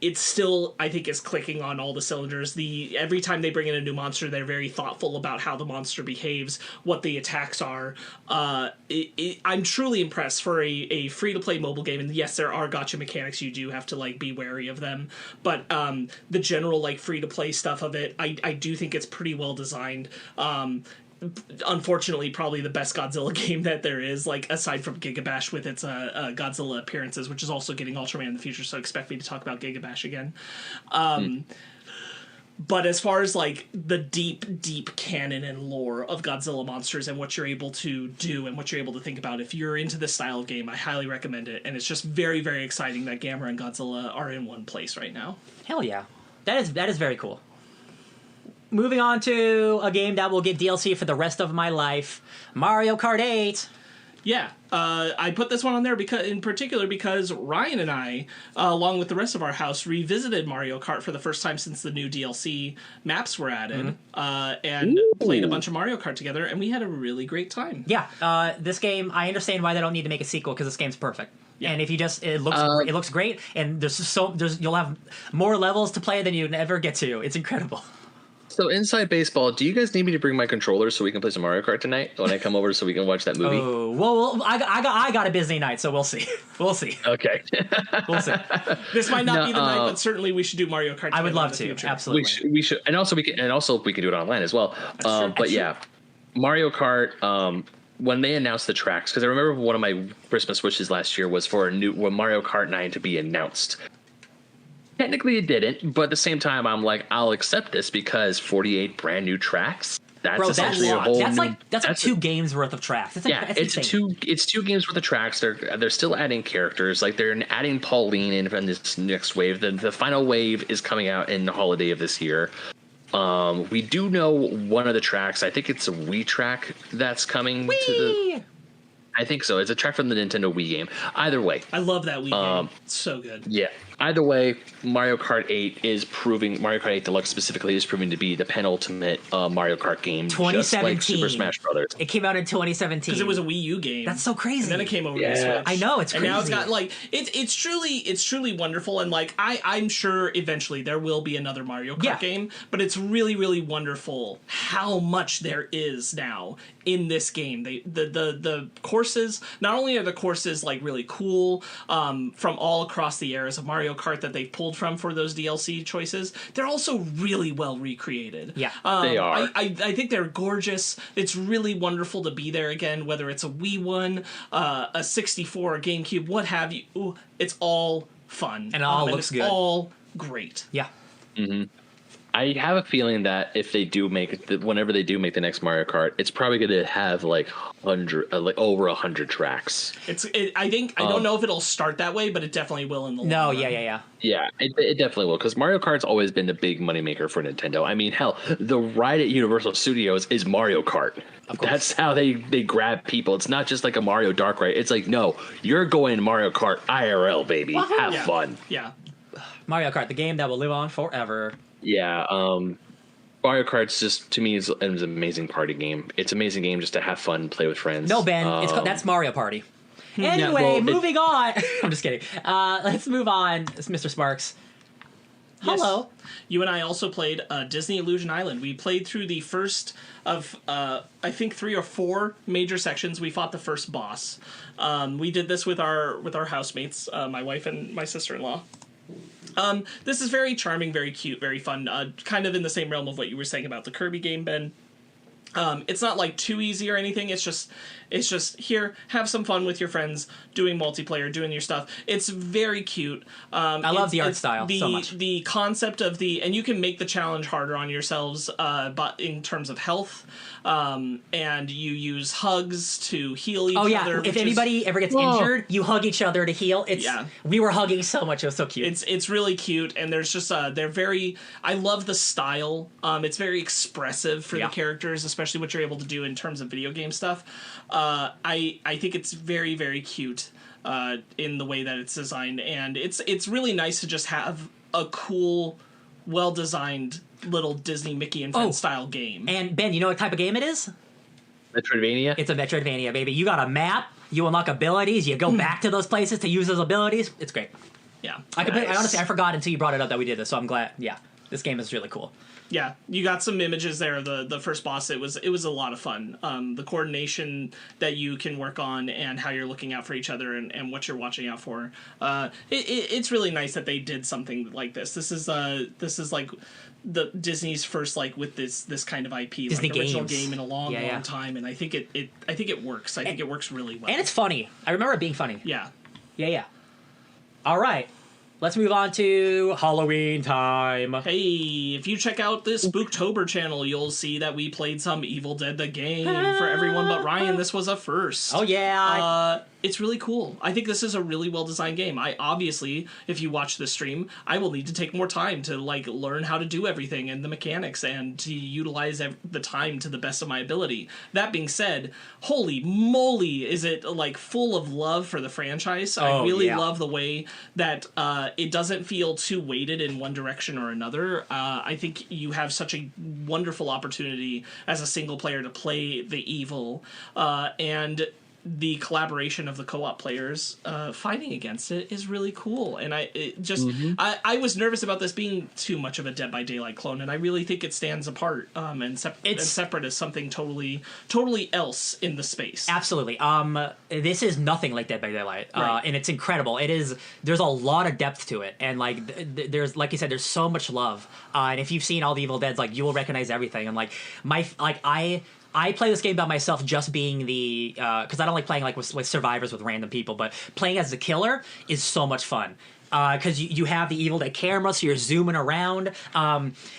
It still, I think, is clicking on all the cylinders. Every time they bring in a new monster, they're very thoughtful about how the monster behaves, what the attacks are. I'm truly impressed for a free-to-play mobile game. And yes, there are gacha mechanics. You do have to be wary of them. But the general free-to-play stuff of it, I do think it's pretty well designed. Unfortunately, probably the best Godzilla game that there is, aside from Gigabash with its Godzilla appearances, which is also getting Ultraman in the future, so expect me to talk about Gigabash again. But as far as the deep canon and lore of Godzilla monsters and what you're able to do and what you're able to think about, if you're into this style of game, I highly recommend it. And it's just very, very exciting that Gamera and Godzilla are in one place right now. Hell yeah. That is very cool. Moving on to a game that will get DLC for the rest of my life, Mario Kart 8. Yeah, I put this one on there because Ryan and I, along with the rest of our house, revisited Mario Kart for the first time since the new DLC maps were added, and played a bunch of Mario Kart together, and we had a really great time. Yeah, this game, I understand why they don't need to make a sequel, because this game's perfect. Yeah. And if you it looks great, and you'll have more levels to play than you'd ever get to. It's incredible. So inside baseball, do you guys need me to bring my controller so we can play some Mario Kart tonight when I come over so we can watch that movie? Oh, well, I got a busy night, so we'll see. We'll see. Okay. We'll see. This might not be the night, but certainly we should do Mario Kart. I would love to. Absolutely. We should, and also we can do it online as well. But yeah, Mario Kart. When they announced the tracks, because I remember one of my Christmas wishes last year was for Mario Kart 9 to be announced. Technically it didn't, but at the same time I'm like, I'll accept this because 48 brand new tracks. That's essentially a whole that's like 2 games worth of tracks. It's 2 games worth of tracks. They're still adding characters. They're adding Pauline in from this next wave. The final wave is coming out in the holiday of this year. We do know one of the tracks. I think it's a Wii track that's coming to the. I think so. It's a track from the Nintendo Wii game. Either way, I love that Wii game. It's so good. yeah. Either way, Mario Kart 8 Mario Kart 8 Deluxe specifically is proving to be the penultimate Mario Kart game, just 2017. like Super Smash Brothers. It came out in 2017 Because it was a Wii U game. That's so crazy. And then it came over to Yeah. Switch. I know, it's And now crazy. it's got like it's truly wonderful, and like I'm sure eventually there will be another Mario Kart Yeah. game, but it's really wonderful how much there is now in this game. The courses, not only are the courses like really cool from all across the eras of Mario Kart that they've pulled from for those DLC choices, they're also really well recreated. Yeah. They are. I think they're gorgeous. It's really wonderful to be there again, whether it's a Wii one, a 64, a GameCube, what have you. Ooh, it's all fun. And it all looks it's good. all great. Yeah. I have a feeling that if they do whenever they do make the next Mario Kart, it's probably going to have like over 100 tracks. I don't know if it'll start that way, but it definitely will in the long No, run. yeah. Yeah, it definitely will, because Mario Kart's always been a big moneymaker for Nintendo. I mean, hell, the ride at Universal Studios is Mario Kart. That's how they grab people. It's not just like a Mario Dark ride. It's like, no, you're going Mario Kart IRL, baby. Have Yeah. fun. Yeah. Mario Kart, the game that will live on forever. Yeah, Mario Kart's just, to me, is an amazing party game. It's an amazing game just to have fun, play with friends. No, Ben, that's Mario Party. Anyway, well, moving on. I'm just kidding. Let's move on, Mr. Sparks. Hello. Yes. You and I also played Disney Illusion Island. We played through the first of, I think, 3 or 4 major sections. We fought the first boss. We did this with our housemates, my wife and my sister-in-law. This is very charming, very cute, very fun. Kind of in the same realm of what you were saying about the Kirby game, Ben. It's not like too easy or anything. It's just here, have some fun with your friends, doing multiplayer, doing your stuff. It's very cute. I love the art style so much. The concept of and you can make the challenge harder on yourselves, but in terms of health, and you use hugs to heal each other. If anybody ever gets injured, you hug each other to heal. We were hugging so much. It was so cute. It's really cute, and there's just they're very. I love the style. It's very expressive for the characters, especially what you're able to do in terms of video game stuff. I think it's very, very cute in the way that it's designed, and it's really nice to just have a cool, well designed little Disney Mickey and Friends style game. And Ben, you know what type of game it is? Metroidvania? It's a Metroidvania, baby. You got a map. You unlock abilities. You go back to those places to use those abilities. It's great. Yeah, I honestly I forgot until you brought it up that we did this, so I'm glad. Yeah, this game is really cool. Yeah, you got some images there of the first boss. It was a lot of fun. The coordination that you can work on and how you're looking out for each other and what you're watching out for. It's really nice that they did something like this. This is like the Disney's first with this kind of IP, Disney like original games. game in a long time, and I think it works. I think it works really well. And it's funny. I remember it being funny. Yeah. Yeah. All right. Let's move on to Halloween time. Hey, if you check out this Spooktober channel, you'll see that we played some Evil Dead the game for everyone but Ryan. This was a first. Oh, yeah. It's really cool. I think this is a really well-designed game. I obviously, if you watch this stream, I will need to take more time to learn how to do everything and the mechanics and to utilize the time to the best of my ability. That being said, holy moly, is it full of love for the franchise. I really love the way that it doesn't feel too weighted in one direction or another. I think you have such a wonderful opportunity as a single player to play the evil, and the collaboration of the co-op players fighting against it is really cool. And I was nervous about this being too much of a Dead by Daylight clone, and I really think it stands apart and separate as something totally else in the space. Absolutely. This is nothing like Dead by Daylight, Right. and it's incredible. There's a lot of depth to it, and there's, like you said, there's so much love. And if you've seen all the Evil Deads, you will recognize everything. And I play this game by myself, just being the because I don't like playing with survivors with random people, but playing as the killer is so much fun. Because you have the Evil Dead camera, so you're zooming around.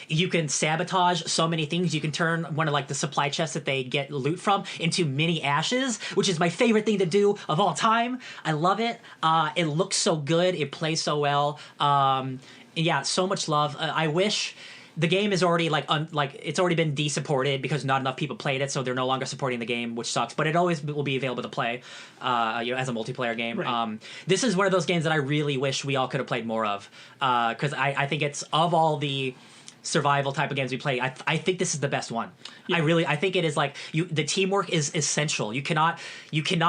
You can sabotage so many things. You can turn one of the supply chests that they get loot from into mini ashes, which is my favorite thing to do of all time. I love it. It looks so good. It plays so well. Yeah, so much love. I wish the game is already it's already been de-supported because not enough people played it, so they're no longer supporting the game, which sucks. But it always will be available to play, as a multiplayer game. Right. This is one of those games that I really wish we all could have played more of, because I think it's, of all the survival type of games we play, I think this is the best one. Yeah. I think it is the teamwork is essential. You cannot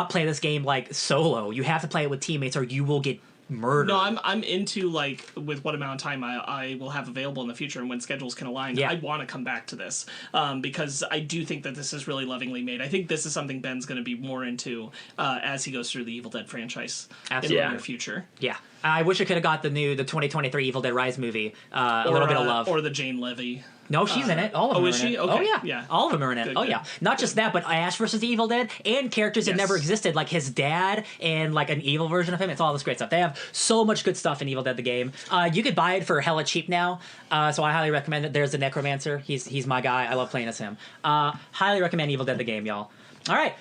play this game like solo. You have to play it with teammates or you will get murdered. No, I'm into with what amount of time I will have available in the future and when schedules can align. Yeah. I want to come back to this because I do think that this is really lovingly made. I think this is something Ben's going to be more into as he goes through the Evil Dead franchise in the near future. Yeah. I wish I could have got the 2023 Evil Dead Rise movie. A little bit of love. Or the Jane Levy. No, she's in it. All of them are in she? it. Okay. Oh, yeah. All of them are in it. Good. Yeah. Not just that, but Ash versus the Evil Dead and characters that never existed, like his dad and like an evil version of him. It's all this great stuff. They have so much good stuff in Evil Dead the game. You could buy it for hella cheap now, so I highly recommend it. There's the Necromancer. He's my guy. I love playing as him. Highly recommend Evil Dead the game, y'all. All right.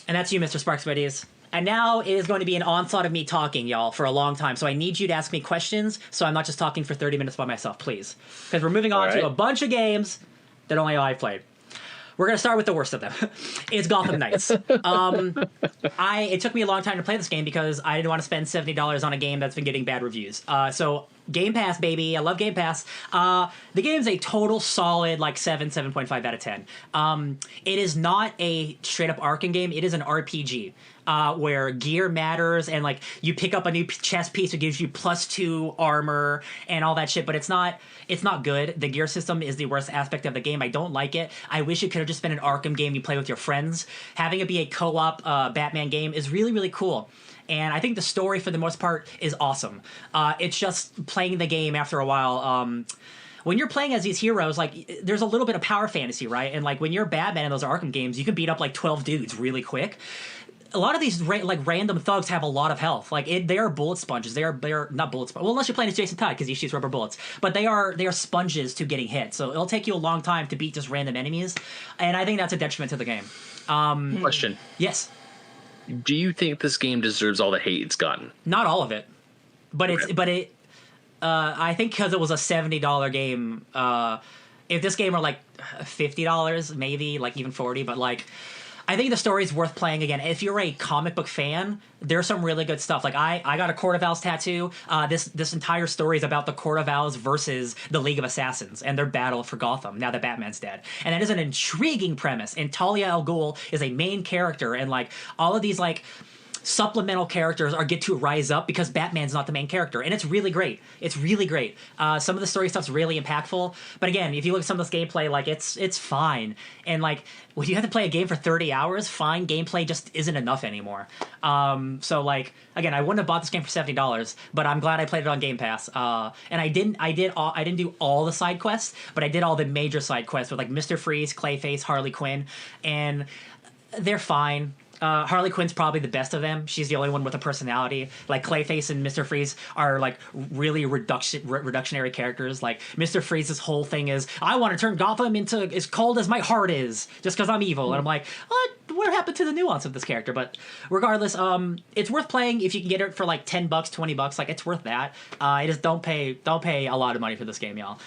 And that's you, Mr. Sparks Buddies. And now it is going to be an onslaught of me talking, y'all, for a long time. So I need you to ask me questions so I'm not just talking for 30 minutes by myself, please. Because we're moving on to a bunch of games that only I've played. We're going to start with the worst of them. It's Gotham Knights. It took me a long time to play this game because I didn't want to spend $70 on a game that's been getting bad reviews. So Game Pass, baby. I love Game Pass. The game's a total solid 7.5 out of 10. It is not a straight-up Arkham game. It is an RPG. Where gear matters and you pick up a new chest piece that gives you +2 armor and all that shit, but it's not good. The gear system is the worst aspect of the game. I don't like it. I wish it could have just been an Arkham game you play with your friends. Having it be a co-op Batman game is really, really cool. And I think the story, for the most part, is awesome. It's just playing the game after a while. When you're playing as these heroes, there's a little bit of power fantasy, right? And when you're Batman in those Arkham games, you can beat up 12 dudes really quick. A lot of these random thugs have a lot of health. They are bullet sponges. They are not bullet sponges. Well, unless you're playing as Jason Todd because he shoots rubber bullets. But they are sponges to getting hit. So it'll take you a long time to beat just random enemies, and I think that's a detriment to the game. Question. Yes. Do you think this game deserves all the hate it's gotten? Not all of it, but I think because it was a $70 game. If this game were $50, maybe even $40, but I think the story's worth playing again. If you're a comic book fan, there's some really good stuff. I got a Court of Owls tattoo. This entire story is about the Court of Owls versus the League of Assassins and their battle for Gotham now that Batman's dead. And that is an intriguing premise. And Talia al Ghul is a main character, and all of these supplemental characters get to rise up because Batman's not the main character, and it's really great. It's really great. Some of the story stuff's really impactful, but again, if you look at some of this gameplay, it's fine. And when you have to play a game for 30 hours, fine gameplay just isn't enough anymore. So again, I wouldn't have bought this game for $70, but I'm glad I played it on Game Pass. And I didn't do all the side quests, but I did all the major side quests with Mr. Freeze, Clayface, Harley Quinn, and they're fine. Harley Quinn's probably the best of them. She's the only one with a personality. Clayface and Mr. Freeze are really reductionary characters. Mr. Freeze's whole thing is, I want to turn Gotham into as cold as my heart is, just because I'm evil. And I'm what happened to the nuance of this character? But regardless, it's worth playing if you can get it for $10, $20. It's worth that. It is don't pay a lot of money for this game, y'all.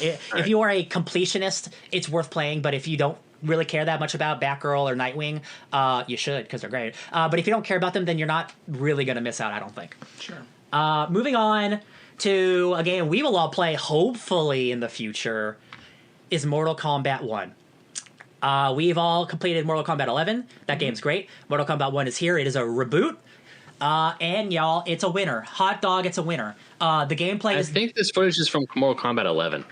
If you are a completionist, it's worth playing. But if you don't really care that much about Batgirl or Nightwing, you should, because they're great. But if you don't care about them, then you're not really going to miss out, I don't think. Sure. Moving on to a game we will all play, hopefully, in the future, is Mortal Kombat 1. We've all completed Mortal Kombat 11. That game's great. Mortal Kombat 1 is here. It is a reboot. And, y'all, it's a winner. Hot dog, it's a winner. The gameplay I think this footage is from Mortal Kombat 11.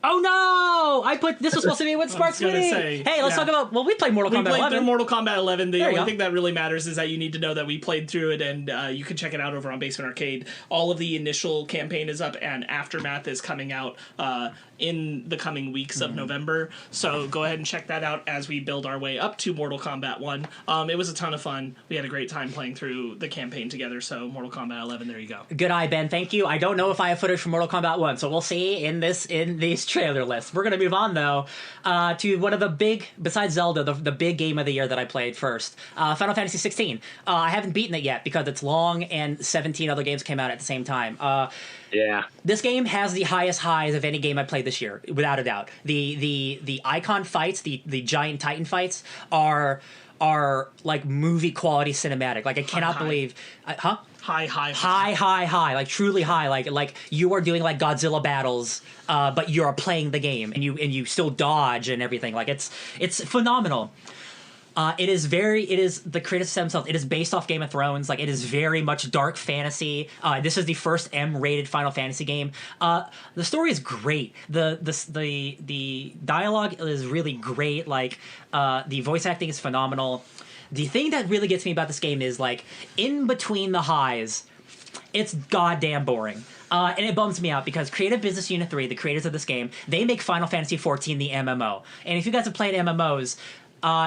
Oh no! This was supposed to be what Sparks Hey, let's talk about. Well, we played Mortal Kombat 11. We played through Mortal Kombat 11. The only go. thing that really matters is that you need to know that we played through it, and you can check it out over on Basement Arcade. All of the initial campaign is up, and Aftermath is coming out in the coming weeks of November. So go ahead and check that out as we build our way up to Mortal Kombat 1. It was a ton of fun. We had a great time playing through the campaign together. So Mortal Kombat 11, there you go. Good eye, Ben. Thank you. I don't know if I have footage from Mortal Kombat 1, so we'll see in these trailer lists. We're going to move on, though, to one of the big, besides Zelda, the big game of the year that I played first, Final Fantasy 16. I haven't beaten it yet because it's long and 17 other games came out at the same time. Yeah. This game has the highest highs of any game I played this this year, without a doubt. The icon fights, the giant Titan fights are like movie quality cinematic. Like I cannot believe, high, like truly high. Like you are doing like Godzilla battles, but you're playing the game and you still dodge and everything. Like it's phenomenal. It is the creators themselves. It is based off Game of Thrones. Like it is very much dark fantasy. This is the first M-rated Final Fantasy game. The story is great. The dialogue is really great. Like the voice acting is phenomenal. The thing that really gets me about this game is like in between the highs, it's goddamn boring. And it bums me out because Creative Business Unit 3, the creators of this game, they make Final Fantasy XIV the MMO. And if you guys have played MMOs,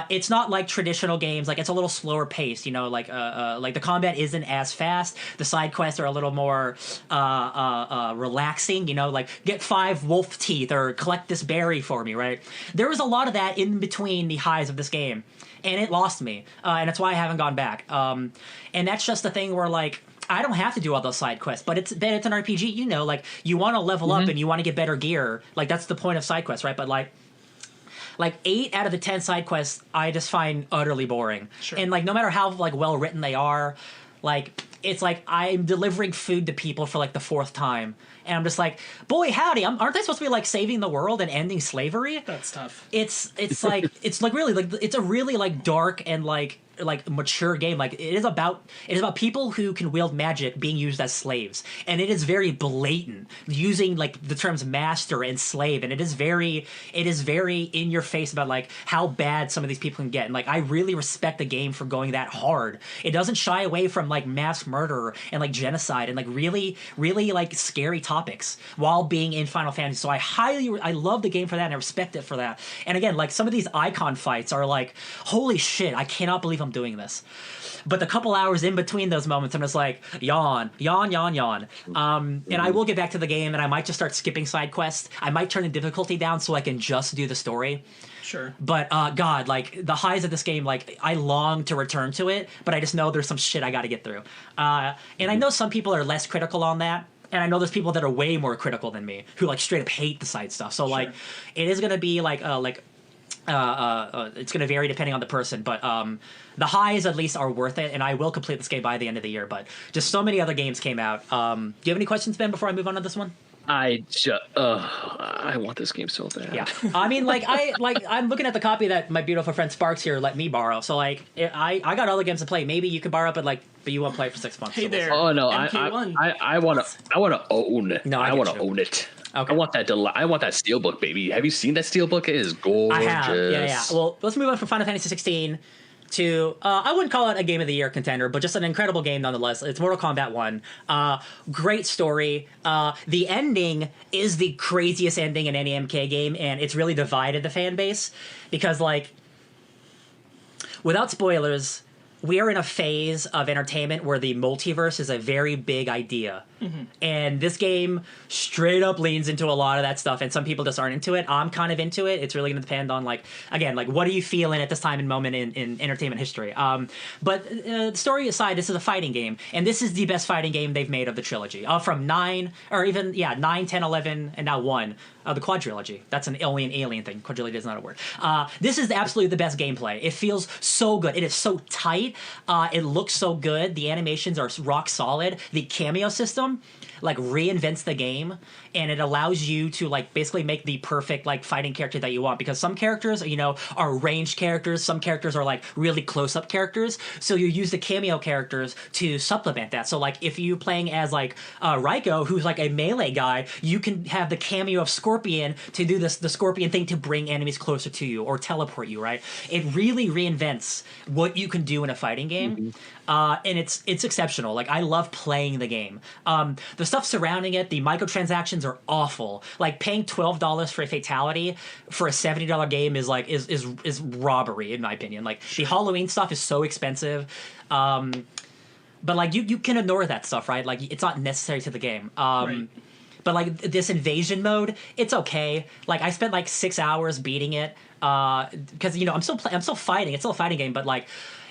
it's not like traditional games. Like it's a little slower paced, you know. Like the combat isn't as fast. The side quests are a little more relaxing, you know. Like get 5 wolf teeth or collect this berry for me, right? There was a lot of that in between the highs of this game, and it lost me, and that's why I haven't gone back. And that's just the thing where like I don't have to do all those side quests, but it's an RPG, you know. Like you want to level up and you want to get better gear. Like that's the point of side quests, right? But like 8 out of the 10 side quests I just find utterly boring. Sure. And like no matter how like well written they are, like it's like I'm delivering food to people for like the 4th time. And I'm just like, boy howdy, aren't they supposed to be like saving the world and ending slavery? That's tough. It's like it's like really like it's a really like dark and like mature game. Like it is about people who can wield magic being used as slaves, and it is very blatant using like the terms master and slave, and it is very in your face about like how bad some of these people can get. And like I really respect the game for going that hard. It doesn't shy away from like mass murder and like genocide and like really like scary topics while being in Final Fantasy. So I love the game for that, and I respect it for that. And again, like some of these icon fights are like, holy shit, I cannot believe I'm doing this. But the couple hours in between those moments, I'm just like, yawn. And I will get back to the game, and I might just start skipping side quests. I might turn the difficulty down so I can just do the story. Sure. But God, like the highs of this game, like I long to return to it, but I just know there's some shit I got to get through. And I know some people are less critical on that. And I know there's people that are way more critical than me who like straight up hate the side stuff. So like, it is going to be like it's going to vary depending on the person, but the highs at least are worth it, and I will complete this game by the end of the year. But just so many other games came out. Do you have any questions, Ben, before I move on to this one? I want this game so bad. Yeah, I mean, I'm looking at the copy that my beautiful friend Sparks here let me borrow. So like, I got other games to play. Maybe you could borrow it, but you won't play it for 6 months. Hey so there. Oh no, MK1. I want to own it. No, I want to own it. Okay. I want that steelbook, baby. Have you seen that steelbook? It is gorgeous. I have. Yeah. Well, let's move on from Final Fantasy 16 to I wouldn't call it a Game of the Year contender, but just an incredible game nonetheless. It's Mortal Kombat 1. Great story. The ending is the craziest ending in any MK game, and it's really divided the fan base because, like, without spoilers, we are in a phase of entertainment where the multiverse is a very big idea. Mm-hmm. And this game straight up leans into a lot of that stuff, and some people just aren't into it. I'm kind of into it. It's really going to depend on, like, again, like, what are you feeling at this time and moment in entertainment history? But story aside, this is a fighting game, and this is the best fighting game they've made of the trilogy. From 9, 10, 11, and now 1. The quadrilogy. That's an alien thing. Quadrilogy is not a word. This is absolutely the best gameplay. It feels so good. It is so tight. It looks so good. The animations are rock solid. The cameo system, like, reinvents the game, and it allows you to, like, basically make the perfect, like, fighting character that you want, because some characters, you know, are ranged characters, some characters are, like, really close-up characters, so you use the cameo characters to supplement that. So, like, if you're playing as, like, Raiko, who's, like, a melee guy, you can have the cameo of Scorpion to do the Scorpion thing to bring enemies closer to you, or teleport you, right? It really reinvents what you can do in a fighting game. Mm-hmm. And it's exceptional. Like, I love playing the game. The stuff surrounding it, the microtransactions are awful. Like, paying $12 for a fatality for a $70 game is like is robbery, in my opinion. Like, the Halloween stuff is so expensive. But like, you can ignore that stuff, right? Like, it's not necessary to the game. Right. But like, this invasion mode, it's okay. Like, I spent like 6 hours beating it because, you know, I'm still fighting. It's still a fighting game, but like,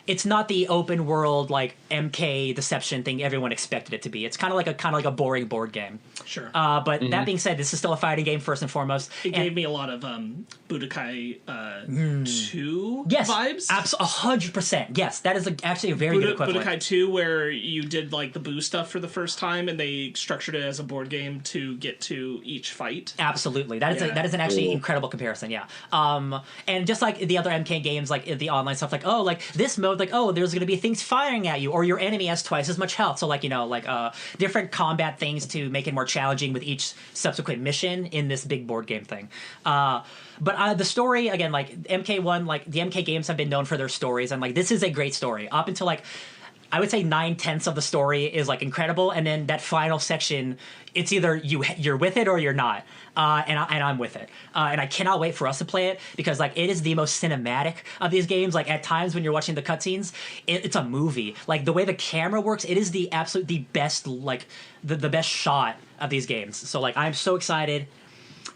it's not the open world like MK Deception thing everyone expected it to be. It's kind of like a boring board game. Sure. But that being said, this is still a fighting game first and foremost. It gave me a lot of Budokai 2 vibes. 100%. Yes, that is actually a very good equivalent. Budokai 2, where you did like the boo stuff for the first time, and they structured it as a board game to get to each fight. Absolutely, that is an actually incredible comparison. Yeah, and just like the other MK games, like the online stuff, like this mode, like there's going to be things firing at you, or your enemy has twice as much health. So different combat things to make it more challenging with each subsequent mission in this big board game thing. But the story, again, like MK1, like the MK games have been known for their stories, and like this is a great story. Up until like I would say 9/10 of the story is like incredible, and then that final section, it's either you're with it or you're not. And I'm with it, and I cannot wait for us to play it because like it is the most cinematic of these games. Like at times when you're watching the cutscenes, it's a movie. Like the way the camera works, it is the best, like the best shot of these games. So like I'm so excited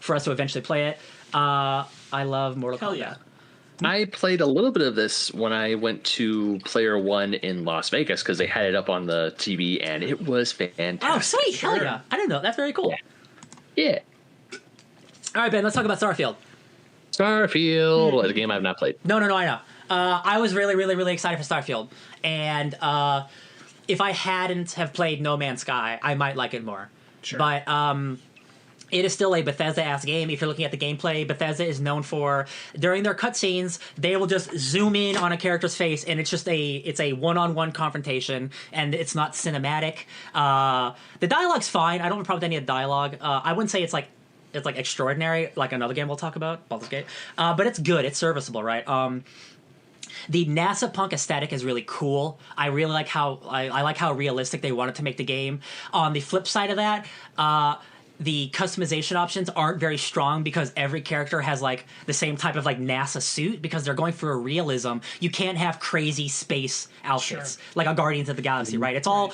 for us to eventually play it. I love Mortal Kombat. Hell yeah. I played a little bit of this when I went to Player One in Las Vegas because they had it up on the TV and it was fantastic. Oh, sweet! Sure. Hell yeah! I didn't know. That's very cool. Yeah. All right, Ben. Let's talk about Starfield. Starfield, a game I've not played. No, I know. I was really, really, really excited for Starfield, and if I hadn't have played No Man's Sky, I might like it more. Sure. But it is still a Bethesda-ass game. If you're looking at the gameplay, Bethesda is known for, during their cutscenes, they will just zoom in on a character's face, and it's a one-on-one confrontation, and it's not cinematic. The dialogue's fine. I don't have a problem with any of the dialogue. I wouldn't say it's extraordinary, like another game we'll talk about, Baldur's Gate. But it's good. It's serviceable, right? The NASA punk aesthetic is really cool. I really like how I like how realistic they wanted to make the game. On the flip side of that, the customization options aren't very strong because every character has like the same type of like NASA suit because they're going for a realism. You can't have crazy space outfits like a Guardians of the Galaxy, right? It's all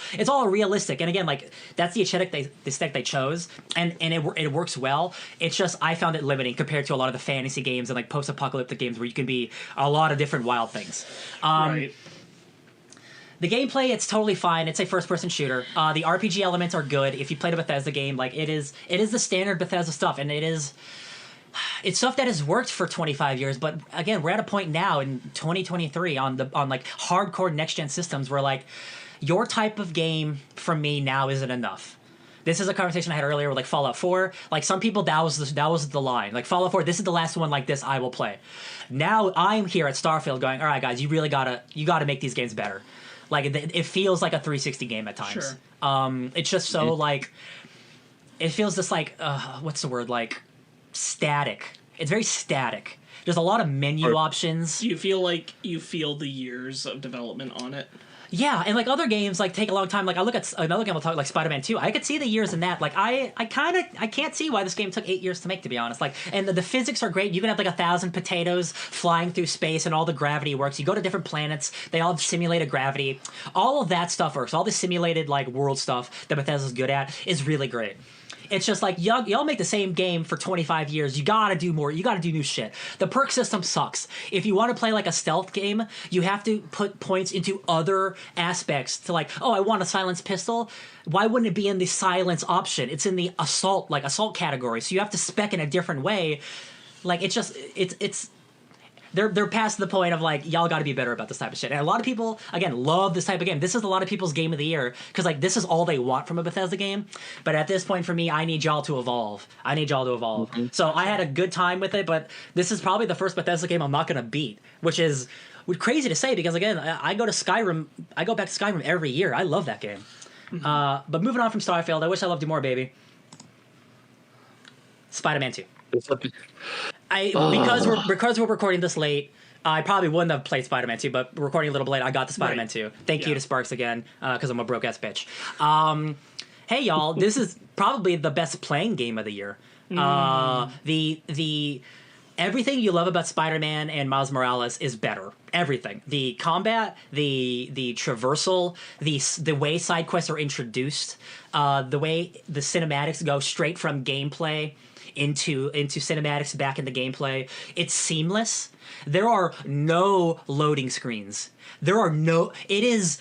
realistic. And again, like that's the aesthetic they chose, and it works well. It's just I found it limiting compared to a lot of the fantasy games and like post-apocalyptic games where you can be a lot of different wild things. Right. The gameplay, it's totally fine. It's a first-person shooter. The RPG elements are good. If you played a Bethesda game, like it is the standard Bethesda stuff, and it's stuff that has worked for 25 years. But again, we're at a point now in 2023 on like hardcore next-gen systems where like your type of game from me now isn't enough. This is a conversation I had earlier with like Fallout 4. Like some people, that was the line. Like Fallout 4, this is the last one like this I will play. Now I'm here at Starfield going, all right, guys, you really gotta make these games better. Like it feels like a 360 game at times. Sure. It's just so like it feels just like what's the word, like static. It's very static. There's a lot of menu options. Do you feel like you feel the years of development on it? Yeah, and like other games like take a long time. Like I look at another game we'll talk like Spider-Man 2. I could see the years in that. Like I can't see why this game took 8 years to make, to be honest. Like, and the physics are great. You can have like 1,000 potatoes flying through space, and all the gravity works. You go to different planets. They all have simulated gravity. All of that stuff works. All the simulated like world stuff that Bethesda's good at is really great. It's just like y'all make the same game for 25 years. You gotta do more. You gotta do new shit. The perk system sucks. If you want to play like a stealth game, you have to put points into other aspects to like, I want a silenced pistol. Why wouldn't it be in the silence option? It's in the assault category. So you have to spec in a different way. Like it's they're past the point of like, y'all got to be better about this type of shit. And a lot of people, again, love this type of game. This is a lot of people's game of the year because like this is all they want from a Bethesda game. But at this point for me, I need y'all to evolve. Mm-hmm. So I had a good time with it, but this is probably the first Bethesda game I'm not going to beat, which is crazy to say because again, I go back to Skyrim every year. I love that game. Mm-hmm. But moving on from Starfield, I wish I loved you more, baby. Spider-Man 2. Because we're recording this late, I probably wouldn't have played Spider-Man 2, but we're recording a little bit late. I got the Spider-Man 2. Thank you to Sparks again, because I'm a broke-ass bitch. Hey, y'all, this is probably the best playing game of the year. The everything you love about Spider-Man and Miles Morales is better. Everything. The combat, the traversal, the way side quests are introduced, the way the cinematics go straight from gameplay into cinematics back into gameplay. It's seamless. There are no loading screens. It is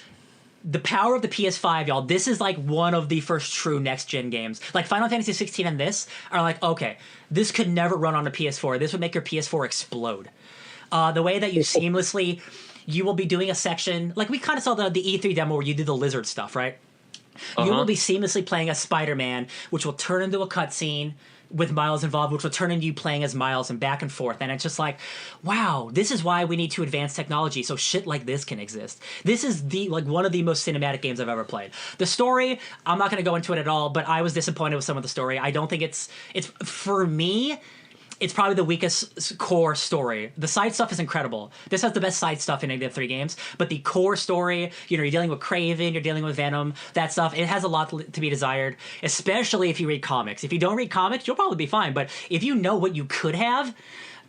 the power of the PS5, y'all. This is like one of the first true next-gen games. Like Final Fantasy 16 and this are like, okay, this could never run on a PS4. This would make your PS4 explode. The way that you will be doing a section, like we kind of saw the E3 demo where you do the lizard stuff, right? You will be seamlessly playing as Spider-Man, which will turn into a cutscene with Miles involved, which will turn into you playing as Miles and back and forth. And it's just like, wow, this is why we need to advance technology so shit like this can exist. This is one of the most cinematic games I've ever played. The story, I'm not going to go into it at all, but I was disappointed with some of the story. I don't think it's for me, it's probably the weakest core story. The side stuff is incredible. This has the best side stuff in any of the 3 games, but the core story, you're dealing with Kraven, you're dealing with Venom, that stuff, it has a lot to be desired, especially if you read comics. If you don't read comics, you'll probably be fine, but if you know what you could have,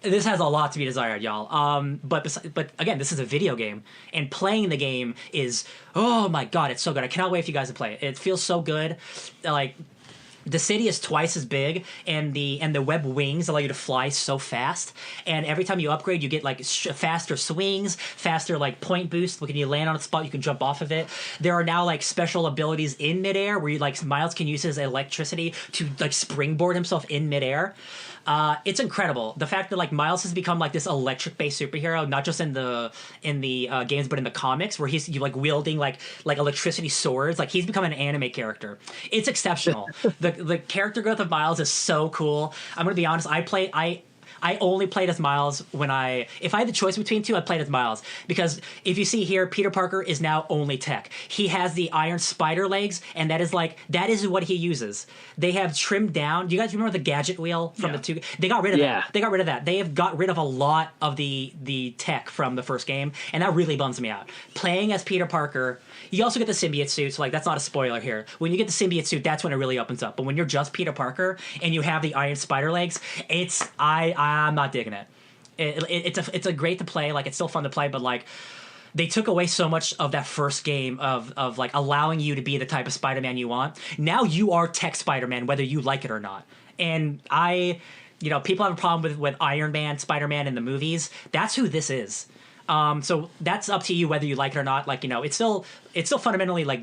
this has a lot to be desired, y'all. But again, this is a video game, and playing the game is, oh my god, it's so good. I cannot wait for you guys to play it. It feels so good. Like, the city is twice as big, and the web wings allow you to fly so fast. And every time you upgrade, you get like faster swings, faster like point boosts. When you land on a spot, you can jump off of it. There are now like special abilities in midair where Miles can use his electricity to like springboard himself in midair. It's incredible. The fact that like Miles has become like this electric-based superhero, not just in the games, but in the comics, where he's wielding like electricity swords. Like he's become an anime character. It's exceptional. The character growth of Miles is so cool. I'm gonna be honest. I only played as Miles if I had the choice between two, I played as Miles. Because if you see here, Peter Parker is now only tech. He has the iron spider legs, and that is what he uses. They have trimmed down. Do you guys remember the gadget wheel from the 2? They got rid of that. They got rid of that. They have got rid of a lot of the tech from the first game, and that really bums me out. Playing as Peter Parker, you also get the symbiote suit, so like that's not a spoiler here. When you get the symbiote suit, that's when it really opens up. But when you're just Peter Parker and you have the iron spider legs, I'm not digging it. It's a great to play, like it's still fun to play, but like they took away so much of that first game of like allowing you to be the type of Spider-Man you want. Now you are tech Spider-Man, whether you like it or not. And people have a problem with Iron Man, Spider-Man in the movies. That's who this is. So that's up to you whether you like it or not. Like, it's still fundamentally like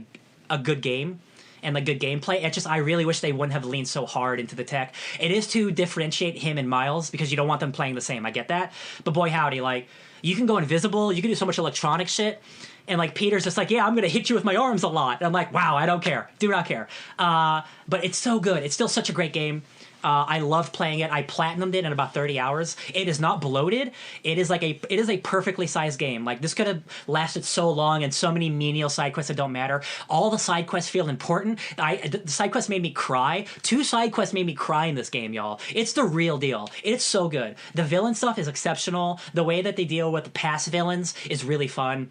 a good game and like good gameplay. It's just, I really wish they wouldn't have leaned so hard into the tech. It is to differentiate him and Miles because you don't want them playing the same. I get that. But boy, howdy, like you can go invisible. You can do so much electronic shit. And like Peter's just like, yeah, I'm going to hit you with my arms a lot. And I'm like, wow, I don't care. Do not care. But it's so good. It's still such a great game. I love playing it. I platinumed it in about 30 hours. It is not bloated. It is a perfectly sized game. Like this could have lasted so long and so many menial side quests that don't matter. All the side quests feel important. The side quests made me cry. 2 side quests made me cry in this game, y'all. It's the real deal. It's so good. The villain stuff is exceptional. The way that they deal with the past villains is really fun.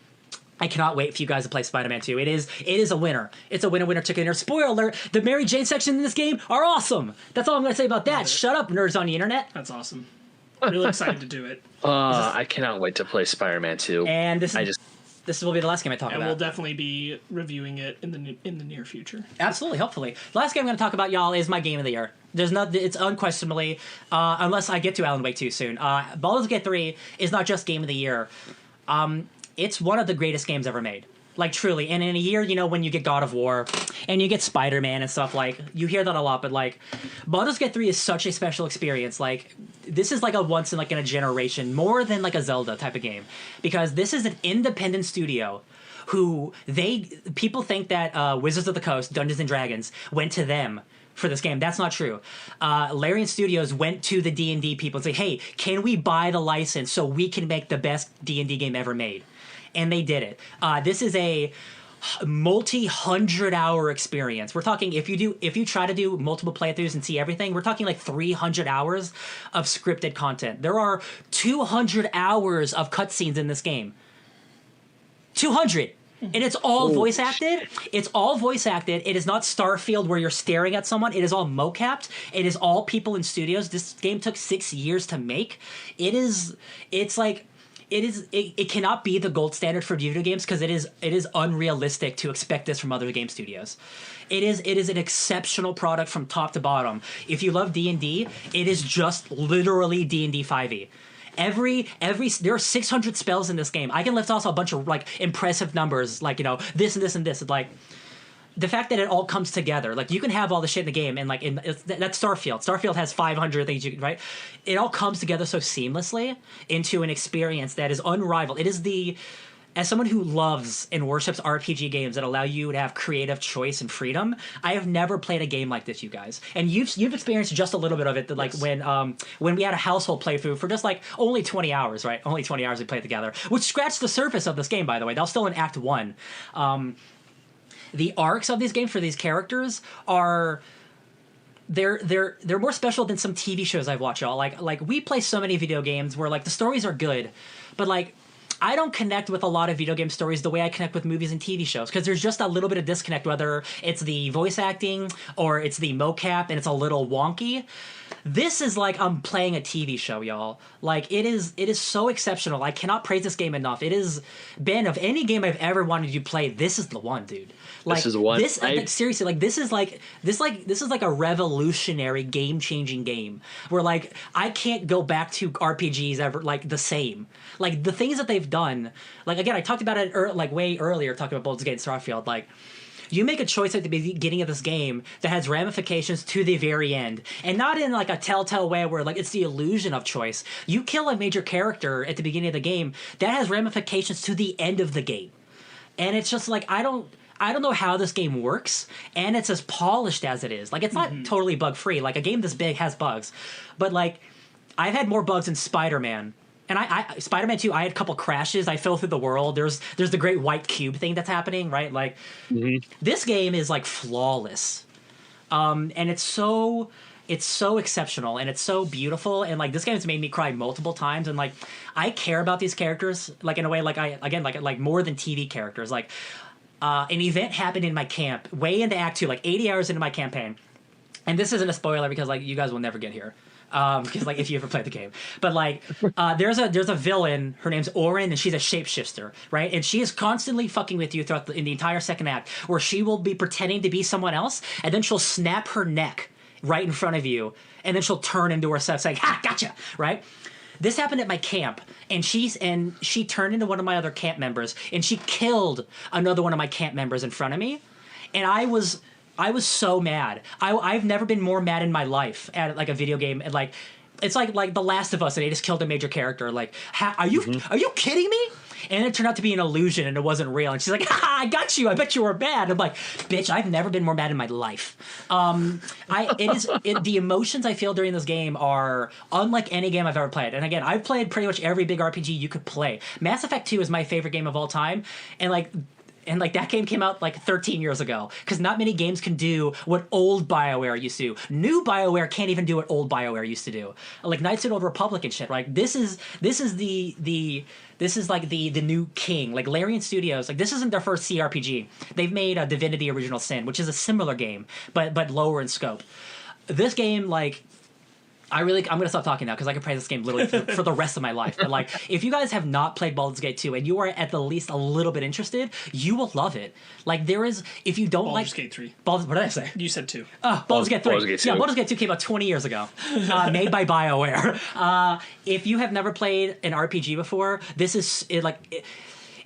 I cannot wait for you guys to play Spider-Man 2. It is a winner. It's a winner, chicken dinner. Spoiler alert, the Mary Jane section in this game are awesome. That's all I'm going to say about that. Shut up, nerds on the internet. That's awesome. Really excited to do it. I cannot wait to play Spider-Man 2. And this will be the last game I talk about. And we'll definitely be reviewing it in the near future. Absolutely, hopefully. The last game I'm going to talk about, y'all, is my game of the year. It's unquestionably, unless I get to Alan Wake 2 soon. Baldur's Gate 3 is not just game of the year. It's one of the greatest games ever made. Like, truly. And in a year, when you get God of War and you get Spider-Man and stuff, like, you hear that a lot, but, like, Baldur's Gate 3 is such a special experience. Like, this is, like, a once in a generation, more than, like, a Zelda type of game. Because this is an independent studio who people think that Wizards of the Coast, Dungeons & Dragons, went to them for this game. That's not true. Larian Studios went to the D&D people and say, hey, can we buy the license so we can make the best D&D game ever made? And they did it. This is a multi-100-hour experience. We're talking, if you try to do multiple playthroughs and see everything, we're talking like 300 hours of scripted content. There are 200 hours of cutscenes in this game. 200! And it's all voice acted. It's all voice acted. It is not Starfield where you're staring at someone. It is all mocapped. It is all people in studios. This game took 6 years to make. It's like it cannot be the gold standard for video games because it is unrealistic to expect this from other game studios. It is an exceptional product from top to bottom. If you love D&D, it is just literally D&D 5e. There are 600 spells in this game. I can list also a bunch of like impressive numbers, like, you know, this and this and this. Like the fact that it all comes together, like you can have all the shit in the game, and like that's Starfield. Starfield has 500 things, right? It all comes together so seamlessly into an experience that is unrivaled. It is as someone who loves and worships RPG games that allow you to have creative choice and freedom, I have never played a game like this, you guys. And you've experienced just a little bit of it, like yes. when we had a household playthrough for just like only 20 hours, right? Only 20 hours we played together, which scratched the surface of this game, by the way. That was still in Act 1. The arcs of these games for these characters are they're more special than some TV shows I've watched, y'all. Like we play so many video games where like the stories are good, but like I don't connect with a lot of video game stories the way I connect with movies and TV shows because there's just a little bit of disconnect, whether it's the voice acting or it's the mocap and it's a little wonky. This is like I'm playing a TV show, y'all. Like it is so exceptional. I cannot praise this game enough. It is, Ben, of any game I've ever wanted to play, this is the one, dude. Like this is the one. Like, seriously, like this is like a revolutionary, game-changing game where like I can't go back to RPGs ever like the same. Like the things that they've done. Like again, I talked about it like way earlier, talking about Baldur's Gate and Starfield. Like you make a choice at the beginning of this game that has ramifications to the very end, and not in like a telltale way where like it's the illusion of choice. You kill a major character at the beginning of the game that has ramifications to the end of the game, and it's just like I don't know how this game works, and it's as polished as it is. Like it's not totally bug free. Like a game this big has bugs, but like I've had more bugs in Spider-Man. And I Spider-Man 2, I had a couple crashes. I fell through the world. There's the great white cube thing that's happening, right? Like this game is like flawless, and it's so exceptional and it's so beautiful. And like this game has made me cry multiple times. And like I care about these characters like in a way like like more than TV characters. Like an event happened in my camp way into Act 2, like 80 hours into my campaign. And this isn't a spoiler because like you guys will never get here. Because like if you ever played the game, but like there's a villain. Her name's Orin, and she's a shapeshifter, right? And she is constantly fucking with you throughout in the entire second act, where she will be pretending to be someone else, and then she'll snap her neck right in front of you, and then she'll turn into herself, saying "Ha, gotcha!" Right? This happened at my camp, and she turned into one of my other camp members, and she killed another one of my camp members in front of me, and I was so mad. I've never been more mad in my life at like a video game. And like, it's like The Last of Us, and they just killed a major character. Like, are you kidding me? And it turned out to be an illusion, and it wasn't real. And she's like, "Ha! I got you. I bet you were bad." I'm like, "Bitch, I've never been more mad in my life." The emotions I feel during this game are unlike any game I've ever played. And again, I've played pretty much every big RPG you could play. Mass Effect 2 is my favorite game of all time, and that game came out like 13 years ago because not many games can do what old BioWare used to do. New BioWare can't even do what old BioWare used to do. Like Knights of the Old Republic and shit. Like this is like the new king. Like Larian Studios. Like this isn't their first CRPG. They've made a Divinity: Original Sin, which is a similar game but lower in scope. This game like. I'm gonna stop talking now because I could play this game literally for the rest of my life. But like, if you guys have not played Baldur's Gate 2 and you are at the least a little bit interested, you will love it. Like there is, if you don't Baldur's Gate 3. What did I say? You said 2. Baldur's Gate 3. Baldur's Gate 2. Yeah, Baldur's Gate 2 came out 20 years ago, made by BioWare. If you have never played an RPG before, this is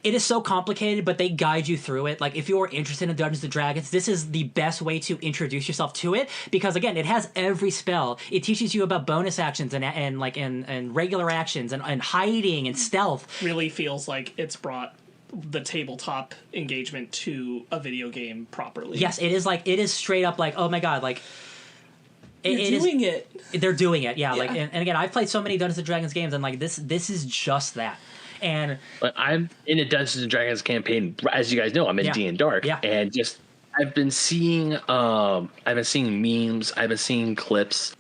it is so complicated, but they guide you through it. Like, if you're interested in Dungeons & Dragons, this is the best way to introduce yourself to it, because, again, it has every spell. It teaches you about bonus actions and regular actions and hiding and stealth. Really feels like it's brought the tabletop engagement to a video game properly. Yes, it is straight up like, oh my god, like... They're doing it. They're doing it, yeah. Like, and again, I've played so many Dungeons & Dragons games, and, like, this is just that. And I'm in a Dungeons and Dragons campaign, as you guys know. I'm in D and Dark, and just I've been seeing memes, I've been seeing clips,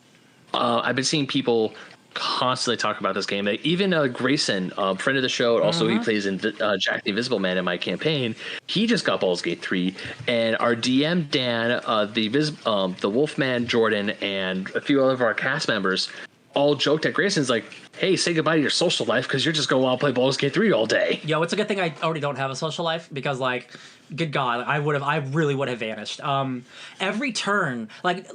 I've been seeing people constantly talk about this game. Like, even Grayson, friend of the show, also he plays in Jack the Invisible Man in my campaign. He just got Baldur's Gate 3, and our DM Dan, the Wolfman Jordan, and a few other of our cast members all joked at Grayson's like, hey, say goodbye to your social life because you're just going to want to play Baldur's Gate 3 all day. Yo, it's a good thing I already don't have a social life because, like, good God, I really would have vanished. Every turn, like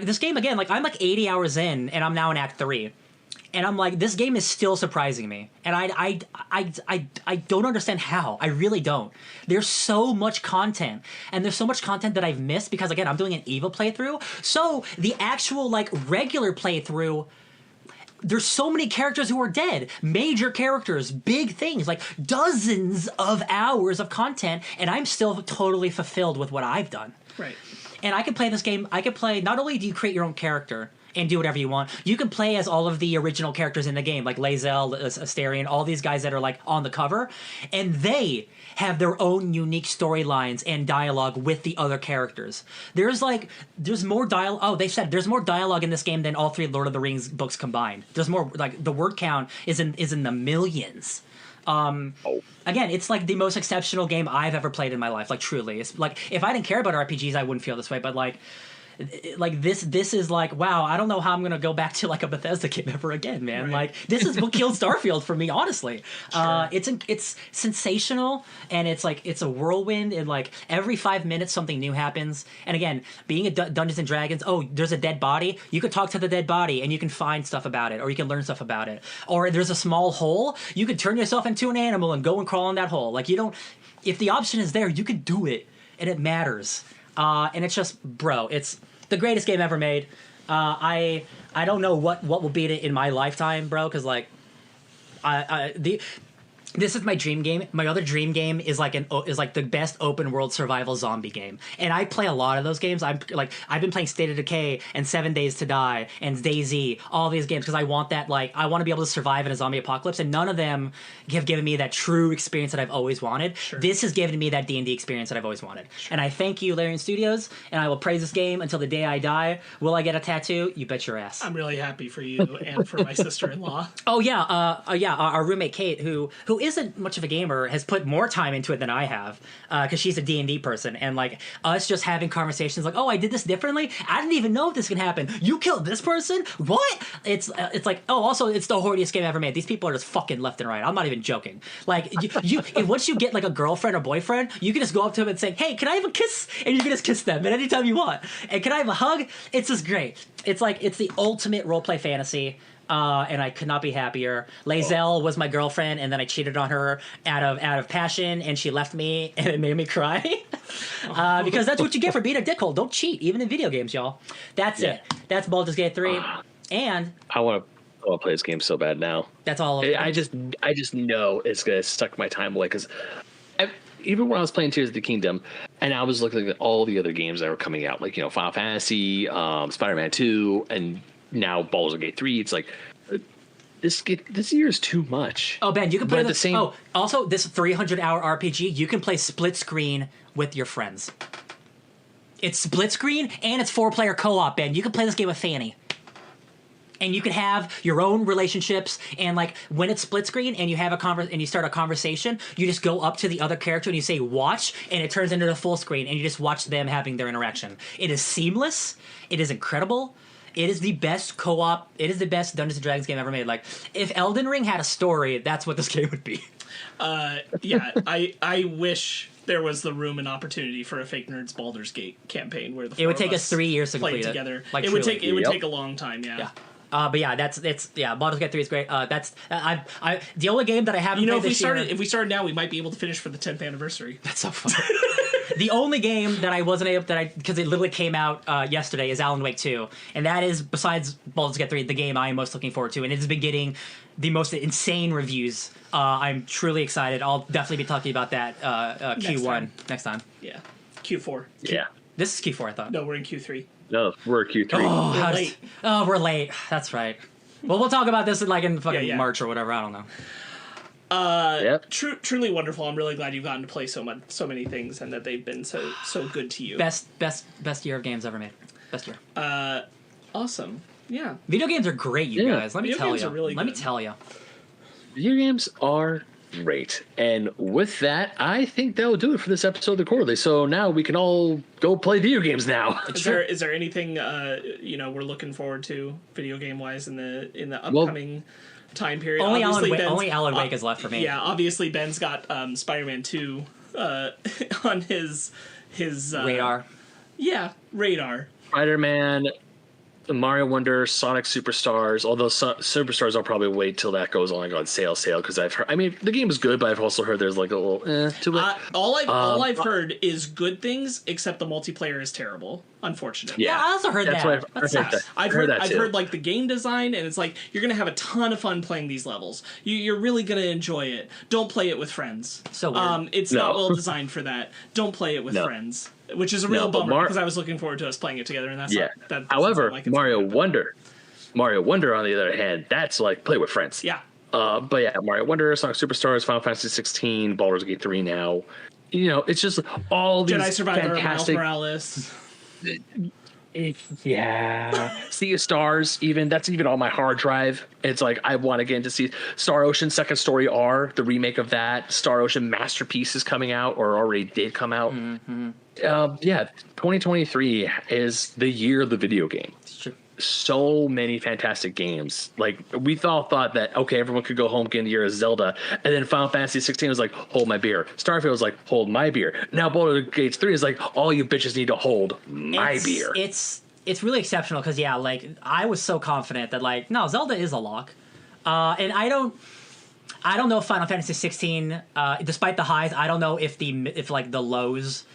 this game again, like I'm like 80 hours in and I'm now in Act 3. And I'm like, this game is still surprising me. And I don't understand how. I really don't. There's so much content. And there's so much content that I've missed because, again, I'm doing an Eva playthrough. So the actual, like, regular playthrough, there's so many characters who are dead. Major characters, big things, like dozens of hours of content. And I'm still totally fulfilled with what I've done. Right. And I can play this game. I can play, not only do you create your own character and do whatever you want, you can play as all of the original characters in the game, like Lae'zel, Astarion, all these guys that are like on the cover, and they have their own unique storylines and dialogue with the other characters. There's more dialogue. Oh, they said there's more dialogue in this game than all 3 Lord of the Rings books combined. There's more, like the word count is in the millions. Again, it's like the most exceptional game I've ever played in my life. Like, truly, it's like if I didn't care about RPGs, I wouldn't feel this way. But like this is like, wow, I don't know how I'm gonna go back to like a Bethesda game ever again, man. Right. Like, this is what killed Starfield for me, honestly. Sure. It's sensational, and it's like it's a whirlwind, and like every 5 minutes something new happens. And again, being a Dungeons and Dragons, oh, there's a dead body, you could talk to the dead body and you can find stuff about it, or you can learn stuff about it. Or there's a small hole, you could turn yourself into an animal and go and crawl in that hole. Like, you don't, if the option is there, you could do it, and it matters. And it's just, bro, it's the greatest game ever made. I don't know what will beat it in my lifetime, bro, because like this is my dream game. My other dream game is like the best open world survival zombie game, and I play a lot of those games. I've been playing State of Decay and 7 Days to Die and DayZ, all these games, because I want that, like, I want to be able to survive in a zombie apocalypse, and none of them have given me that true experience that I've always wanted. Sure. This has given me that D&D experience that I've always wanted, and I thank you, Larian Studios, and I will praise this game until the day I die. Will I get a tattoo? You bet your ass. I'm really happy for you and for my sister-in-law. Oh yeah, our roommate Kate, who isn't much of a gamer, has put more time into it than I have, because she's a D&D person, and like us just having conversations like, oh, I did this differently. I didn't even know if this can happen. You killed this person? What? It's like, oh, also it's the horniest game ever made. These people are just fucking left and right. I'm not even joking. Like you once you get like a girlfriend or boyfriend, you can just go up to them and say, hey, can I have a kiss? And you can just kiss them at any time you want. And can I have a hug? It's just great. It's like, it's the ultimate roleplay fantasy. And I could not be happier. Lae'zel was my girlfriend, and then I cheated on her out of passion, and she left me, and it made me cry. Because that's what you get for being a dickhole. Don't cheat, even in video games, y'all. That's it. That's Baldur's Gate 3, and I want to play this game so bad now. that's all of it. I just know it's gonna suck my time away, because even when I was playing Tears of the Kingdom, and I was looking at all the other games that were coming out, like, you know, Final Fantasy, Spider-Man 2, and now Baldur's Gate 3, it's like, this year is too much. Oh, Ben, you can play the same. Oh, also, this 300-hour RPG, you can play split screen with your friends. It's split screen, and it's 4-player co-op, Ben. You can play this game with Fanny. And you can have your own relationships, and like when it's split screen and you have and you start a conversation, you just go up to the other character and you say watch, and it turns into the full screen, and you just watch them having their interaction. It is seamless. It is incredible. It is the best co-op. It is the best Dungeons and Dragons game ever made. Like, if Elden Ring had a story, that's what this game would be. Yeah, I wish there was the room and opportunity for a Fake Nerds Baldur's Gate campaign where the It would take us 3 years to play complete together. Like, it would truly. take a long time. Yeah. But yeah, Baldur's Gate 3 is great. That's the only game that I haven't. You know, played if we started now, we might be able to finish for the 10th anniversary. That's so fun. The only game that I wasn't able because it literally came out yesterday, is Alan Wake 2, and that is, besides Baldur's Gate 3, the game I am most looking forward to, and it's been getting the most insane reviews. I'm truly excited. I'll definitely be talking about that Q1 next time. Yeah, Q4. Yeah. This is Q4, I thought. No, we're in Q3. No, we're Q3. Oh, We're late. Oh, we're late. That's right. Well, we'll talk about this in fucking Yeah. March or whatever. I don't know. Yep. Truly wonderful. I'm really glad you've gotten to play so many things, and that they've been so good to you. Best year of games ever made. Best year. Awesome. Yeah. Video games are great, you Yeah. guys. Let me Video tell games you. are really Let me good. tell you. Video games are Great. And with that, I think that will do it for this episode of the Quarterly. So now we can all go play video games now. Is there anything we're looking forward to video game wise in the upcoming time period? Only Alan Wake is left for me. Yeah, obviously Ben's got Spider-Man 2 on his radar. Yeah, radar. Spider-Man, Mario Wonder, Sonic Superstars. Although Superstars, I'll probably wait till that goes on sale because I've heard. I mean, the game is good, but I've also heard there's like a little to it. All I've heard is good things, except the multiplayer is terrible. Unfortunately. Yeah, I also heard that. I've heard like the game design, and it's like you're gonna have a ton of fun playing these levels. You're really gonna enjoy it. Don't play it with friends. So weird. It's not well designed for that. Don't play it with friends. Which is a real bummer because I was looking forward to us playing it together, and that's However, Mario Wonder, on the other hand, that's like play with friends. Yeah. But yeah, Mario Wonder, Sonic Superstars, Final Fantasy 16, Baldur's Gate 3 now. It's just all these Jedi Survivor, fantastic. Miles Morales. Sea of Stars, that's even on my hard drive. It's like I want to get into Star Ocean Second Story R, the remake of that. Star Ocean Masterpiece is coming out, or already did come out. 2023 is the year of the video game. So many fantastic games. Like we all thought that everyone could go home, get in the year of Zelda, and then Final Fantasy 16 was like, hold my beer. Starfield was like, hold my beer. Now Baldur's Gate 3 is like, all you bitches need to hold my beer. It's really exceptional because I was so confident that no, Zelda is a lock, and I don't know if Final Fantasy 16, despite the highs, I don't know if the lows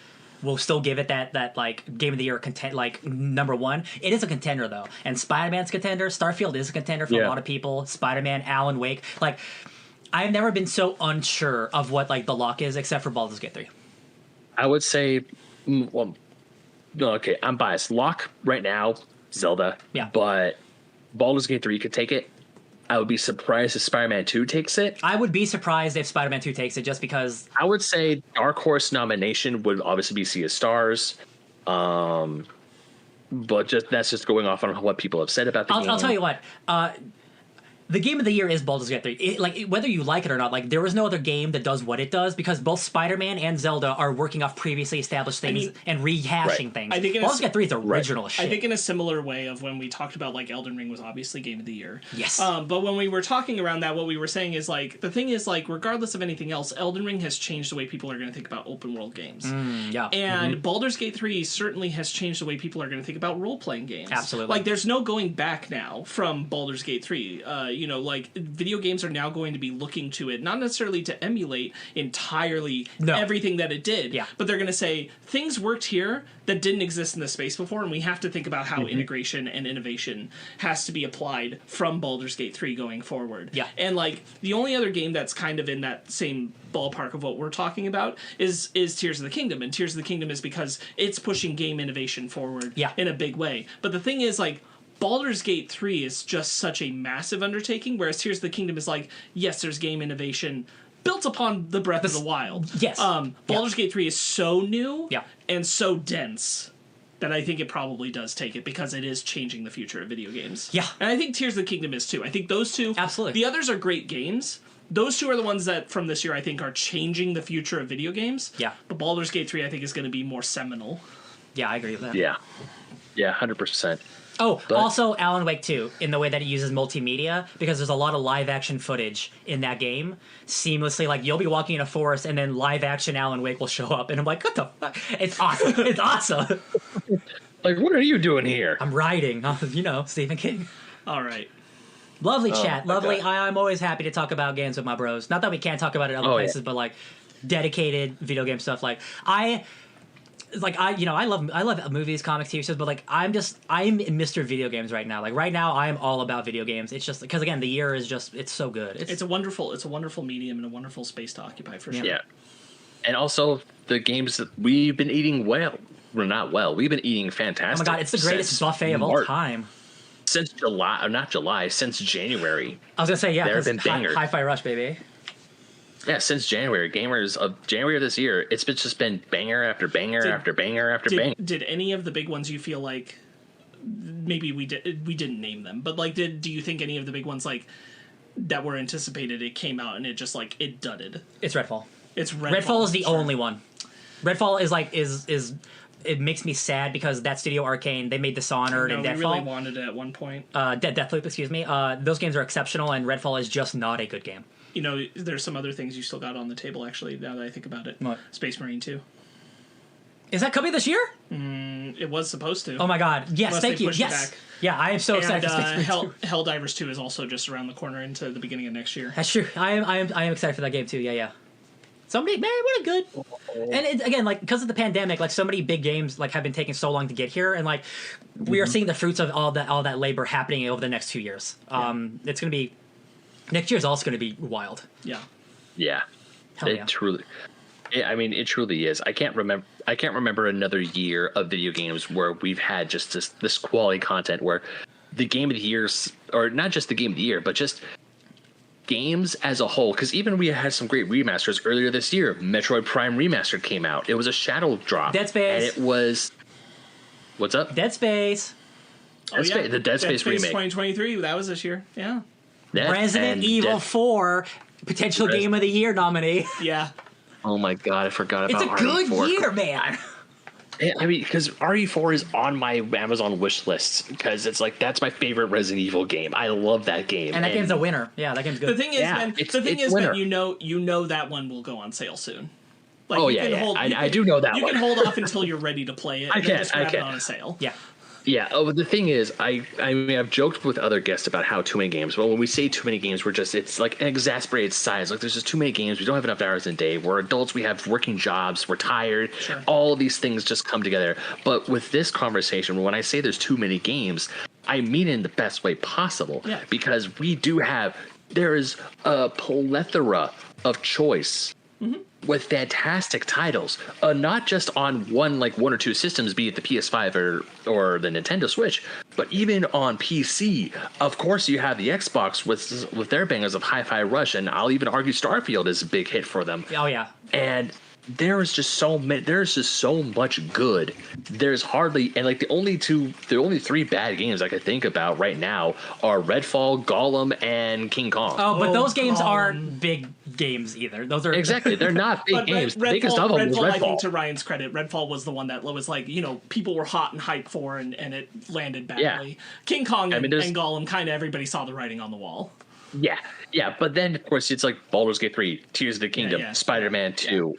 will still give it that game of the year number one. It is a contender though, and Spider-Man's contender. Starfield is a contender for a lot of people. Spider-Man, Alan Wake. I've never been so unsure of what the lock is, except for Baldur's Gate 3. I would say, I'm biased. Lock right now, Zelda. Yeah, but Baldur's Gate 3 could take it. I would be surprised if Spider-Man 2 takes it. I would be surprised if Spider-Man 2 takes it just because... I would say Dark Horse nomination would obviously be Sea of Stars. But that's just going off on what people have said about the game. I'll tell you what. The game of the year is Baldur's Gate 3. Whether you like it or not, there is no other game that does what it does because both Spider-Man and Zelda are working off previously established things and rehashing things. I think Baldur's Gate 3 is original shit. I think in a similar way of when we talked about Elden Ring was obviously game of the year. Yes. But when we were talking around that, what we were saying is the thing is regardless of anything else, Elden Ring has changed the way people are going to think about open world games. And Baldur's Gate 3 certainly has changed the way people are going to think about role playing games. Absolutely. There's no going back now from Baldur's Gate 3. Video games are now going to be looking to it, not necessarily to emulate entirely everything that it did, but they're going to say, things worked here that didn't exist in the space before, and we have to think about how integration and innovation has to be applied from Baldur's Gate 3 going forward. Yeah. And, the only other game that's kind of in that same ballpark of what we're talking about is Tears of the Kingdom, and Tears of the Kingdom is because it's pushing game innovation forward in a big way. But the thing is, Baldur's Gate 3 is just such a massive undertaking, whereas Tears of the Kingdom is yes, there's game innovation built upon the Breath of the Wild. Yes. Baldur's Gate 3 is so new and so dense that I think it probably does take it because it is changing the future of video games. Yeah. And I think Tears of the Kingdom is too. I think those two... Absolutely. The others are great games. Those two are the ones that, from this year, I think are changing the future of video games. Yeah. But Baldur's Gate 3, I think, is going to be more seminal. Yeah, I agree with that. Yeah. Yeah, 100%. Also Alan Wake 2 in the way that it uses multimedia because there's a lot of live action footage in that game seamlessly. You'll be walking in a forest and then live action Alan Wake will show up and I'm like, what the fuck? It's awesome. It's awesome. What are you doing here? I'm writing. Stephen King. All right. Lovely chat. Lovely. I'm always happy to talk about games with my bros. Not that we can't talk about it in other places, but dedicated video game stuff. I love movies, comics, TV shows, but I'm Mr. Video Games right now. Right now, I am all about video games. It's just because again, the year is it's so good. It's a wonderful medium and a wonderful space to occupy for sure. Yeah, and also the games that we've been eating we've been eating fantastic. Oh my god, it's the greatest buffet of all time. Since since January. I was gonna say there have been bangers. Hi-Fi Rush, baby. Yeah, since January, gamers of January of this year, it's just been banger after banger after banger after banger. Did any of the big ones you feel maybe we didn't name them, but do you think any of the big ones that were anticipated, it came out and it just like it dudded. It's Redfall. It's Redfall. Redfall is the sure. only one. Redfall is like is it makes me sad because that studio Arcane, they made Dishonored and Deadfall. We really wanted it at one point. Deathloop, excuse me. Those games are exceptional, and Redfall is just not a good game. You know, there's some other things you still got on the table, actually, now that I think about it. What? Space Marine 2. Is that coming this year? It was supposed to. Oh my god. Yes, Unless thank they you. pushed it Yes. back. Yeah, I am so excited And for Space Marine 2. Helldivers 2 is also just around the corner into the beginning of next year. That's true. I am excited for that game too. Yeah. Somebody, man, what a good. And it's, again, like because of the pandemic, like so many big games like have been taking so long to get here, and like we are seeing the fruits of all that labor happening over the next 2 years. It's gonna be next year's also gonna be wild. Yeah. Yeah, Hell yeah. it truly is. I can't remember another year of video games where we've had just this quality content where the game of the year, or not just the game of the year, but just games as a whole. Because even we had some great remasters earlier this year. Metroid Prime Remastered came out. It was a shadow drop. Dead Space. And it was. What's up? Dead Space. The Dead Space remake. 2023. That was this year. Yeah. Yeah, Resident and Evil 4, potential Game of the Year nominee. Yeah. Oh my god, I forgot It's about a good RE4. year, man. I mean, because RE4 is on my Amazon wish list because it's like that's my favorite Resident Evil game. I love that game, And that game's a winner. Yeah, that game's good. The thing is, Yeah, man, it's man, winner. you know that one will go on sale soon. Like, Oh, you yeah, can yeah. I do know that you one. can hold off until you're ready to play it. I and then can, just I grab it can. on a sale. Yeah. Yeah. Oh, the thing is, I mean, I've joked with other guests about how too many games. Well, when we say too many games, it's like an exasperated size. Like there's just too many games. We don't have enough hours in a day. We're adults. We have working jobs. We're tired. Sure. All of these things just come together. But with this conversation, when I say there's too many games, I mean it in the best way possible. Yeah. Because there is a plethora of choice. Mm-hmm. With fantastic titles, not just on one or two systems, be it the PS5 or the Nintendo Switch, but even on PC. Of course, you have the Xbox with their bangers of Hi-Fi Rush, and I'll even argue Starfield is a big hit for them. Oh, yeah. And there's just so much good. There's hardly, and like the only three bad games I could think about right now are Redfall, Gollum, and King Kong. Oh, but those games Colin. aren't big games either. Those are Exactly, they're not big But games. The Redfall, biggest of them was I think, Redfall. to Ryan's credit, Redfall was the one that was like, people were hot and hyped for, and it landed badly. Yeah. King Kong I mean, and Gollum, kind of everybody saw the writing on the wall. Yeah, but then of course it's like Baldur's Gate 3, Tears of the Kingdom, yeah. Spider-Man 2,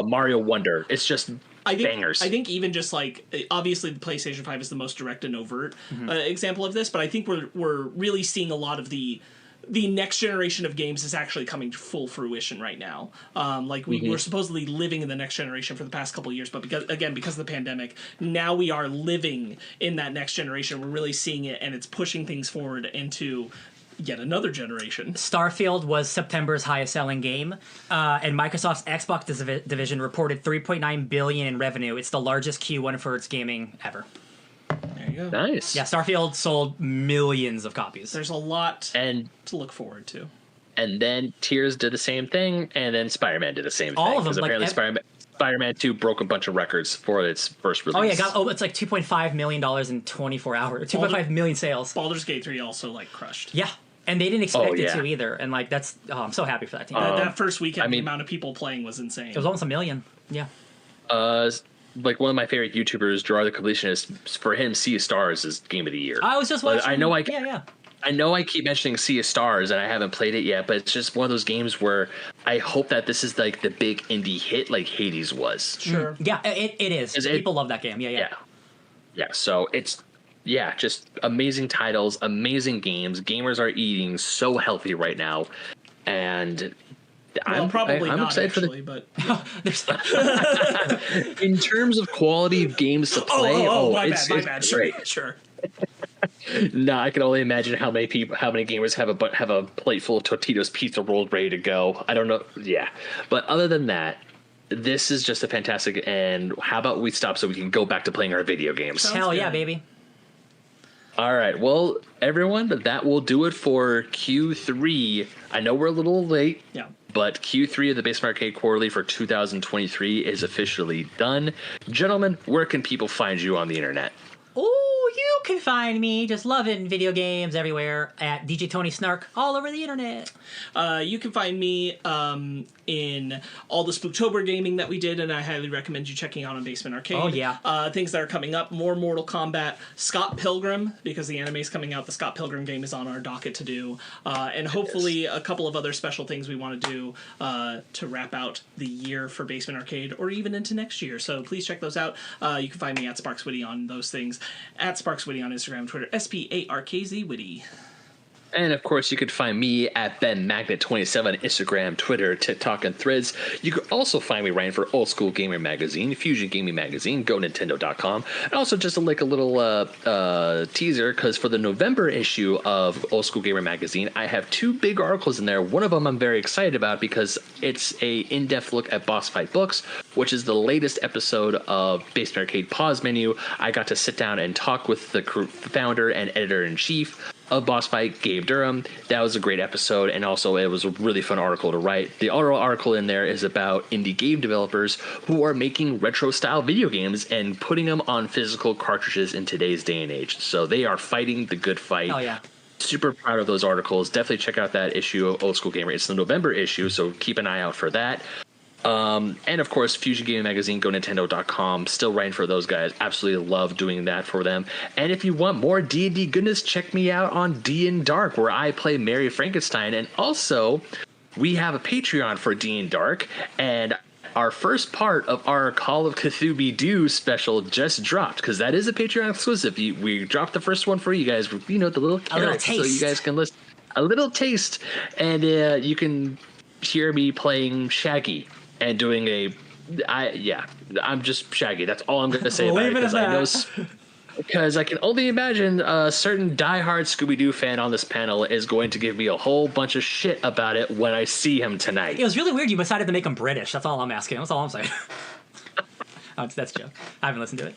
Mario Wonder. It's just bangers. I think even just like obviously the PlayStation 5 is the most direct and overt example of this, but I think we're really seeing a lot of the next generation of games is actually coming to full fruition right now. We're supposedly living in the next generation for the past couple of years, but because of the pandemic, now we are living in that next generation. We're really seeing it, and it's pushing things forward into yet another generation. Starfield was September's highest selling game, and Microsoft's Xbox division reported $3.9 billion in revenue. It's the largest Q1 for its gaming ever. There you go. Nice. Yeah, Starfield sold millions of copies. There's a lot And to look forward to. and then Tears did the same thing, and then Spider-Man did the same thing. All of them, Because like, apparently Spider-Man 2 broke a bunch of records for its first release. It's like $2.5 million in 24 hours. 2.5 million sales. Baldur's Gate 3 also crushed. Yeah. And they didn't expect it yeah. to either. And that's I'm so happy for that team. That first weekend, I mean- the amount of people playing was insane. It was almost 1 million. Yeah. Like one of my favorite YouTubers, Gerard the Completionist, for him, Sea of Stars is Game of the Year. I was just watching. I know Yeah. I know I keep mentioning Sea of Stars, and I haven't played it yet, but it's just one of those games where I hope that this is like the big indie hit like Hades was. Sure. Yeah, it is. People love that game. Yeah. Yeah, so it's just amazing titles, amazing games. Gamers are eating so healthy right now, and I'm not excited actually, for but in terms of quality of games to play. my it's bad. great. Sure. No, I can only imagine how many gamers have a plate full of Totitos pizza rolls ready to go. I don't know. Yeah, but other than that, this is just a fantastic. And how about we stop so we can go back to playing our video games? Hell yeah, good. baby. All right. Well, everyone, that will do it for Q3. I know we're a little late. Yeah. But Q3 of the Basement Arcade Quarterly for 2023 is officially done. Gentlemen, where can people find you on the internet? Oh, you you can find me just loving video games everywhere at DJ Tony Snark all over the internet. You can find me in all the Spooktober gaming that we did, and I highly recommend you checking out on Basement Arcade. Oh, yeah. Things that are coming up, more Mortal Kombat, Scott Pilgrim, because the anime's coming out. The Scott Pilgrim game is on our docket to do, and hopefully a couple of other special things we want to do to wrap out the year for Basement Arcade, or even into next year. So please check those out. You can find me at SparksWitty on those things, at SparksWitty on Instagram, Twitter, SPARKZ Witty. And of course, you could find me at BenMagnet27, Instagram, Twitter, TikTok, and Threads. You could also find me writing for Old School Gamer Magazine, Fusion Gaming Magazine, GoNintendo.com. And also just like a little teaser, because for the November issue of Old School Gamer Magazine, I have 2 big articles in there. One of them I'm very excited about because it's a in-depth look at Boss Fight Books, which is the latest episode of Basement Arcade Pause Menu. I got to sit down and talk with the founder and editor-in-chief of Boss Fight, Gabe Durham. That was a great episode, and also it was a really fun article to write. The other article in there is about indie game developers who are making retro-style video games and putting them on physical cartridges in today's day and age. So they are fighting the good fight. Oh, yeah. Super proud of those articles. Definitely check out that issue of Old School Gamer. It's the November issue, so keep an eye out for that. And of course, Fusion Gaming Magazine, GoNintendo.com. Still writing for those guys. Absolutely love doing that for them. And if you want more D&D goodness, check me out on D and Dark, where I play Mary Frankenstein. And also, we have a Patreon for D and Dark, and our first part of our Call of Cthulhu Do special just dropped, because that is a Patreon exclusive. We dropped the first one for you guys. You know, the little carrots, so you guys can listen. A little taste, and you can hear me playing Shaggy. And doing I'm just Shaggy. That's all I'm going to say about it, because I can only imagine a certain diehard Scooby-Doo fan on this panel is going to give me a whole bunch of shit about it when I see him tonight. It was really weird you decided to make him British. That's all I'm asking. That's all I'm saying. That's a joke. I haven't listened to it.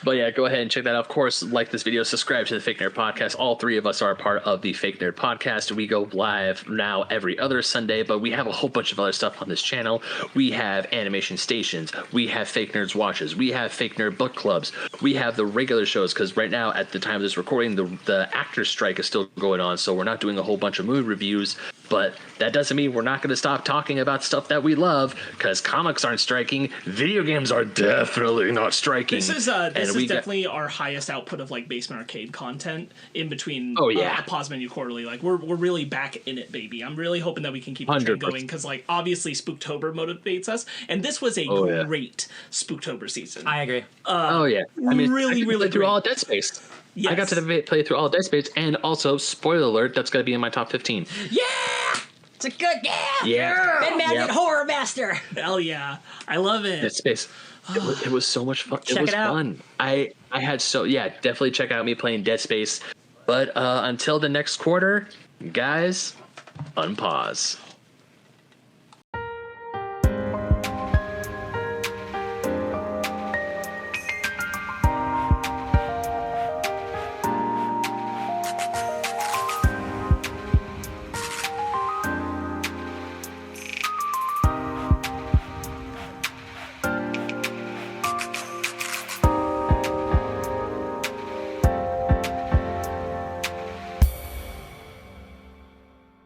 But yeah, go ahead and check that out. Of course, like this video, subscribe to the Fake Nerd Podcast. All 3 of us are a part of the Fake Nerd Podcast. We go live now every other Sunday, but we have a whole bunch of other stuff on this channel. We have animation stations. We have Fake Nerds Watches. We have Fake Nerd Book Clubs. We have the regular shows, because right now, at the time of this recording, the actors' strike is still going on, so we're not doing a whole bunch of movie reviews. But that doesn't mean we're not going to stop talking about stuff that we love, because comics aren't striking. Video games are definitely not striking. This is definitely our highest output of like Basement Arcade content in between. Oh yeah, Pause Menu Quarterly. Like we're really back in it, baby. I'm really hoping that we can keep the trend going, because like obviously Spooktober motivates us, and this was a great Spooktober season. I agree. I mean, really play through all Dead Space. Yes. I got to play through all Dead Space, and also, spoiler alert, that's going to be in my top 15. Yeah! It's a good, Ben Magnet Horror Master! Hell yeah. I love it. Dead Space. It was so much fun. Check it was it out. fun. I had definitely check out me playing Dead Space. But until the next quarter, guys, unpause.